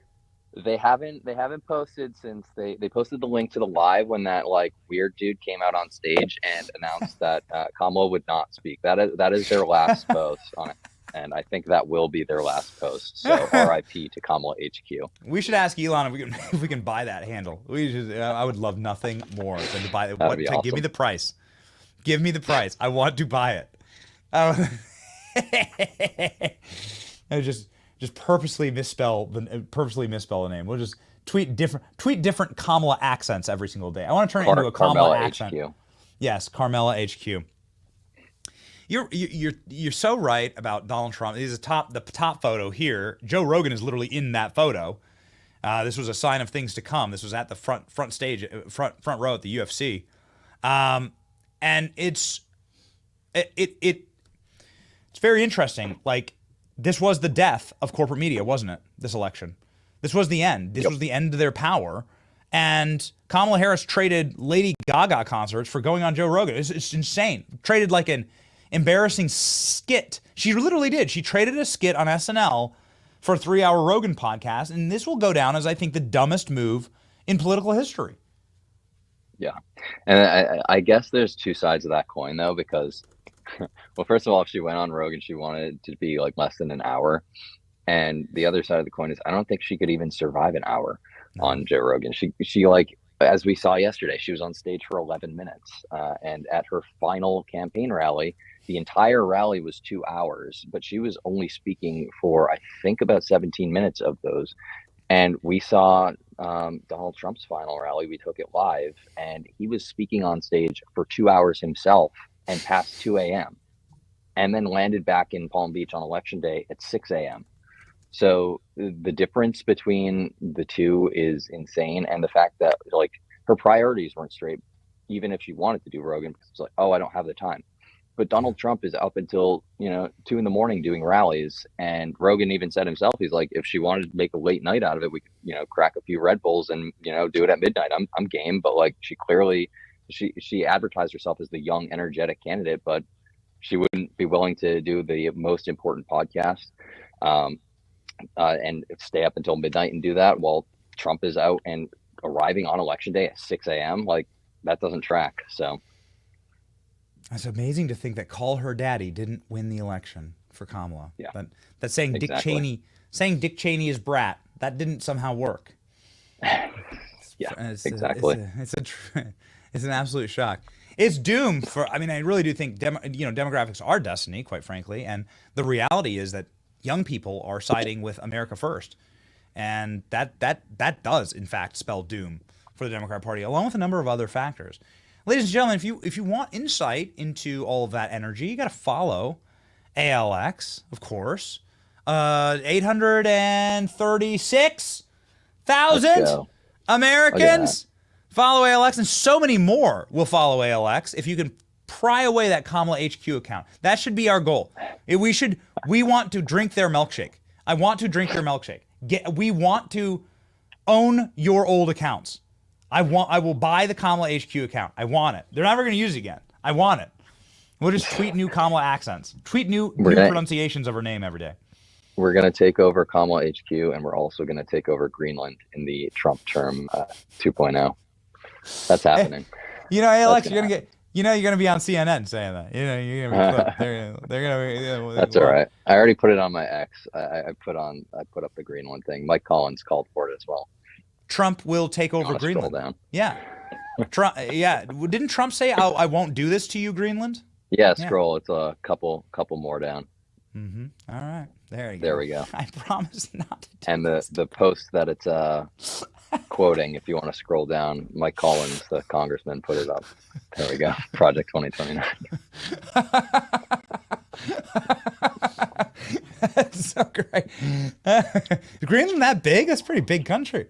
They haven't posted since they posted the link to the live when that weird dude came out on stage and announced that Kamala would not speak. That is their last post on it. And I think that will be their last post. So RIP to Kamala HQ. We should ask Elon if we can buy that handle. I would love nothing more than to buy it. Awesome. Give me the price. Give me the price. I want to buy it. I just purposely misspell the name. We'll just tweet different Kamala accents every single day. I want to turn it into a Kamala accent. HQ. Yes, Carmela HQ. You're so right about Donald Trump. He's the top photo here. Joe Rogan is literally in that photo. This was a sign of things to come. This was at the front stage, front row at the UFC, and it's very interesting. This was the death of corporate media, wasn't it? This election, this was the end. This was the end of their power. And Kamala Harris traded Lady Gaga concerts for going on Joe Rogan. It's insane. Traded an embarrassing skit. She literally did. She traded a skit on SNL for a 3-hour Rogan podcast, and this will go down as, I think, the dumbest move in political history. Yeah. And I guess there's two sides of that coin, though, because, well, first of all, if she went on Rogan, she wanted it to be less than an hour. And the other side of the coin is I don't think she could even survive an hour on Joe Rogan. She as we saw yesterday, she was on stage for 11 minutes. And at her final campaign rally, the entire rally was 2 hours, but she was only speaking for, I think, about 17 minutes of those. And we saw Donald Trump's final rally. We took it live, and he was speaking on stage for 2 hours himself and past 2 a.m. and then landed back in Palm Beach on election day at 6 a.m. So the difference between the two is insane. And the fact that her priorities weren't straight, even if she wanted to do Rogan, because it's I don't have the time. But Donald Trump is up until 2 a.m. doing rallies, and Rogan even said himself, he's if she wanted to make a late night out of it, we could crack a few Red Bulls and do it at midnight. I'm game, but she clearly she advertised herself as the young, energetic candidate, but she wouldn't be willing to do the most important podcast and stay up until midnight and do that while Trump is out and arriving on election day at 6 a.m. that doesn't track. So it's amazing to think that Call Her Daddy didn't win the election for Kamala. Yeah, that's saying exactly. Dick Cheney is brat. That didn't somehow work. Exactly. It's an absolute shock. It's doomed for. I mean, I really do think demographics are destiny, quite frankly, and the reality is that young people are siding with America first, and that does in fact spell doom for the Democrat Party, along with a number of other factors. Ladies and gentlemen, if you want insight into all of that energy, you got to follow ALX, of course. 836,000 Americans follow ALX, and so many more will follow ALX if you can pry away that Kamala HQ account. That should be our goal. We want to drink their milkshake. I want to drink your milkshake. We want to own your old accounts. I will buy the Kamala HQ account. I want it. They're never going to use it again. I want it. We'll just tweet new Kamala accents. Tweet new pronunciations of her name every day. We're going to take over Kamala HQ, and we're also going to take over Greenland in the Trump term 2.0. That's happening. Hey, Alex, you're going to be on CNN saying that. You're going to be they're going to be. That's all right. I already put it on my X. I put up the Greenland thing. Mike Collins called for it as well. Trump will take over Greenland. Down. Yeah. Trump. Yeah. Didn't Trump say I won't do this to you, Greenland? Yeah. Scroll. Yeah. It's a couple more down. Mm-hmm. All right. There you go. There we go. I promise not to do And the post that it's quoting, if you want to scroll down, Mike Collins, the congressman, put it up. There we go. Project 2029. That's so great. Greenland that big? That's a pretty big country.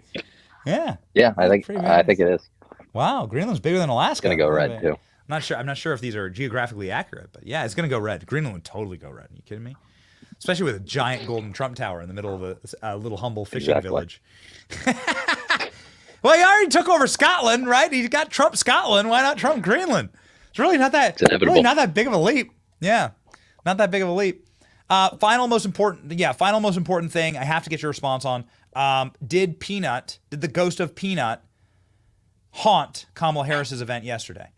Yeah. Yeah, I think it is. Wow, Greenland's bigger than Alaska. It's gonna go red too. I'm not sure if these are geographically accurate, but yeah, it's gonna go red. Greenland would totally go red. Are you kidding me? Especially with a giant golden Trump tower in the middle of a little humble fishing village. Well, he already took over Scotland, right? He's got Trump Scotland. Why not Trump Greenland? It's really not that big of a leap. Yeah, not that big of a leap. Final most important thing I have to get your response on. Did the ghost of Peanut haunt Kamala Harris's event yesterday?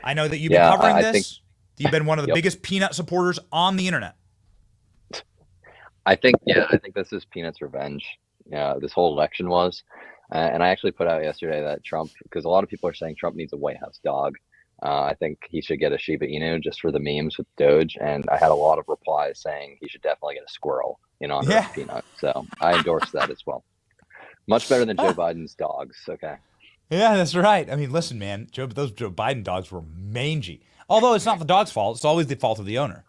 I know that you've been covering this. You've been one of the biggest Peanut supporters on the internet. I think this is Peanut's revenge. Yeah, this whole election was. And I actually put out yesterday that Trump, because a lot of people are saying Trump needs a White House dog. I think he should get a Shiba Inu just for the memes with Doge. And I had a lot of replies saying he should definitely get a squirrel in honor of Peanut. So I endorse that as well. Much better than Joe Biden's dogs. Okay. Yeah, that's right. I mean, listen, man, those Joe Biden dogs were mangy. Although it's not the dog's fault. It's always the fault of the owner.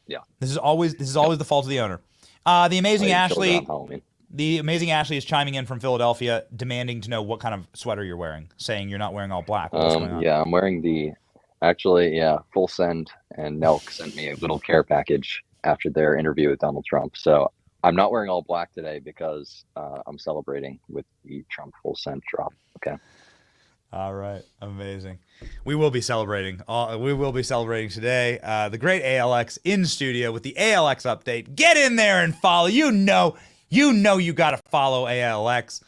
Yeah. This is always the fault of the owner. The amazing Ashley is chiming in from Philadelphia, demanding to know what kind of sweater you're wearing, saying you're not wearing all black. What's going on? Yeah, I'm wearing Full Send and Nelk sent me a little care package after their interview with Donald Trump. So I'm not wearing all black today because I'm celebrating with the Trump Full Send drop. Okay. All right. Amazing. We will be celebrating. We will be celebrating today. The great ALX in studio with the ALX update. Get in there and follow. You know you got to follow ALX.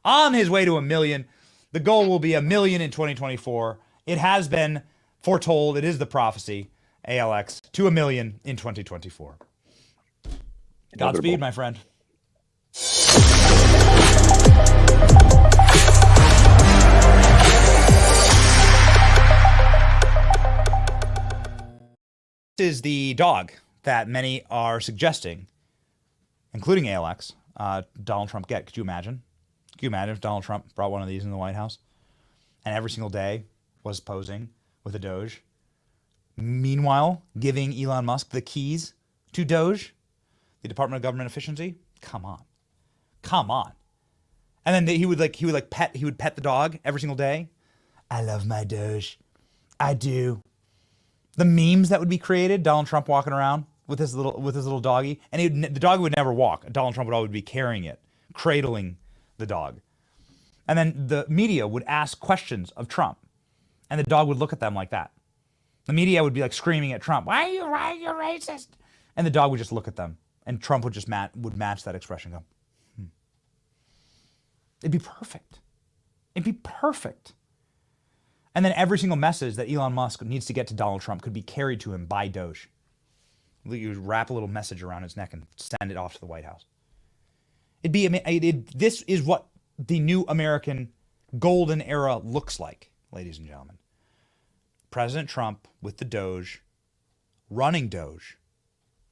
On his way to 1 million. The goal will be 1 million in 2024. It has been foretold. It is the prophecy. ALX to 1 million in 2024. Godspeed, my friend. This is the dog that many are suggesting, including ALX, Donald Trump get. Could you imagine? Could you imagine if Donald Trump brought one of these in the White House and every single day was posing with a Doge? Meanwhile, giving Elon Musk the keys to Doge, the Department of Government Efficiency? Come on. And then he would pet the dog every single day. I love my Doge. I do. The memes that would be created, Donald Trump walking around with his little doggy, and the dog would never walk. Donald Trump would always be carrying it, cradling the dog. And then the media would ask questions of Trump, and the dog would look at them like that. The media would be like screaming at Trump, "Why are you racist?" And the dog would just look at them, and Trump would just match that expression. Go, It'd be perfect. It'd be perfect. And then every single message that Elon Musk needs to get to Donald Trump could be carried to him by Doge. You wrap a little message around his neck and send it off to the White House. This is what the new American golden era looks like, ladies and gentlemen. President Trump with the Doge, running Doge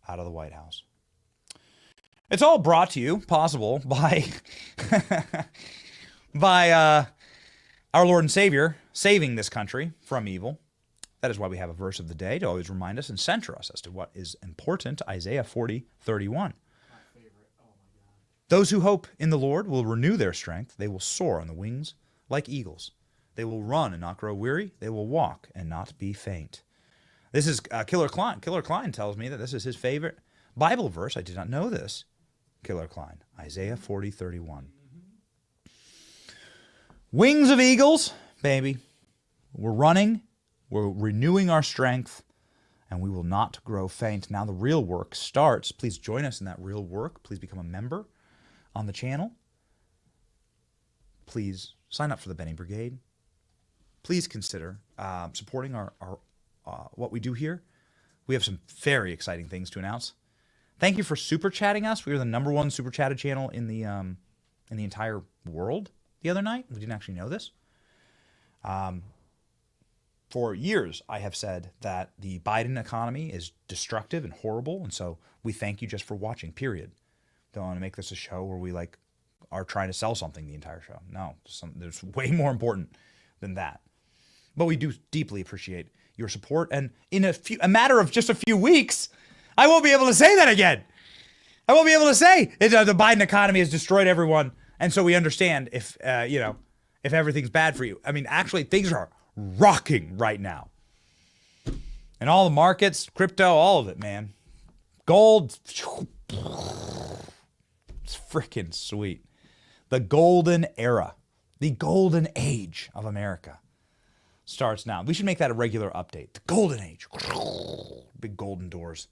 out of the White House. It's all brought to you, possible, by our Lord and Savior saving this country from evil. That is why we have a verse of the day to always remind us and center us as to what is important. Isaiah 40:31. Those who hope in the Lord will renew their strength. They will soar on the wings like eagles. They will run and not grow weary. They will walk and not be faint. This is Killer Klein. Killer Klein tells me that this is his favorite Bible verse. I did not know this. Killer Klein, Isaiah 40:31. Wings of eagles, baby. We're running. We're renewing our strength, and we will not grow faint. Now the real work starts. Please join us in that real work. Please become a member on the channel. Please sign up for the Benny Brigade. Please consider supporting our what we do here. We have some very exciting things to announce. Thank you for super chatting us. We were the #1 super chatted channel in the entire world the other night. We didn't actually know this. For years, I have said that the Biden economy is destructive and horrible, and so we thank you just for watching, period. Don't want to make this a show where we are trying to sell something the entire show. No, there's way more important than that. But we do deeply appreciate your support, and in a matter of just a few weeks, I won't be able to say that again. I won't be able to say the Biden economy has destroyed everyone, and so we understand if everything's bad for you. I mean, actually, things are rocking right now. And all the markets, crypto, all of it, man. Gold, it's freaking sweet. The golden era, the golden age of America starts now. We should make that a regular update. The golden age. Big golden doors.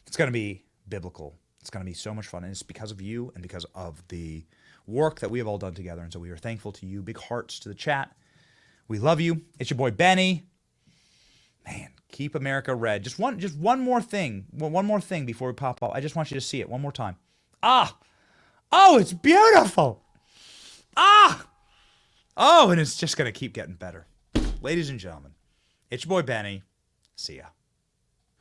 It's going to be biblical. It's going to be so much fun. And it's because of you and because of the work that we have all done together. And so we are thankful to you. Big hearts to the chat. We love you. It's your boy Benny. Man, keep America red. Just one more thing. One more thing before we pop up. I just want you to see it one more time. Oh, it's beautiful. Oh, and it's just going to keep getting better. Ladies and gentlemen, it's your boy Benny. See ya.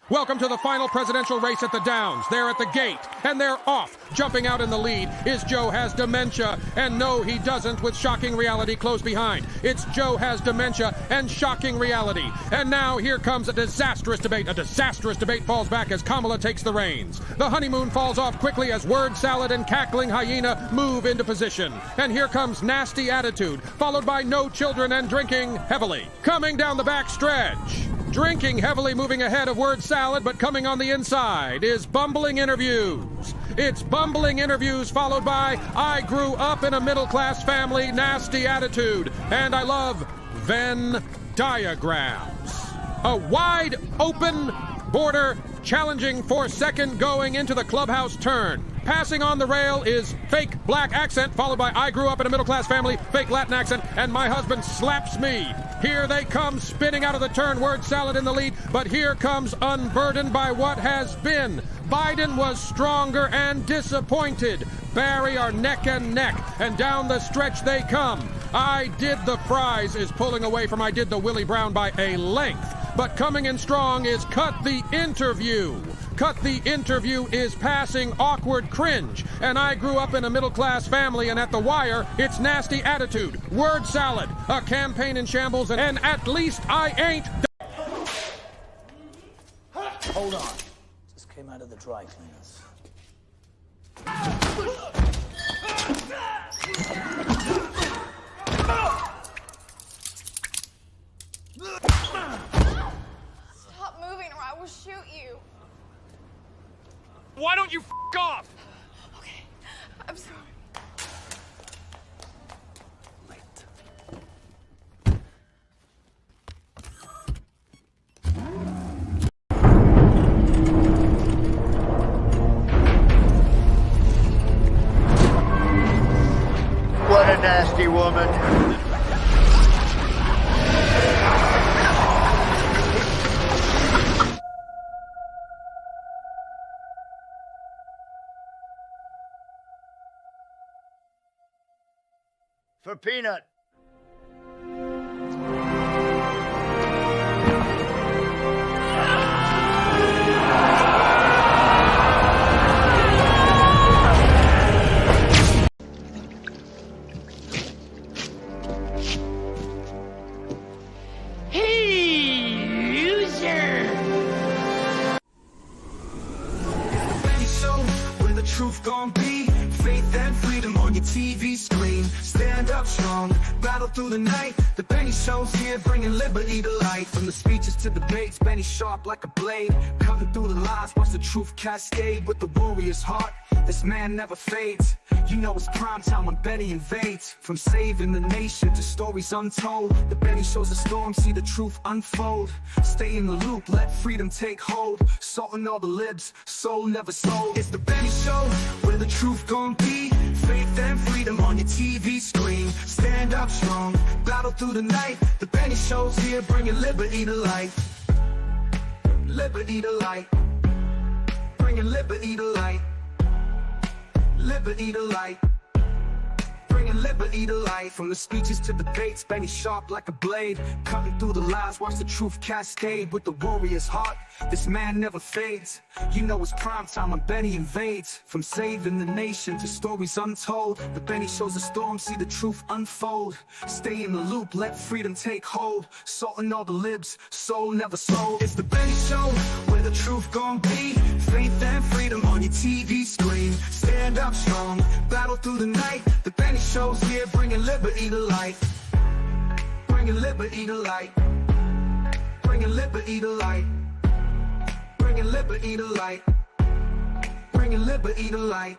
Welcome to the final presidential race at the Downs. They're at the gate, and they're off. Jumping out in the lead is Joe has dementia, and no, he doesn't, with shocking reality close behind. It's Joe has dementia and shocking reality. And now here comes a disastrous debate. A disastrous debate falls back as Kamala takes the reins. The honeymoon falls off quickly as word salad and cackling hyena move into position. And here comes nasty attitude, followed by no children and drinking heavily. Coming down the back stretch. Drinking heavily, moving ahead of word salad, but coming on the inside is bumbling interviews. It's bumbling interviews followed by I grew up in a middle-class family, nasty attitude, and I love Venn diagrams. A wide open border challenging for second going into the clubhouse turn. Passing on the rail is fake black accent, followed by I grew up in a middle-class family, fake Latin accent, and my husband slaps me. Here they come, spinning out of the turn, word salad in the lead, but here comes unburdened by what has been. Biden was stronger and disappointed. Barry are neck and neck, and down the stretch they come. I did the fries is pulling away from I did the Willie Brown by a length. But coming in strong is Cut the Interview. Cut the Interview is passing awkward cringe. And I grew up in a middle-class family, and at the wire, it's nasty attitude. Word salad, a campaign in shambles, and at least I ain't... Hold on. Just came out of the dry cleaners. Stop moving or I will shoot you. Why don't you f*** off? Okay, I'm sorry. What a nasty woman. for Peanut. Hey, loser! Where the truth gon' be, faith and freedom on your TV screen. Stand up strong, battle through the night. The Benny Show's here, bringing liberty to life. From the speeches to debates, Benny sharp like a blade, cutting through the lies, watch the truth cascade. With the warrior's heart, this man never fades. You know it's prime time when Benny invades. From saving the nation to stories untold, the Benny Show's a storm, see the truth unfold. Stay in the loop, let freedom take hold. Salting all the libs, soul never sold. It's the Benny Show, where the truth gon' be. Faith and freedom on your TV screen. Stand up strong, battle through the night. The Benny Show's here, bringing liberty to life. Liberty to light, bringing liberty to light. Liberty to light, bringing liberty to life. From the speeches to debates, Benny sharp like a blade, cutting through the lies, watch the truth cascade. With the warrior's heart, this man never fades. You know it's prime time when Benny invades. From saving the nation to stories untold, the Benny Show's a storm, see the truth unfold. Stay in the loop, let freedom take hold. Salting all the libs, soul never sold. It's the Benny Show, where the truth gon' be. Faith and freedom on your TV screen. Stand up strong, battle through the night. The Benny Show's here, bringing liberty to light. Bringing liberty to light. Bringing liberty to light. Bringing liberty to light. Bringing liberty to light.